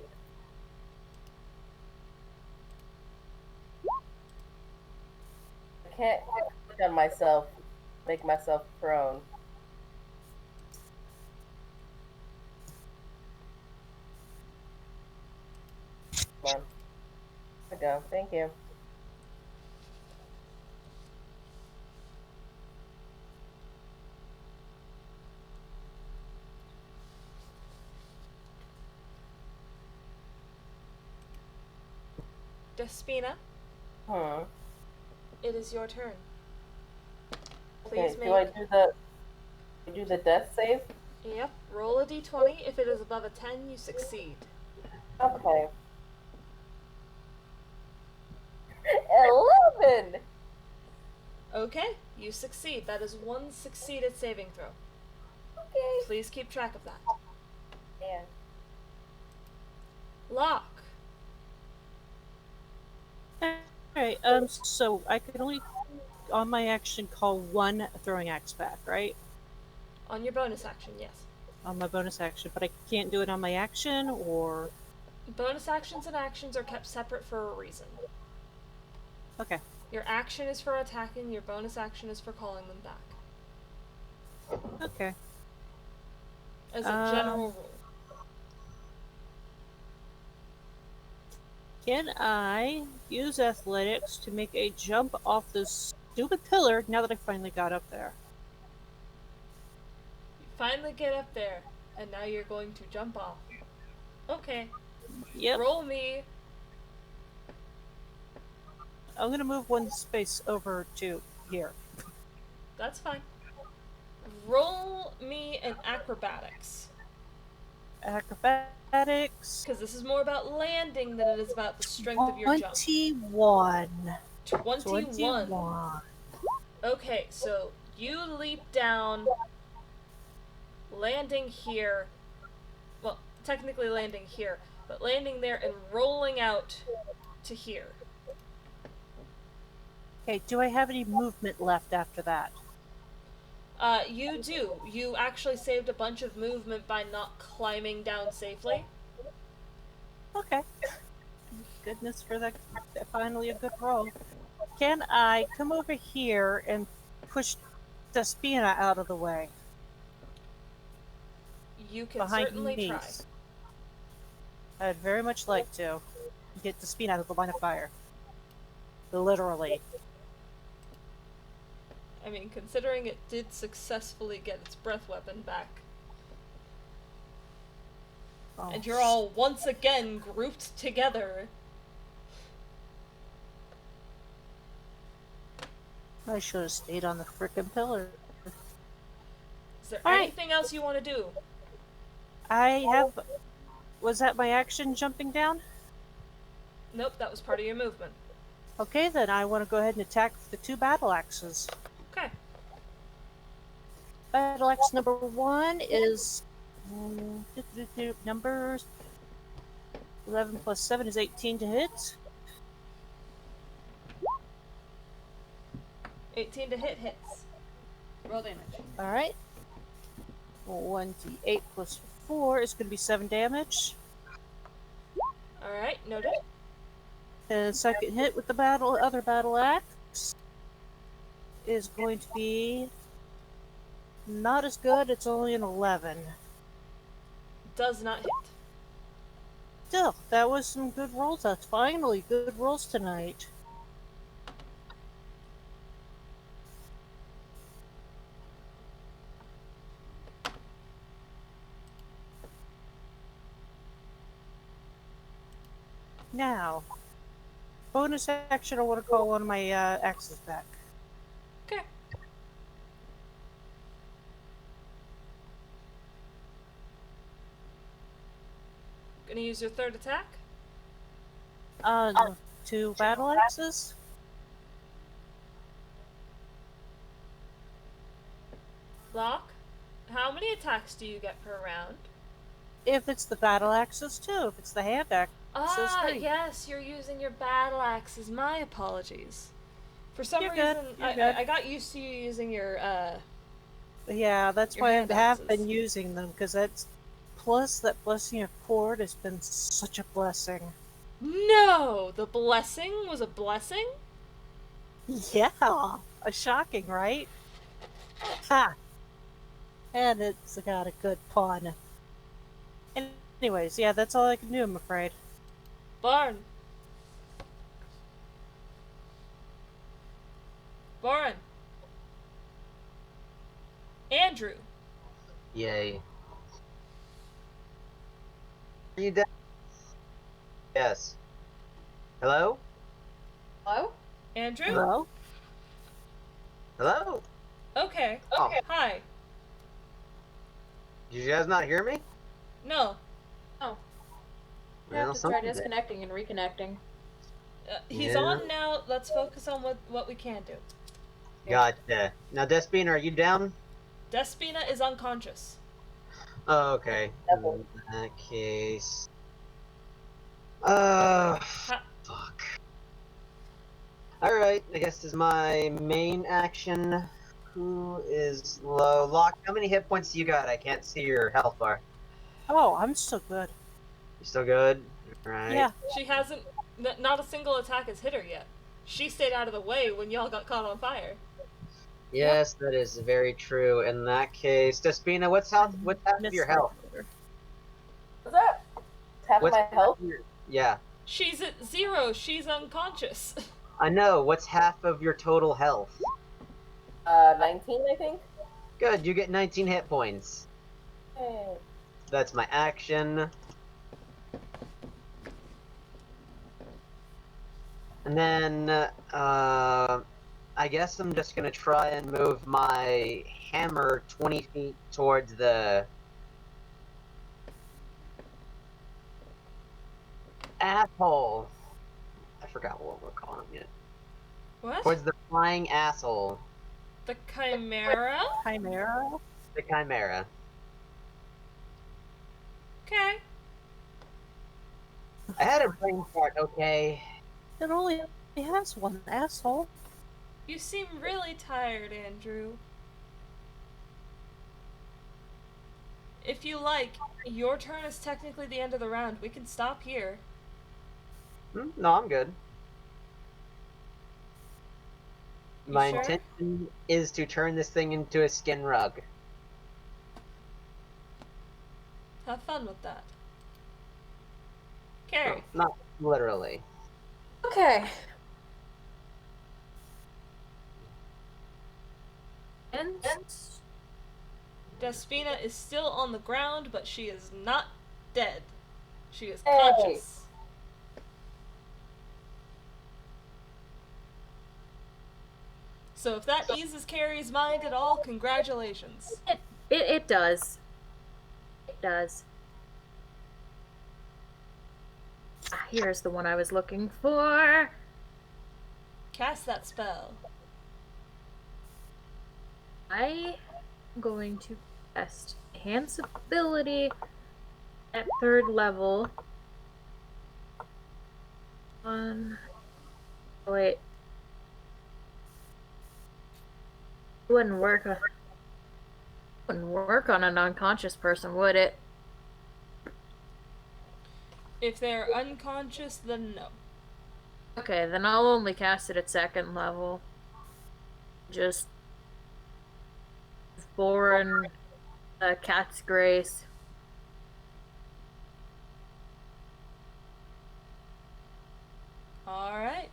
C: I can't click on myself, make myself prone. Come on. There we go. Thank you.
A: Despina, it is your turn.
C: Okay,
A: Please
C: do I
A: make...
C: do the death save?
A: Yep, roll a d20. If it is above a 10, you succeed.
C: Okay. 11!
A: Okay, you succeed. That is one succeeded saving throw.
C: Okay.
A: Please keep track of that.
C: Yeah.
A: Lock.
B: Alright, so I can only, on my action, call one throwing axe back, right?
A: On your bonus action, yes.
B: On my bonus action, but I can't do it on my action, or...
A: Bonus actions and actions are kept separate for a reason.
B: Okay.
A: Your action is for attacking, your bonus action is for calling them back.
B: Okay.
A: As a general rule.
B: Can I use athletics to make a jump off this stupid pillar now that I finally got up there?
A: You finally get up there, and now you're going to jump off. Okay.
B: Yep.
A: Roll me.
B: I'm gonna move one space over to here.
A: That's fine. Roll me an acrobatics.
B: Acrobatics.
A: Because this is more about landing than it is about the strength of your jump.
B: 21.
A: 21. Okay, so you leap down, landing here. Well, technically landing here, but landing there and rolling out to here.
B: Okay, do I have any movement left after that?
A: You do. You actually saved a bunch of movement by not climbing down safely.
B: Okay. Goodness for that. Finally a good roll. Can I come over here and push Despina out of the way?
A: You can
B: Behind
A: certainly
B: me.
A: try.
B: I'd very much like to get Despina out of the line of fire. Literally.
A: I mean, considering it did successfully get its breath weapon back.
B: Oh,
A: And you're all once again grouped together.
B: I should have stayed on the frickin' pillar.
A: Is there
B: All right.
A: anything else you want to do?
B: I have... Was that my action jumping down?
A: Nope, that was part of your movement.
B: Okay, then I want to go ahead and attack the two battle axes.
A: Okay.
B: Battle axe number 1 is... numbers... 11 plus 7 is 18 to hit.
A: 18 to hit hits. Roll damage.
B: Alright. 1d8 plus 4 is going to be 7 damage.
A: Alright, noted.
B: And second hit with the other battle axe is going to be not as good. It's only an 11.
A: Does not hit.
B: Still, that was some good rolls. That's finally good rolls tonight. Now, bonus action, I want to call one of my axes back.
A: Okay. Gonna use your third attack?
B: Two battle axes?
A: Lock? How many attacks do you get per round?
B: If it's the battle axes, 2. If it's the hand axes,
A: Ah,
B: 3.
A: yes, you're using your battle axes. My apologies. For some
B: You're
A: reason,
B: good, you're good.
A: I got used to you using your,
B: Yeah, that's
A: Your
B: why I
A: hand
B: have
A: axes.
B: been using them, because that's... Plus, that blessing of cord has been such a blessing.
A: No! The blessing was a blessing?
B: Yeah! Shocking, right? Ha! And it's got a good pun. Anyways, yeah, that's all I can do, I'm afraid.
A: Barn. Barn. Andrew.
F: Yay. Are you dead? Yes. Hello?
E: Hello?
A: Andrew?
B: Hello?
F: Hello?
A: Okay.
F: Oh.
A: Hi.
F: Did you guys not hear me?
A: No.
E: You have to try
F: something did.
E: disconnecting and reconnecting.
A: He's
F: Yeah.
A: on now. Let's focus on what we can do.
F: Gotcha. Now, Despina, are you down?
A: Despina is unconscious.
F: Oh, okay.
C: Never.
F: In that case.
A: Ha-
F: Fuck. Alright, I guess this is my main action. Who is low? Locke, how many hit points do you got? I can't see your health bar.
B: Oh, I'm so good.
F: You still good? Alright.
B: Yeah.
A: She hasn't. Not a single attack has hit her yet. She stayed out of the way when y'all got caught on fire.
F: Yes, that is very true. In that case, Despina, what's half of your health?
C: What's that? Half
F: What's
C: my health?
F: Yeah,
A: She's at 0. She's unconscious.
F: I know. What's half of your total health?
C: 19, I think.
F: Good, you get 19 hit points.
C: Hey.
F: That's my action. And then, I guess I'm just gonna try and move my hammer 20 feet towards the asshole. I forgot what we're calling it.
A: What?
F: Towards the flying asshole.
A: The Chimera?
B: Chimera?
F: The Chimera.
A: Okay.
F: I had a brain fart, okay?
B: It only has one asshole.
A: You seem really tired, Andrew. If you like, your turn is technically the end of the round. We can stop here.
F: No, I'm good.
A: You
F: My
A: sure?
F: intention is to turn this thing into a skin rug.
A: Have fun with that. Carrie.
F: No, not literally.
E: Okay. And
A: Despina is still on the ground, but she is not dead. She is
C: Hey.
A: conscious. So if that eases Carrie's mind at all, congratulations.
E: it does. It does. Here's the one I was looking for.
A: Cast that spell.
E: I am going to test Enhance ability at 3rd level. Oh, wait. It wouldn't work on an unconscious person, would it?
A: If they're unconscious, then no.
E: Okay, then I'll only cast it at 2nd level. Just born Cat's Grace.
A: Alright.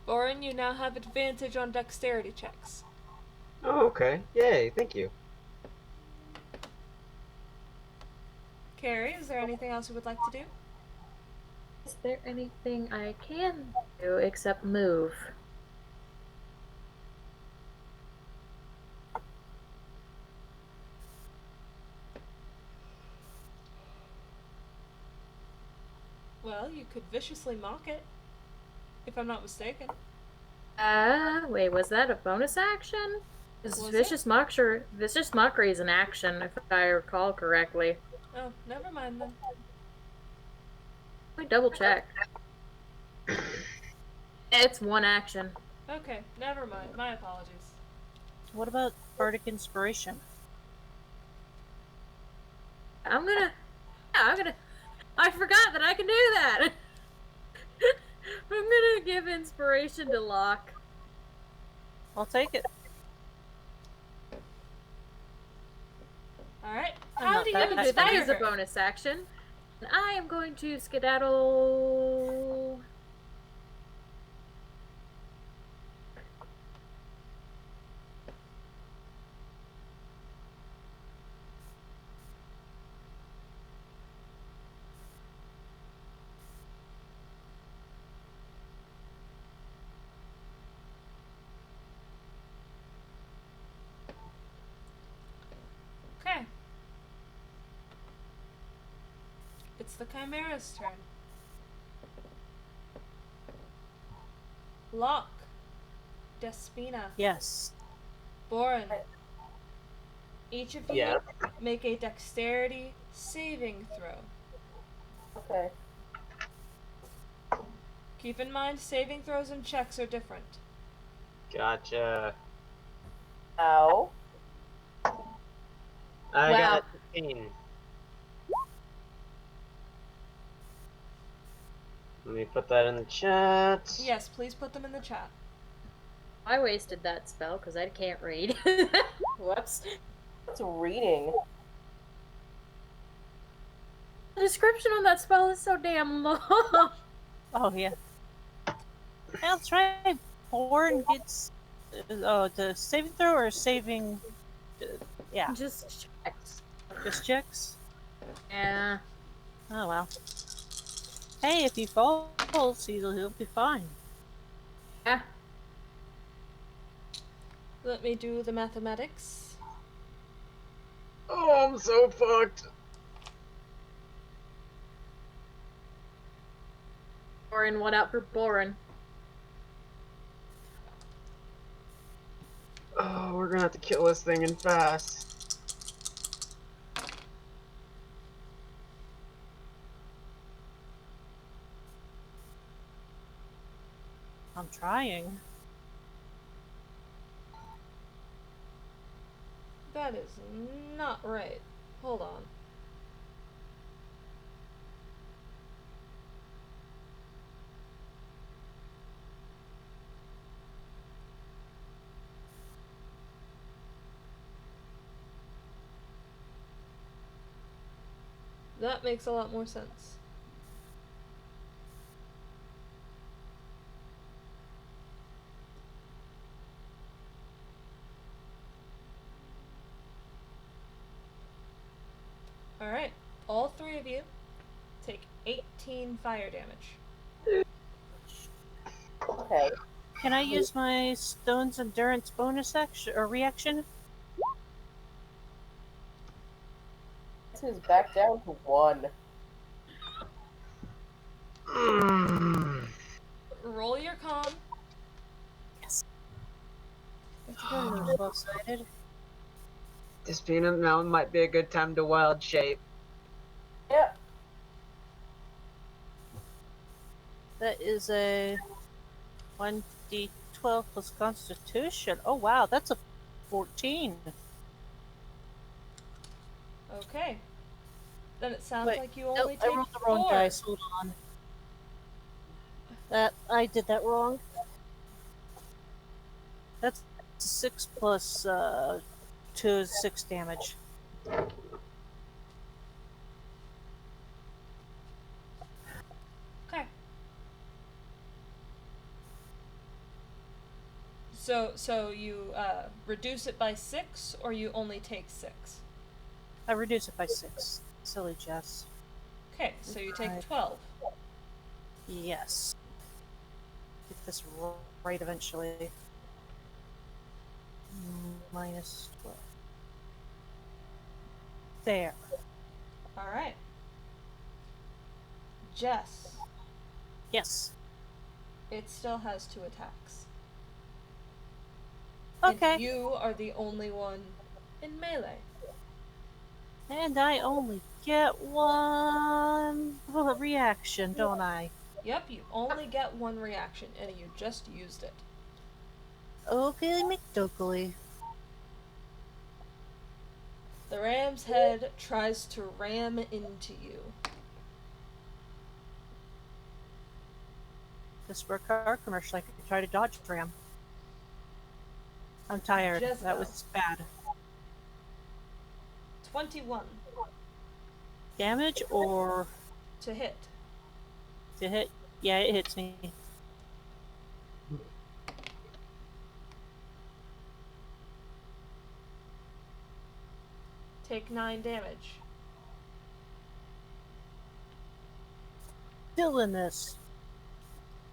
A: Orin, you now have advantage on dexterity checks.
F: Oh, okay. Yay, thank you.
A: Carrie, is there anything else you would like to do?
E: Is there anything I can do except move?
A: Well, you could viciously mock it, if I'm not mistaken.
E: Wait, was that a bonus action?
A: Was it?
E: Vicious Mockery is an action, if I recall correctly.
A: Oh, never mind then.
E: Let me double check. It's one action.
A: Okay, never mind. My apologies.
B: What about Bardic Inspiration?
E: I forgot that I can do that! I'm gonna give inspiration to Locke.
B: I'll take it.
A: Alright,
B: I'm
A: how
B: not
A: do you
B: that
E: That
A: inspire
E: is a
A: her?
E: bonus action. And I am going to skedaddle.
A: Okay. It's the Chimera's turn. Locke, Despina,
B: Yes.
A: Boren. Each of you
F: Yeah.
A: make a dexterity saving throw.
C: Okay.
A: Keep in mind, saving throws and checks are different.
F: Gotcha.
C: Ow.
F: I
E: Wow.
F: got 15. Let me put that in the chat.
A: Yes, please put them in the chat.
E: I wasted that spell because I can't read. Whoops.
C: What's reading?
E: The description on that spell is so damn long.
B: Oh, yeah. I'll try. Born gets. Oh, the saving throw or saving. Yeah,
E: Just checks.
B: just checks.
E: Yeah.
B: Oh, well. Hey, if he falls, he'll be fine.
E: Yeah.
A: Let me do the mathematics.
F: Oh, I'm so fucked.
E: Boren, one out for Boren.
F: Oh, we're gonna have to kill this thing in fast.
B: I'm trying.
A: That is not right. Hold on. That makes a lot more sense. Alright, all three of you take 18 fire damage.
C: Okay.
B: Can I use my Stone's Endurance bonus action or reaction?
C: This is back down to 1.
A: Roll your con.
B: Yes. Let's go to the 12-sided.
F: This peanut now might be a good time to wild shape.
C: Yep.
B: That is a 1d12 plus Constitution. Oh wow, that's a 14.
A: Okay. Then it sounds
B: Wait,
A: like you
B: Nope,
A: only
B: I
A: take
B: rolled the wrong
A: 4.
B: dice. Hold on. I did that wrong. That's 6 plus 2 is 6 damage.
A: Okay. So you reduce it by 6, or you only take 6?
B: I reduce it by 6. Silly Jess.
A: Okay, so you take
B: Right.
A: 12.
B: Yes. Get this right eventually. Minus 12. There.
A: Alright. Jess,
B: Yes.
A: it still has 2 attacks.
B: Okay.
A: And you are the only one in melee.
B: And I only get one reaction, don't I?
A: Yep, you only get 1 reaction, and you just used it.
B: Okay, McDougally.
A: The ram's head tries to ram into you.
B: This for a car commercial, I could try to dodge ram. I'm tired.
A: Jezebel.
B: That was bad.
A: 21
B: Damage or
A: to hit.
B: to hit? Yeah, it hits me.
A: Take 9 damage.
B: Still in this.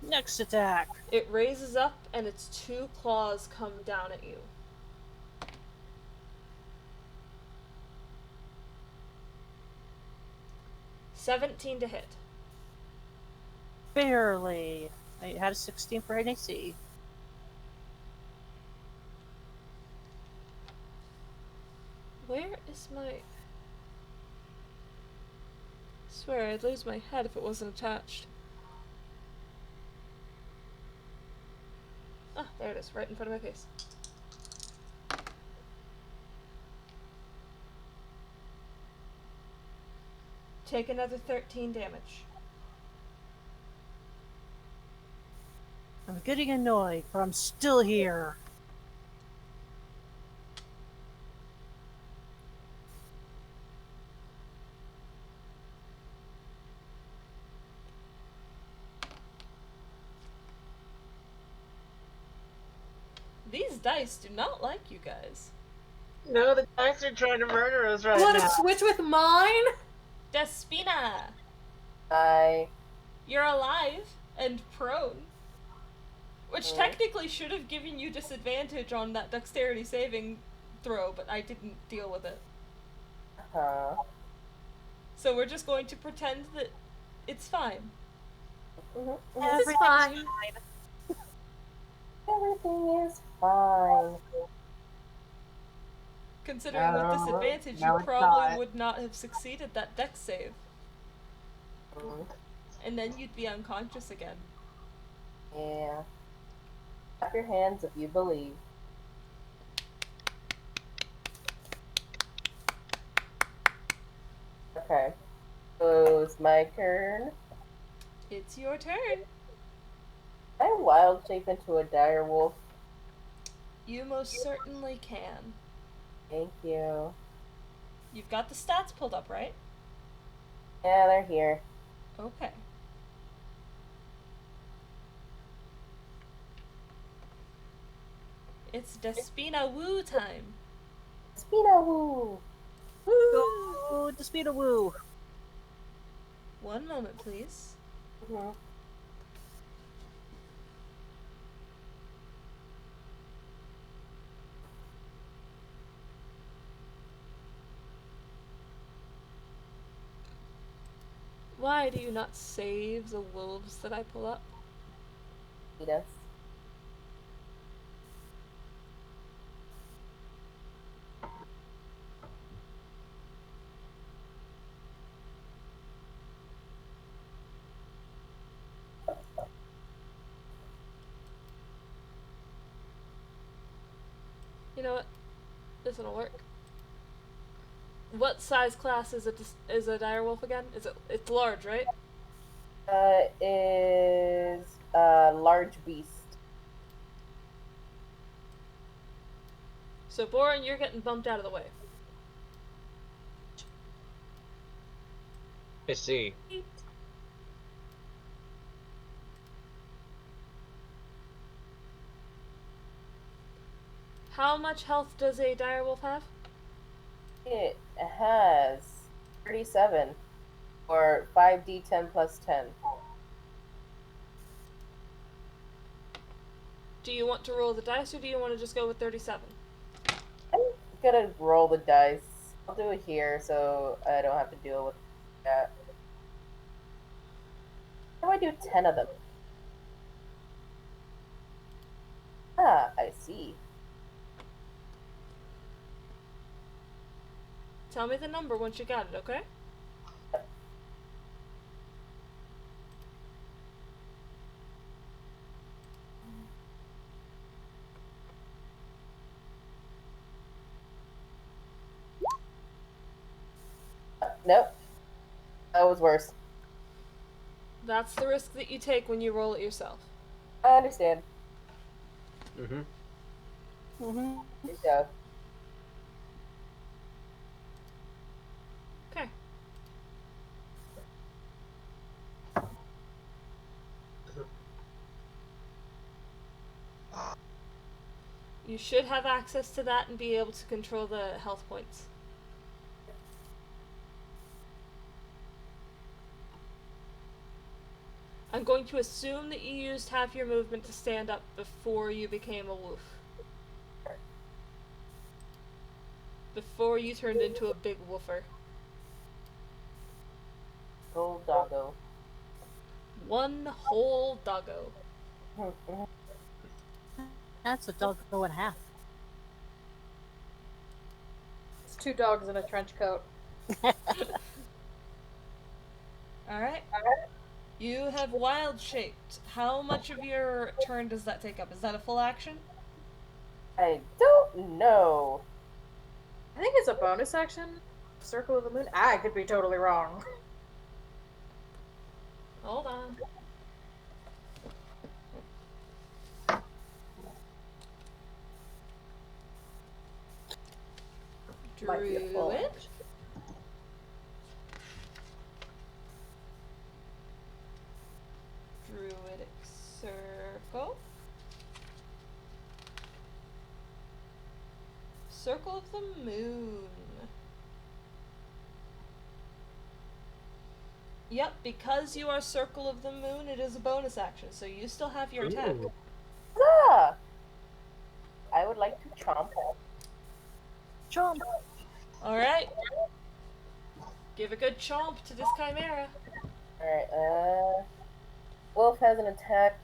B: Next attack.
A: It raises up, and its 2 claws come down at you. $17 to hit.
B: Barely. I had a 16 for NAC.
A: Where is my... swear I'd lose my head if it wasn't attached. Ah, there it is, right in front of my face. Take another 13 damage.
B: I'm getting annoyed, but I'm still here.
A: These dice do not like you guys.
F: No, the dice are trying to murder us right
E: Want
F: now.
E: to switch with mine?
A: Despina!
C: I
A: You're alive and prone. Which
C: Mhm.
A: technically should have given you disadvantage on that dexterity saving throw, but I didn't deal with it. So we're just going to pretend that it's fine.
C: Mhm.
E: It's fine.
C: Everything is fine.
A: Considering with
F: No,
A: disadvantage,
F: no,
A: you
F: it's
A: probably
F: not.
A: would not have succeeded that dex save.
C: Mhm.
A: And then you'd be unconscious again.
C: Yeah. Clap your hands if you believe. Okay. So it's my turn.
A: It's your turn.
C: I wild shape into a dire wolf.
A: You most certainly can.
C: Thank you.
A: You've got the stats pulled up, right?
C: Yeah, they're here.
A: Okay. It's Despina Woo time.
C: Speedo woo.
B: Go to speed of woo.
A: One moment, please.
C: Mhm.
A: Why do you not save the wolves that I pull up?
C: Eat us.
A: You know what? This will work. What size class is a direwolf again? It's large, right?
C: Is a large beast.
A: So Boren, you're getting bumped out of the way.
F: I see.
A: How much health does a direwolf have?
C: It has 37 or 5d10 plus 10.
A: Do you want to roll the dice or do you want to just go with 37?
C: I'm gonna roll the dice. I'll do it here so I don't have to deal with that. How do I do 10 of them? Ah, I see.
A: Tell me the number once you got it, okay?
C: Nope. That was worse.
A: That's the risk that you take when you roll it yourself.
C: I understand.
F: Mm-hmm.
B: Mm-hmm.
C: Good job.
A: Okay. You should have access to that and be able to control the health points. I'm going to assume that you used half your movement to stand up before you became a wolf. Before you turned into a big woofer.
C: Gold doggo.
A: One whole doggo.
B: That's a doggo and a half.
E: It's 2 dogs in a trench coat.
A: Alright. You have wild shaped. How much of your turn does that take up? Is that a full action?
C: I don't know.
E: I think it's a bonus action. Circle of the Moon. I could be totally wrong.
A: Hold on.
E: Might be a full
A: Druid.
E: action.
A: Druidic circle. Circle of the Moon. Yep, because you are Circle of the Moon, it is a bonus action, so you still have your attack.
F: Ooh.
C: Ah! I would like to chomp.
B: Chomp.
A: Alright. Give a good chomp to this chimera.
C: Alright, wolf has an attack.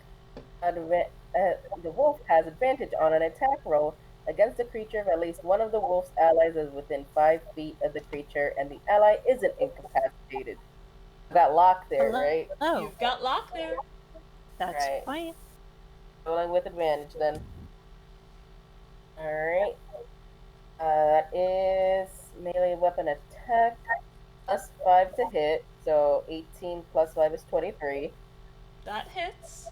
C: The wolf has advantage on an attack roll against a creature if at least one of the wolf's allies is within 5 feet of the creature and the ally isn't incapacitated. I got locked there,
B: Hello.
C: right?
B: Oh,
A: You've got lock there.
B: that's
C: Right.
B: fine.
C: Rolling with advantage then. Alright. That is melee weapon attack plus 5 to hit, so 18 plus 5 is 23.
A: That hits.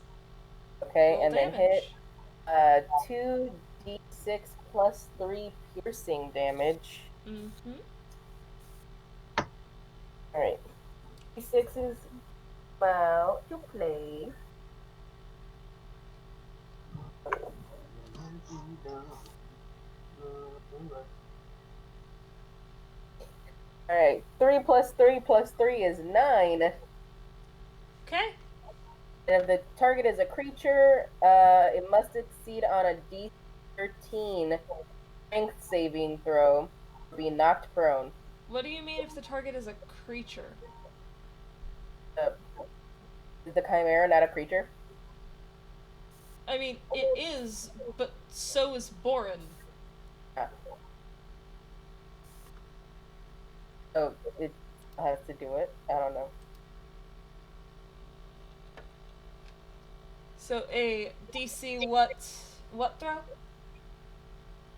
C: Okay,
A: Roll
C: and
A: damage.
C: then hit 2d6 plus 3 piercing damage.
A: Mm-hmm.
C: Alright. D6 is about to play. Alright, 3 plus 3 plus 3 is 9.
A: Okay.
C: And if the target is a creature, it must succeed on a D13 strength saving throw or be knocked prone.
A: What do you mean if the target is a creature?
C: Is the chimera not a creature?
A: I mean, it is, but so is Borin.
C: Ah. So it has to do it. I don't know.
A: So a DC what throw?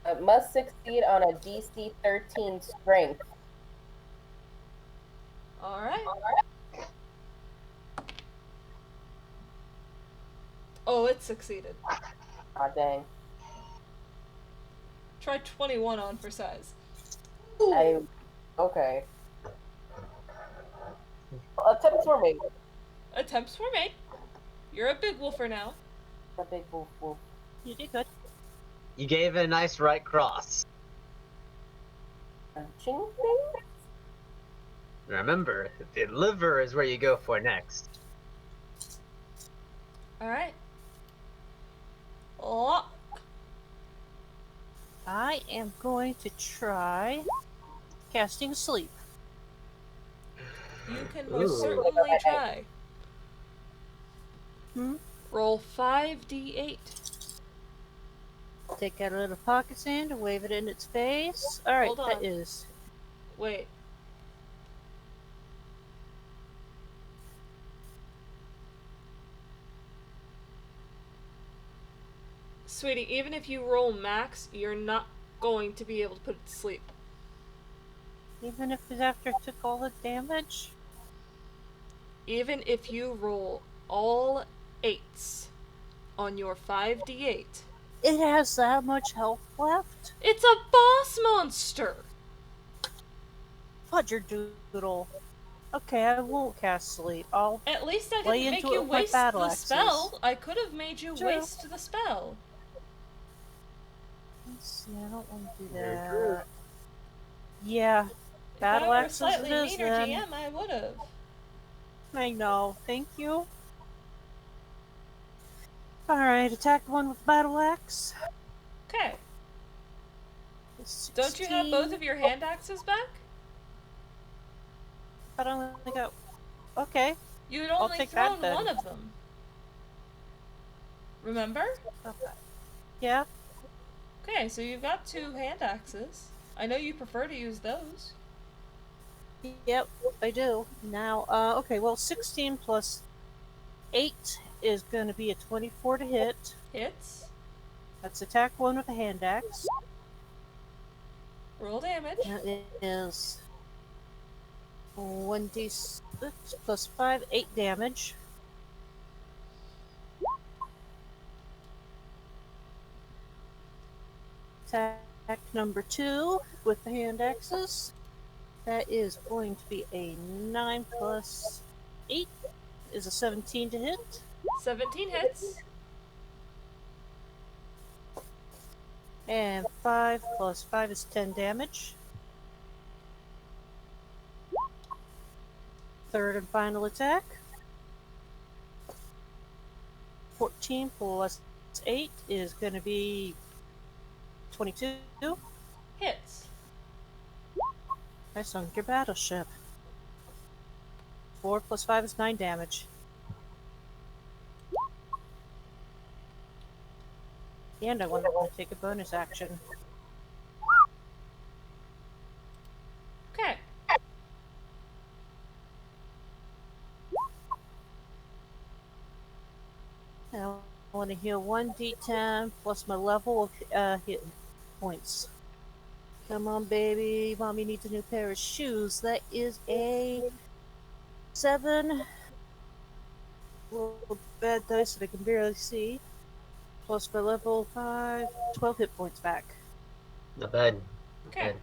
C: It must succeed on a DC 13 strength.
A: Alright. Oh, it succeeded.
C: Ah, dang.
A: Try 21 on for size.
C: Okay. Attempts were made.
A: Attempts were made. You're a big wolfer now.
C: A big wolf wolf.
B: You did good.
F: You gave it a nice right cross.
C: Punching thing?
F: Remember, the liver is where you go for next.
A: Alright. Oh,
B: I am going to try casting sleep.
A: you can most
F: Ooh.
A: certainly try.
B: Hmm?
A: Roll 5d8.
B: Take out a little pocket sand and wave it in its face. Alright,
A: Hold on.
B: that is.
A: Wait. Sweetie, even if you roll max, you're not going to be able to put it to sleep.
B: Even if it's after it took all the damage?
A: Even if you roll all 8s on your 5d8,
B: It has that much health left?
A: it's a boss monster!
B: Fudgerdoodle. Okay, I won't cast sleep. I'll
A: At least I
B: Play
A: didn't make
B: into
A: you
B: it with my
A: waste
B: battle
A: the
B: axes.
A: spell. I could have made you
B: True.
A: waste the spell.
B: Let's see, I don't want to do
F: You're
B: that. Yeah,
A: If I
B: battle
A: were a
B: axes
A: slightly
B: it is
A: meaner
B: then.
A: GM, I would have.
B: I know, thank you. Alright, attack one with battle axe.
A: Okay. Don't you have both of your hand axes back?
B: But I only got. Okay.
A: You had
B: I'll
A: only
B: take that
A: thrown
B: then.
A: one of them. Remember?
B: Okay. Yeah.
A: Okay, so you've got 2 hand axes. I know you prefer to use those.
B: Yep, I do. Now, okay, well, 16 plus 8 is going to be a 24 to hit.
A: Hits.
B: That's attack 1 with a hand axe.
A: Roll damage.
B: That is 1d6 plus 5, 8 damage. Attack number 2 with the hand axes. That is going to be a 9 plus 8 is a 17 to hit.
A: 17 hits.
B: And 5 plus 5 is 10 damage. Third and final attack. 14 plus 8 is going to be 22.
A: Hits.
B: I sunk your battleship. 4 plus 5 is 9 damage. And I want to take a bonus action.
A: Okay.
B: Now I want to heal 1d10 plus my level of hit points. Come on, baby. Mommy needs a new pair of shoes. That is a 7. Little bad dice that I can barely see. Plus my level 5, 12 hit points back.
F: Not bad. Not
A: Okay.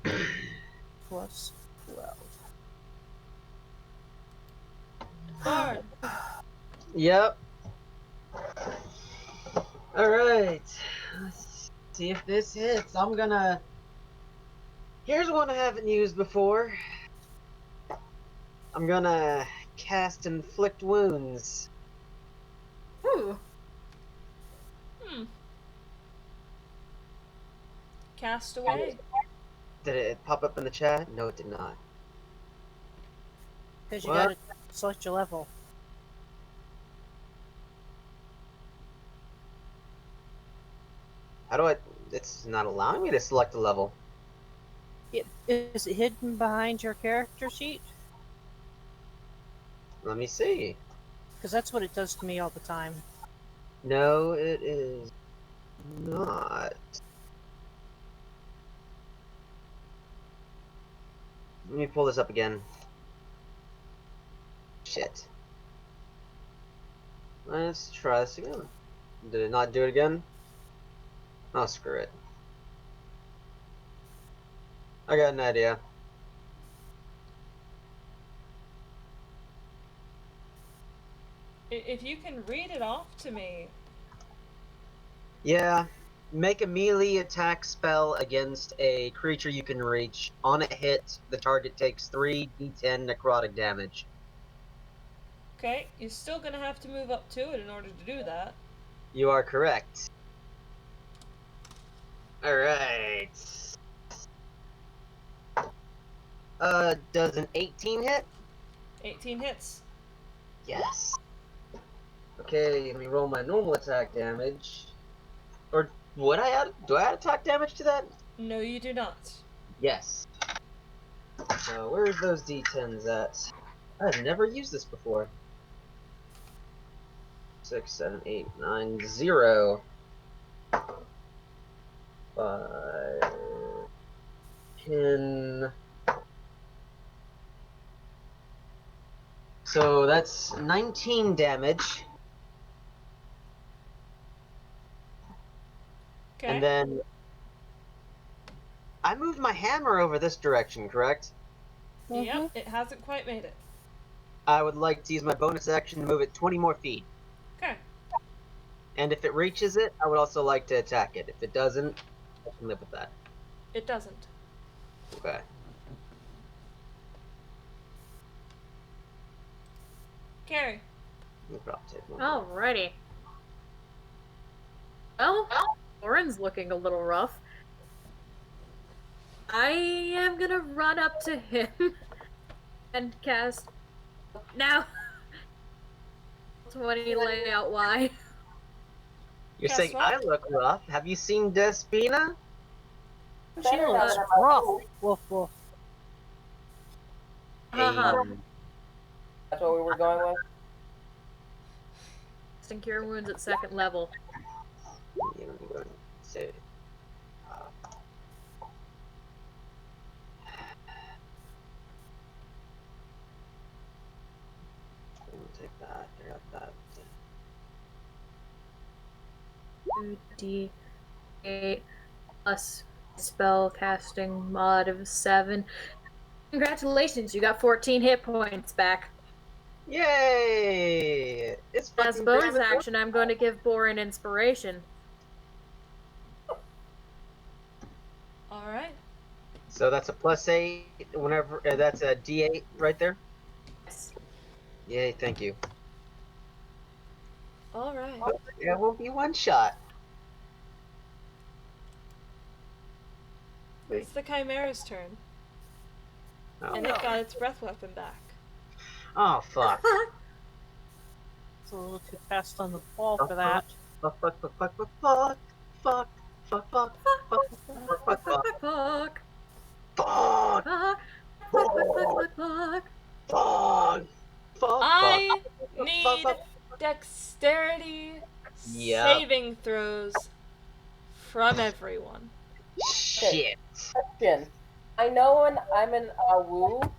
F: bad.
B: Plus 12.
A: Bard.
F: Yep. Alright. Let's see if this hits. Here's one I haven't used before. I'm gonna cast Inflict Wounds.
E: Ooh.
A: Cast away.
F: Did it pop up in the chat? No, it did not.
B: Because you
F: What?
B: gotta select your level.
F: How do I... It's not allowing me to select a level.
B: Is it hidden behind your character sheet?
F: Let me see.
B: Because that's what it does to me all the time.
F: No, it is not. Let me pull this up again. Shit. Let's try this again. Did it not do it again? Oh, screw it. I got an idea.
A: If you can read it off to me.
F: Yeah. Make a melee attack spell against a creature you can reach. On a hit, the target takes 3d10 necrotic damage.
A: Okay, you're still gonna have to move up to it in order to do that.
F: You are correct. Alright. Does an 18 hit?
A: 18 hits.
F: Yes. Okay, let me roll my normal attack damage. Or would I add? Do I add attack damage to that?
A: No, you do not.
F: Yes. So where's those d10s at? I've never used this before. 6, 7, 8, 9, 0. 5, 10. So that's 19 damage.
A: Okay.
F: And then I moved my hammer over this direction, correct?
A: Yep, it hasn't quite made it.
F: I would like to use my bonus action to move it 20 more feet.
A: Okay.
F: And if it reaches it, I would also like to attack it. If it doesn't, I can live with that.
A: It doesn't.
F: Okay.
A: Ceri.
F: We'll probably take one.
E: Alrighty. Well, Oren's looking a little rough. I am gonna run up to him and cast. Now, 20 layout Y.
F: You're
A: Guess
F: saying
A: what?
F: I look rough. Have you seen Despina?
B: She
C: Better now
B: looks
C: that I'm
B: rough.
C: cool.
B: Woof woof.
E: Haha.
C: That's what we were going with.
E: Casting Cure Wounds at 2nd level.
F: Yeah, let me go and save it. We'll take that. I got that.
E: 2d8 plus spell casting mod of 7. Congratulations, you got 14 hit points back.
F: Yay! It's
E: As a
F: fucking
E: bonus
F: Grimm.
E: action, I'm going to give Borin inspiration.
A: Alright.
F: So that's a +8 whenever. That's a D8 right there.
E: Yes.
F: Yay! Thank you.
A: Alright.
F: It will be one shot.
A: It's the Chimera's turn.
F: Oh,
A: And it got its breath weapon back.
F: oh fuck!
B: It's a little too fast on the ball for that.
F: Fuck! Fuck! Fuck! Fuck! Fuck! Fuck! Fuck! Fuck! Fuck! Fuck! Fuck! Fuck!
E: Fuck.
F: Fuck!
E: Fuck. Fuck.
F: Fuck! Fuck!
A: I
F: Fuck!
A: need
F: Fuck!
A: dexterity
F: Yep.
A: saving throws from everyone.
F: Shit!
C: Question. I know when I'm in Awu,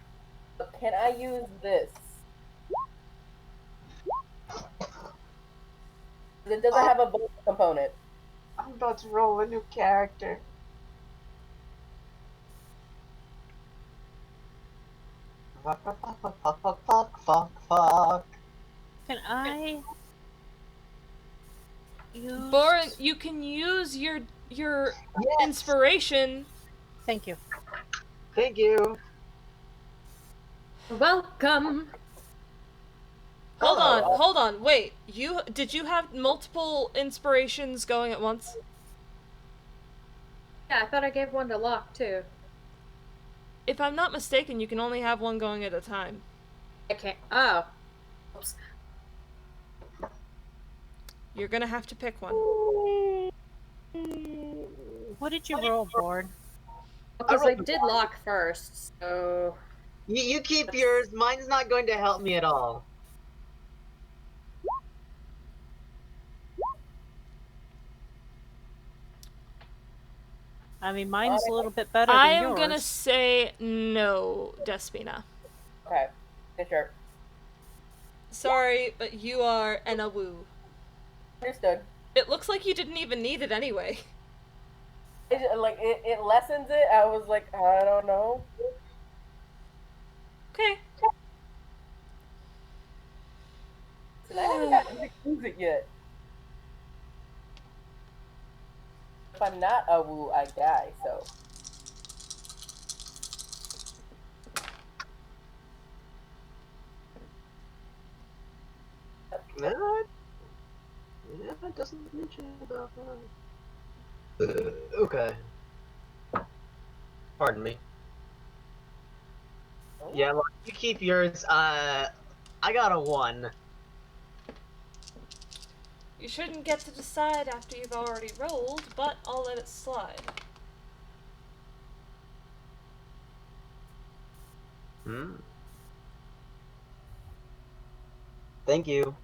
C: but can I use this? It doesn't have a bonus component.
F: I'm about to roll a new character. Fuck! Fuck! Fuck! Fuck! Fuck! Fuck! Fuck! Fuck!
B: Can I use...
A: Borin, you can use your
F: Yes!
A: inspiration.
B: Thank you.
F: Thank you.
E: Welcome.
A: Hold on, wait. Did you have multiple inspirations going at once?
E: Yeah, I thought I gave one to Locke too.
A: If I'm not mistaken, you can only have one going at a time.
E: I can't. Oh. Oops.
A: You're gonna have to pick one.
B: What did you roll, Board?
E: Because I
F: rolled
E: did Locke first, so.
F: You keep yours. Mine's not going to help me at all.
B: I mean, mine's a little bit better
A: I
B: than
A: am
B: yours.
A: gonna say no, Despina.
C: Okay. Sure.
A: Sorry, but you are an Awu.
C: Understood.
A: It looks like you didn't even need it anyway.
C: It lessens it. I was like, I don't know.
A: Okay.
C: And I haven't gotten to use it yet. If I'm not a woo, I die, so.
F: No, it doesn't mention about that. Okay. Pardon me. Yeah, well, you keep yours. I got a 1.
A: You shouldn't get to decide after you've already rolled, but I'll let it slide.
F: Thank you.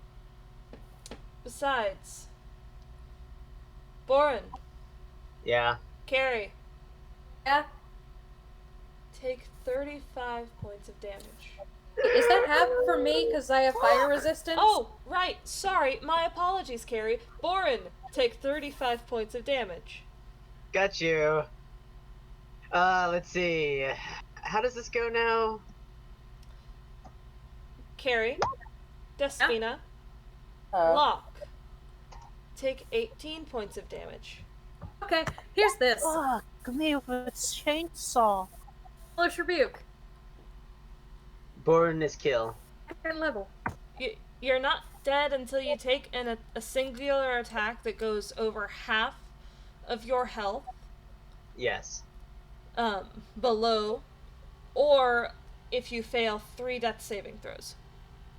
A: Besides, Borin,
F: Yeah.
A: Ceri,
E: Yeah.
A: take 35 points of damage.
E: Is that half for me because I have fire resistance?
A: Oh, right. Sorry. My apologies, Ceri. Borin, take 35 points of damage.
F: Got you. Let's see. How does this go now?
A: Ceri, Despina, Locke, take 18 points of damage.
E: Okay, here's this.
B: Fuck me with a chainsaw.
E: Hellish Rebuke.
F: Born is kill.
E: 2nd level.
A: You're not dead until you take a singular attack that goes over half of your health
F: Yes.
A: below, or if you fail 3 death saving throws.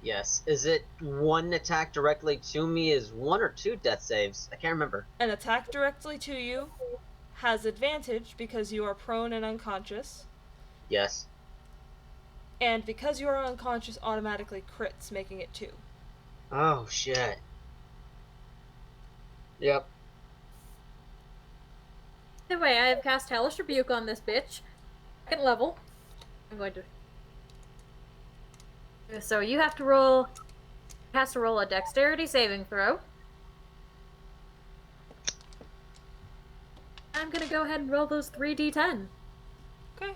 F: Yes. Is it one attack directly to me is 1 or 2 death saves? I can't remember.
A: An attack directly to you has advantage because you are prone and unconscious,
F: Yes.
A: and because you are unconscious, automatically crits, making it 2.
F: Oh, shit. Yep.
E: Anyway, I have cast Hellish Rebuke on this bitch. Second level. I'm going to. So you have to roll. Has to roll a Dexterity saving throw. I'm gonna go ahead and roll those 3d10.
A: Okay.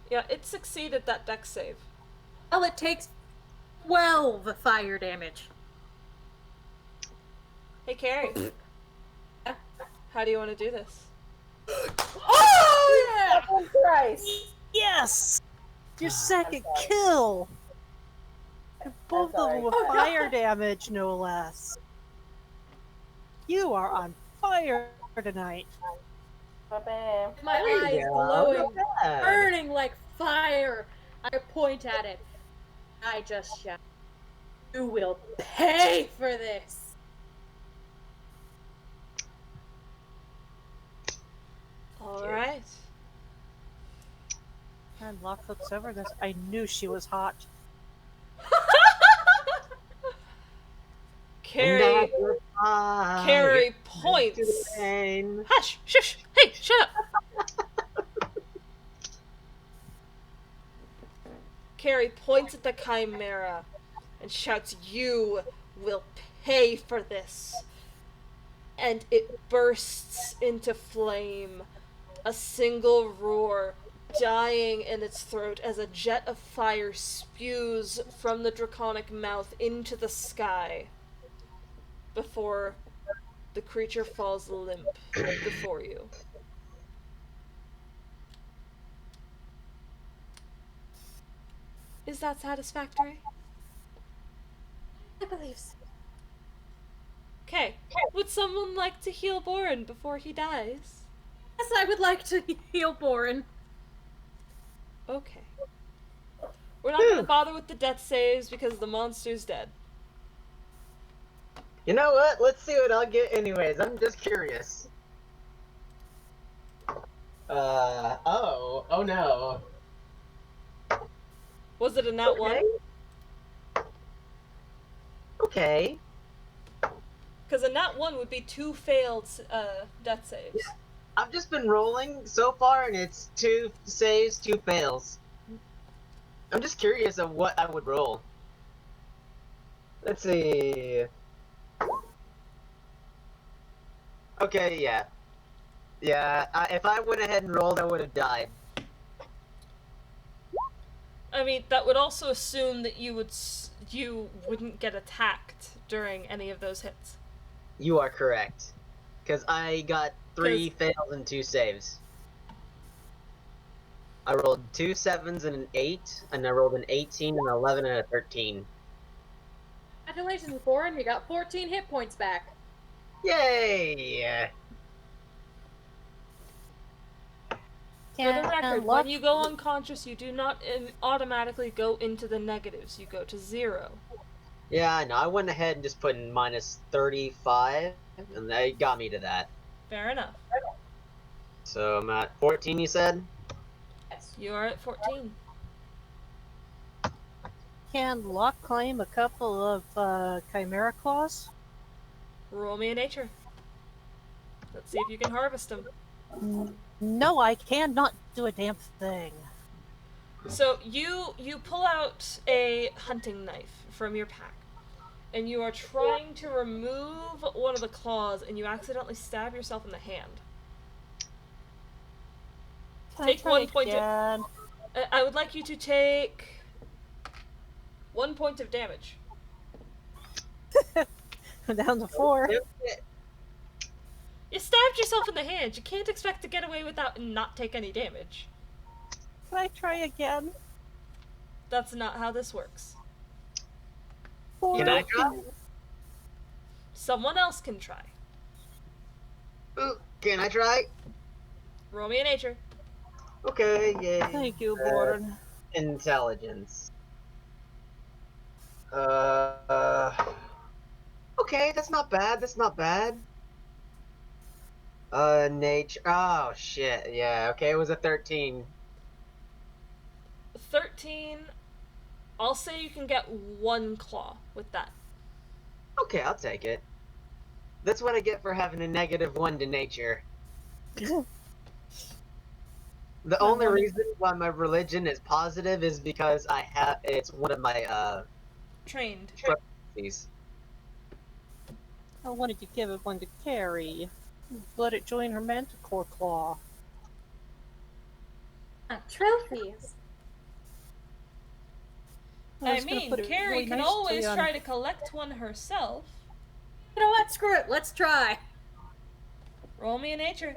A: Yeah, it succeeded that dex save.
E: Well, it takes 12 fire damage.
A: Hey, Ceri. How do you want to do this?
E: Oh yeah!
C: Oh, Christ!
B: Yes! Your second kill! And both of them with
E: Oh, no.
B: fire damage, no less. You are on fire tonight.
C: Ba-bam.
E: My
F: There
E: eyes
F: you go.
E: glowing,
F: Not bad.
E: burning like fire. I point at it. I just shout, "You will pay for this!"
A: Alright.
B: And Locke looks over and goes, I knew she was hot.
A: Ceri
F: Carry
A: points. Hush! Shush! Hey, shut up! Ceri points at the chimera and shouts, "You will pay for this!" And it bursts into flame, a single roar dying in its throat as a jet of fire spews from the draconic mouth into the sky before the creature falls limp before you. Is that satisfactory?
E: I believe so.
A: Okay. Would someone like to heal Boren before he dies?
E: Yes, I would like to heal Boren.
A: Okay. We're not gonna bother with the death saves because the monster's dead.
F: You know what? Let's see what I'll get anyways. I'm just curious. Oh no.
A: Was it a nat one?
F: Okay.
A: Because a nat 1 would be 2 failed death saves.
F: I've just been rolling so far and it's 2 saves, 2 fails. I'm just curious of what I would roll. Let's see. Okay, yeah. Yeah, if I went ahead and rolled, I would have died.
A: I mean, that would also assume that you wouldn't get attacked during any of those hits.
F: You are correct. Because I got 3 fails and 2 saves. I rolled 2 7s and an 8, and I rolled an 18, an 11, and a 13.
E: Congratulations, Boren. You got 14 hit points back.
F: Yay!
A: For the record, when you go unconscious, you do not automatically go into the negatives. You go to 0.
F: Yeah, I know. I went ahead and just put in minus 35, and they got me to that.
A: Fair enough.
F: So I'm at 14, you said?
E: Yes.
A: You are at 14.
B: Can Locke claim a couple of Chimera Claws?
A: Roll me a nature. Let's see if you can harvest them.
B: No, I cannot do a damn thing.
A: So you pull out a hunting knife from your pack, and you are trying to remove one of the claws, and you accidentally stab yourself in the hand. Take 1 point of... I would like you to take 1 point of damage.
B: Down to 4.
A: You stabbed yourself in the hand. You can't expect to get away without and not take any damage.
B: Can I try again?
A: That's not how this works.
F: Can I try?
A: Someone else can try.
F: Ooh, can I try?
A: Roll me a nature.
F: Okay, yay.
B: Thank you, Boren.
F: Intelligence. Uh. Okay, that's not bad. That's not bad. Nature. Oh shit. Yeah. Okay, it was a 13.
A: 13. I'll say you can get 1 claw with that.
F: Okay, I'll take it. That's what I get for having a -1 to nature. The only reason why my religion is positive is because it's one of my
A: Trained.
F: trophies.
B: I wanted to give it one to Ceri. Let it join her manticore claw.
D: Trophies.
A: I
B: was gonna
A: mean,
B: put it
A: Carrie
B: really
A: can
B: nicely
A: always
B: on-
A: try to collect one herself.
E: You know what? Screw it. Let's try.
A: Roll me a nature.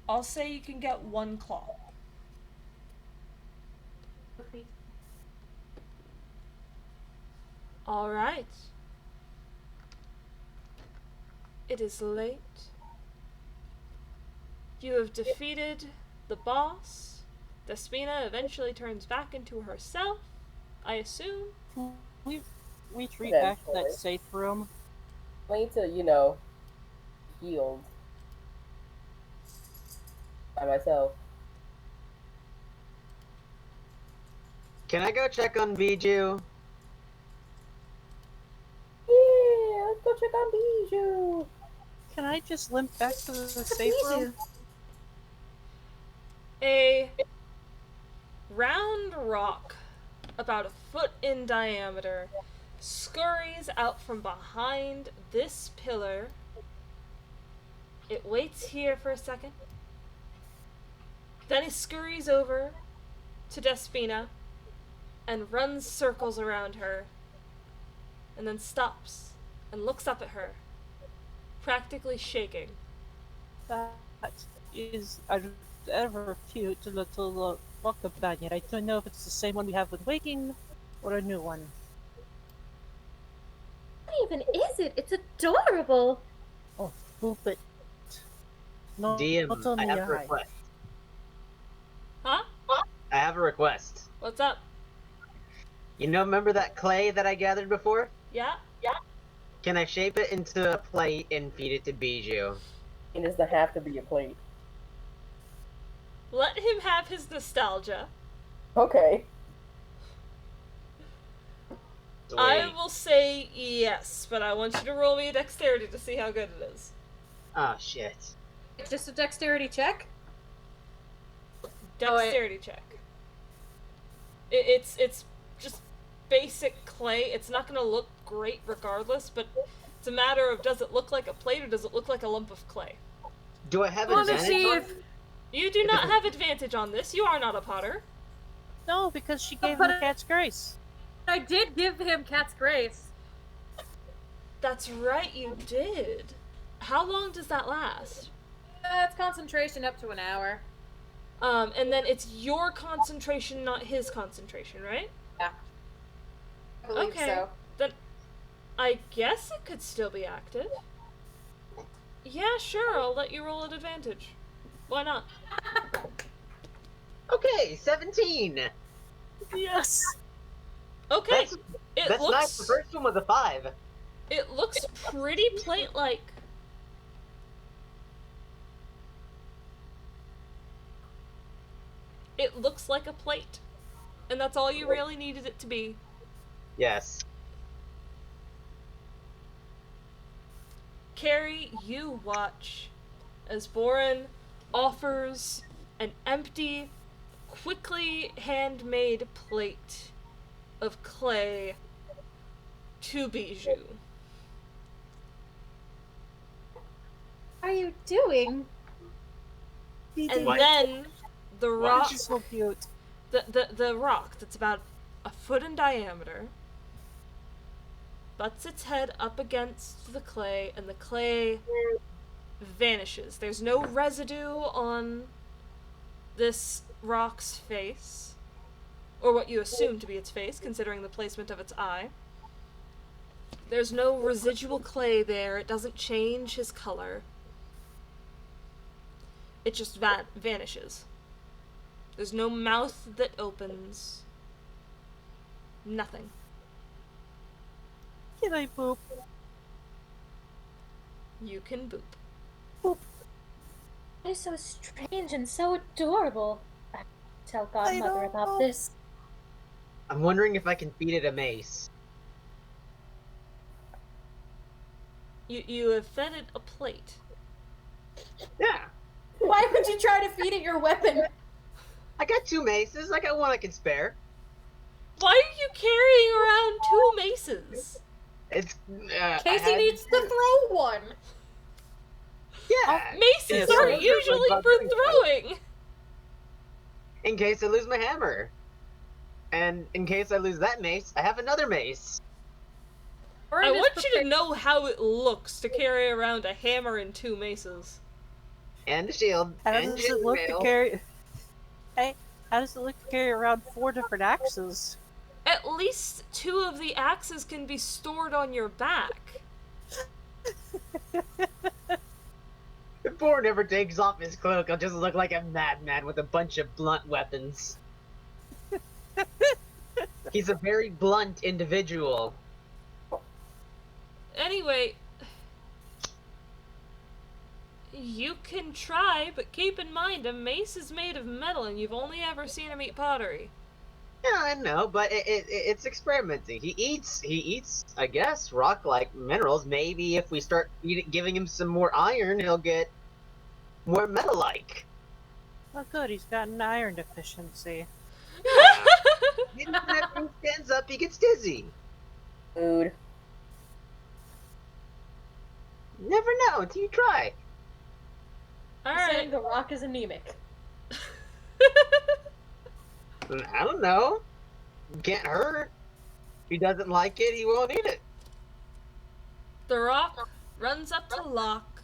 A: I'll say you can get 1 claw. Alright. It is late. You have defeated the boss. Despina eventually turns back into herself, I assume.
B: We retreat back to that
C: Eventually.
B: safe room.
C: Only to, healed by myself.
F: Can I go check on Bijou?
C: Yeah, let's go check on Bijou.
B: Can I just limp back to the
D: What
B: safe
D: do you
B: room?
D: do?
A: A round rock, about a foot in diameter, scurries out from behind this pillar. It waits here for a second. Then it scurries over to Despina and runs circles around her, and then stops and looks up at her, practically shaking.
B: That is a ever cute little rock companion. I don't know if it's the same one we have with Waking or a new one.
D: What even is it? It's adorable.
B: Oh, boop it. No,
F: DM,
B: not on
F: I
B: the
F: have a
B: eye.
F: request.
A: Huh?
F: I have a request.
A: What's up?
F: Remember that clay that I gathered before?
A: Yeah?
F: Can I shape it into a plate and feed it to Bijou?
C: It doesn't have to be a plate.
A: Let him have his nostalgia.
C: Okay.
F: Sweet.
A: I will say yes, but I want you to roll me a dexterity to see how good it is.
F: Oh shit.
E: It's just a dexterity check.
A: Dexterity check. It's just basic clay. It's not gonna look great regardless, but it's a matter of does it look like a plate or does it look like a lump of clay?
F: Do I have
E: I want to
F: advantage
E: see
F: on
E: if.
A: You do not have advantage on this. You are not a potter.
B: No, because she gave
E: but
B: him Cat's Grace.
E: I did give him Cat's Grace.
A: That's right, you did. How long does that last?
E: It's concentration up to an hour.
A: And then it's your concentration, not his concentration, right?
E: I believe
A: Okay.
E: so.
A: Then I guess it could still be active. Yeah, sure, I'll let you roll at advantage. Why not?
F: Okay, 17.
B: Yes!
A: Okay.
F: That's nice. The first one was a 5.
A: It looks pretty plate-like. It looks like a plate. And that's all you really needed it to be.
F: Yes.
A: Carrie, you watch as Boren offers an empty, quickly handmade plate of clay to Bijou.
D: What are you doing?
A: And
F: What?
A: then the rock,
B: She's so cute.
A: the rock that's about a foot in diameter butts its head up against the clay, and the clay vanishes. There's no residue on this rock's face, or what you assume to be its face, considering the placement of its eye. There's no residual clay there. It doesn't change his color. It just vanishes. There's no mouth that opens. Nothing.
B: Can I boop?
A: You can boop.
B: Boop.
D: It is so strange and so adorable. I have to tell Godmother
B: know.
D: about this.
F: I'm wondering if I can feed it a mace.
A: You have fed it a plate.
F: Yeah.
E: Why would you try to feed it your weapon?
F: I got 2 maces. I got one I can spare.
A: Why are you carrying around 2 maces?
F: It's
E: Casey needs to throw one.
F: Yeah.
A: Maces
F: Yeah,
A: aren't
F: so-
A: usually
F: like
A: for
F: doing so.
A: throwing.
F: In case I lose my hammer. And in case I lose that mace, I have another mace.
A: I want you to know how it looks to carry around a hammer and 2 maces.
F: And a shield.
B: How
F: and
B: does it look to
F: mail.
B: carry? Hey, how does it look to carry around 4 different axes?
A: At least 2 of the axes can be stored on your back.
F: If Boar never takes off his cloak, he'll just look like a madman with a bunch of blunt weapons. He's a very blunt individual.
A: Anyway, you can try, but keep in mind a mace is made of metal and you've only ever seen him eat pottery.
F: Yeah, I know, but it's experimenting. He eats, I guess, rock-like minerals. Maybe if we start giving him some more iron, he'll get more metal-like.
B: Oh, good. He's got an iron deficiency.
F: Whenever he stands up, he gets dizzy.
C: Food.
F: Never know until you try.
A: Alright.
E: Saying the rock is anemic.
F: I don't know. Can't hurt. If he doesn't like it, he won't eat it.
A: The rock runs up to Locke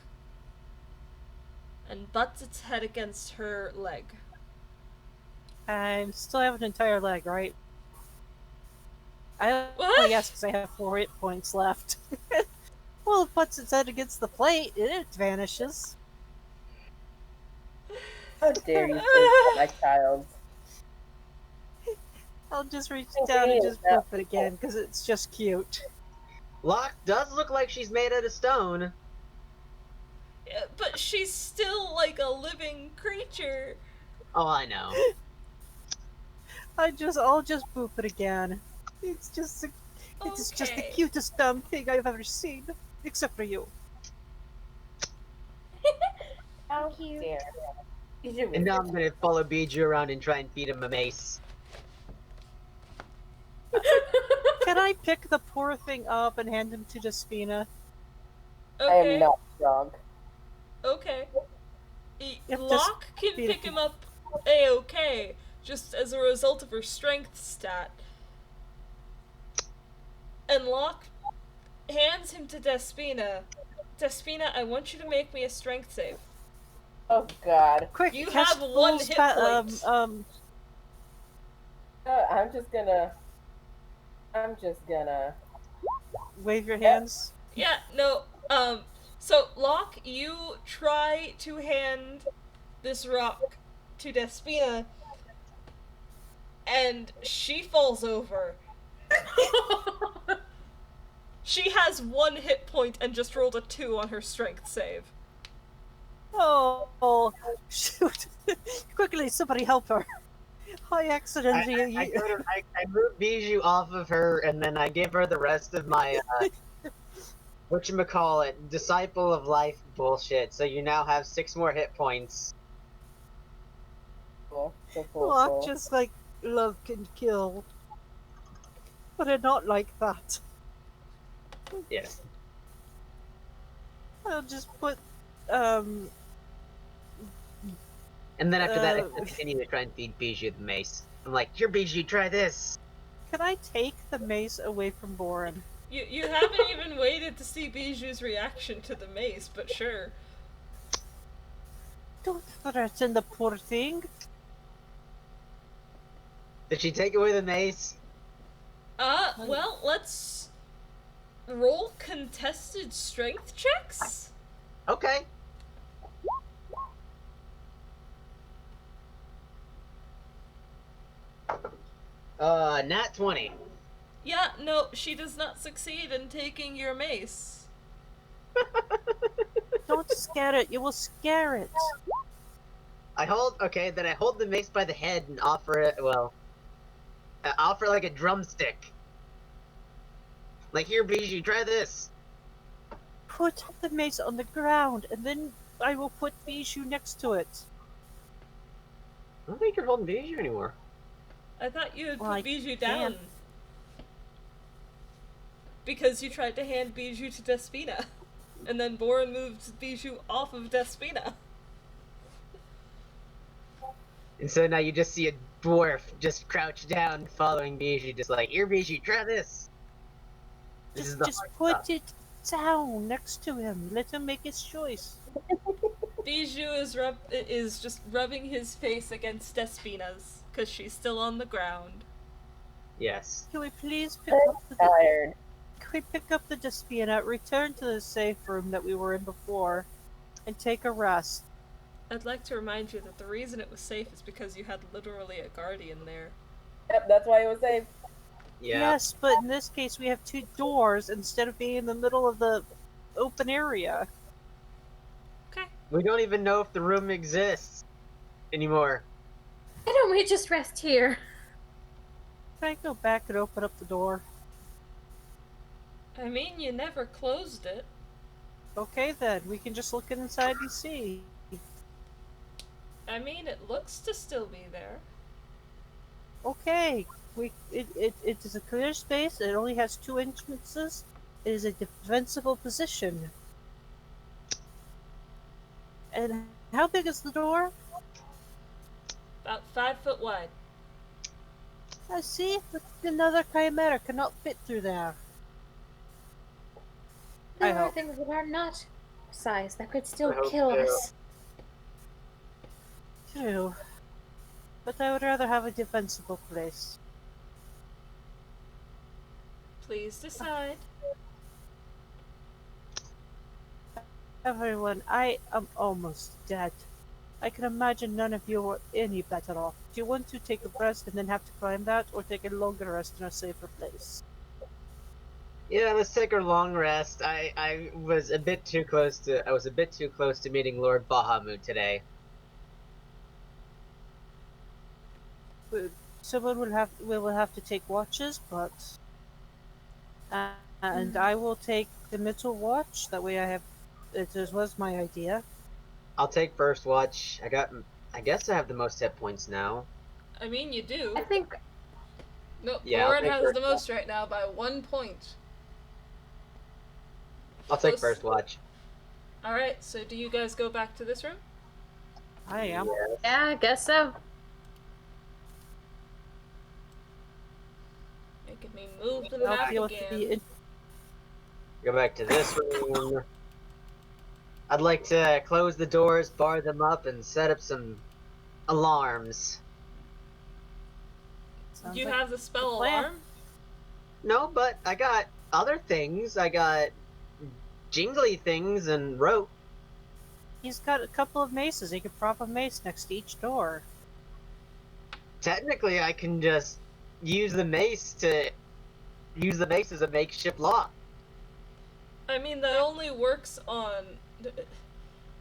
A: and butts its head against her leg.
B: I still have an entire leg, right? I
A: What?
B: only guess because I have 4 hit points left. Well, it puts its head against the plate, it vanishes.
C: How dare you say that, my child?
B: I'll just reach down and just flip it again because it's just cute.
F: Locke does look like she's made out of stone.
A: Yeah, but she's still like a living creature.
F: Oh, I know.
B: I'll just boop it again. It's just the
A: Okay.
B: cutest dumb thing I've ever seen, except for you.
C: How
D: Cute.
C: dare you?
F: And now I'm gonna follow Bijou around and try and feed him a mace.
B: Can I pick the poor thing up and hand him to Despina?
C: I
A: Okay.
C: am not drunk.
A: Okay.
B: If
A: Locke can
B: Despina
A: pick
B: can-
A: him up A-okay, just as a result of her strength stat. And Locke hands him to Despina. Despina, I want you to make me a strength save.
C: Oh God.
B: Quick,
A: You
B: cast
A: have 1
B: Fool's
A: hit
B: pa-
A: point.
C: I'm just gonna.
B: Wave your hands.
A: Yeah, no, so Locke, you try to hand this rock to Despina, and she falls over. She has 1 hit point and just rolled a 2 on her strength save.
B: Oh, shoot. Quickly, somebody help her. I accidentally...
F: I moved Bijou off of her, and then I give her the rest of my, whatchamacallit, Disciple of Life bullshit, so you now have 6 more hit points.
C: Cool. So cool.
B: Locke
C: cool.
B: just like, love can kill. But I not like that.
F: Yes.
B: I'll just put,
F: And then after that, I
B: Uh,
F: continue to try and feed Bijou the mace. I'm like, here, Bijou, try this.
B: Can I take the mace away from Boren?
A: You haven't even waited to see Bijou's reaction to the mace, but sure.
B: Don't threaten the poor thing.
F: Did she take away the mace?
A: Well, let's roll contested strength checks.
F: Okay. Nat 20.
A: Yeah, no, she does not succeed in taking your mace.
B: Don't scare it. You will scare it.
F: Then I hold the mace by the head and offer it, offer like a drumstick. Like, here, Bijou, try this.
B: Put the mace on the ground, and then I will put Bijou next to it.
F: I don't think you're holding Bijou anymore.
A: I thought you had
B: Well,
A: put
B: I
A: Bijou down.
B: can't.
A: Because you tried to hand Bijou to Despina. And then Boren moved Bijou off of Despina.
F: And so now you just see a dwarf just crouch down following Bijou, just like, here, Bijou, try this. This is the
B: Just
F: hard
B: put it down next to him. Let him make his choice.
A: Bijou is just rubbing his face against Despina's, because she's still on the ground.
F: Yes.
B: Can we please pick
C: I'm
B: up the
C: tired.
B: Can we pick up the Despina, return to the safe room that we were in before, and take a rest?
A: I'd like to remind you that the reason it was safe is because you had literally a guardian there.
C: Yep, that's why it was safe.
F: Yeah.
B: Yes, but in this case we have two doors instead of being in the middle of the open area.
A: Okay.
F: We don't even know if the room exists anymore.
E: Why don't we just rest here?
B: Can I go back and open up the door?
A: I mean, you never closed it.
B: Okay then, we can just look inside and see.
A: I mean, it looks to still be there.
B: Okay, it is a clear space, it only has two entrances, it is a defensible position. And how big is the door?
A: About 5 foot wide.
B: I see, another chimera cannot fit through there. I
D: There are
B: hope.
D: things that are not size that could still
F: I hope
D: kill
F: so.
D: us.
B: True. But I would rather have a defensible place.
A: Please decide.
B: Everyone, I am almost dead. I can imagine none of you are any better off. Do you want to take a rest and then have to climb that, or take a longer rest in a safer place?
F: Yeah, let's take a long rest. I was a bit too close to meeting Lord Bahamut today.
B: Someone we will have to take watches, but and I will take the middle watch. That way, I have. Was my idea.
F: I'll take first watch. I guess I have the most hit points now.
A: I mean, you do.
D: I think
A: No,
F: Yeah, I'll
A: Boren
F: take
A: has
F: first
A: the most right now by 1 point.
F: I'll take
A: Close.
F: first watch.
A: Alright, so do you guys go back to this room?
B: I am.
E: Yeah, I guess so.
A: Making me move the
B: I'll
A: map
B: feel to be
A: again.
B: in.
F: Go back to this room. I'd like to close the doors, bar them up, and set up some alarms.
B: Sounds
A: You
B: like
A: have the spell
B: plan.
A: alarm?
F: No, but I got other things. I got jingly things and rope.
B: He's got a couple of maces. He could prop a mace next to each door.
F: Technically, I can just use the mace as a makeshift lock.
A: I mean, that only works on...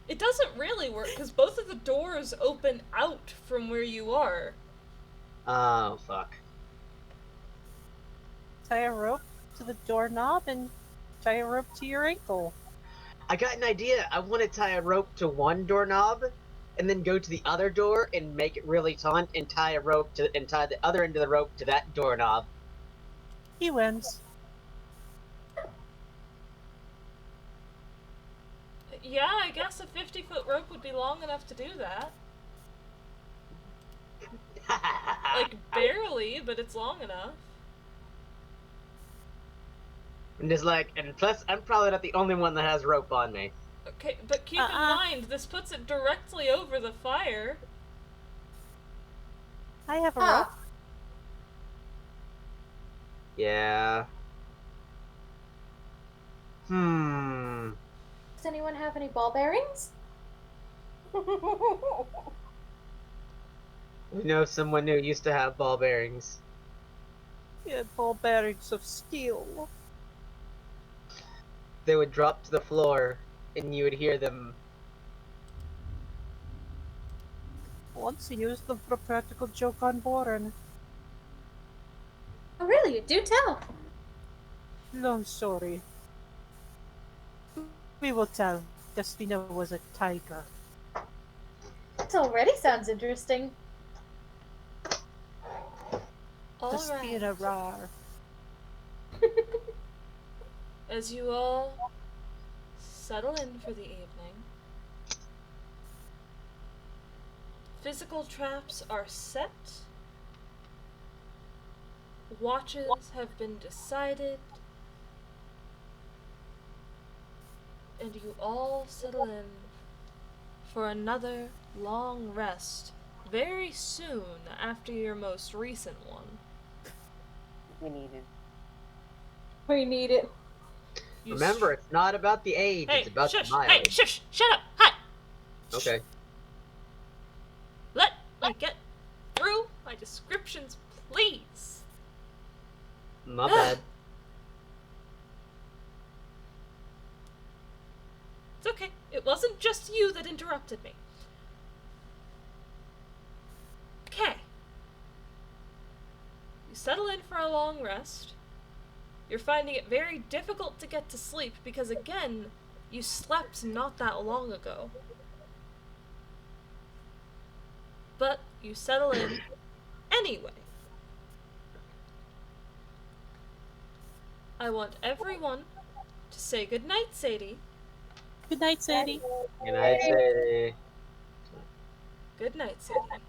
A: It doesn't really work, because both of the doors open out from where you are.
F: Oh, fuck.
B: Tie a rope to the doorknob and tie a rope to your ankle.
F: I got an idea. I want to tie a rope to one doorknob, and then go to the other door and make it really taut, and tie the other end of the rope to that doorknob.
B: He wins.
A: Yeah, I guess a 50-foot rope would be long enough to do that. Like, barely, but it's long enough.
F: And just like, and plus, I'm probably not the only one that has rope on me.
A: Okay, but keep in mind, this puts it directly over the fire.
B: I have a rope.
D: ah,
F: Yeah. Hmm.
E: Does anyone have any ball bearings?
F: We know someone who used to have ball bearings.
B: He had ball bearings of steel.
F: They would drop to the floor, and you would hear them.
B: Once he used them for a practical joke on Boren.
E: Oh, really? Do tell.
B: Long story. We will tell. Despina was a tiger.
E: This already sounds interesting.
A: All
B: Despina
A: right.
B: rar.
A: As you all settle in for the evening, physical traps are set. Watches have been decided. And you all settle in for another long rest very soon after your most recent one.
C: We needed.
E: We need it.
A: You
F: Remember, it's not about the age,
A: Hey,
F: it's about
A: shush!
F: the
A: Hey,
F: mileage.
A: shush! Shut up! Hi!
F: Okay.
A: Let me get through my descriptions, please!
F: My bad.
A: It's okay. It wasn't just you that interrupted me. Okay. You settle in for a long rest. You're finding it very difficult to get to sleep because, again, you slept not that long ago. But you settle in anyway. I want everyone to say goodnight, Sadie.
B: Good night, Ceri.
F: And I'd say.
A: Good night, Sadie.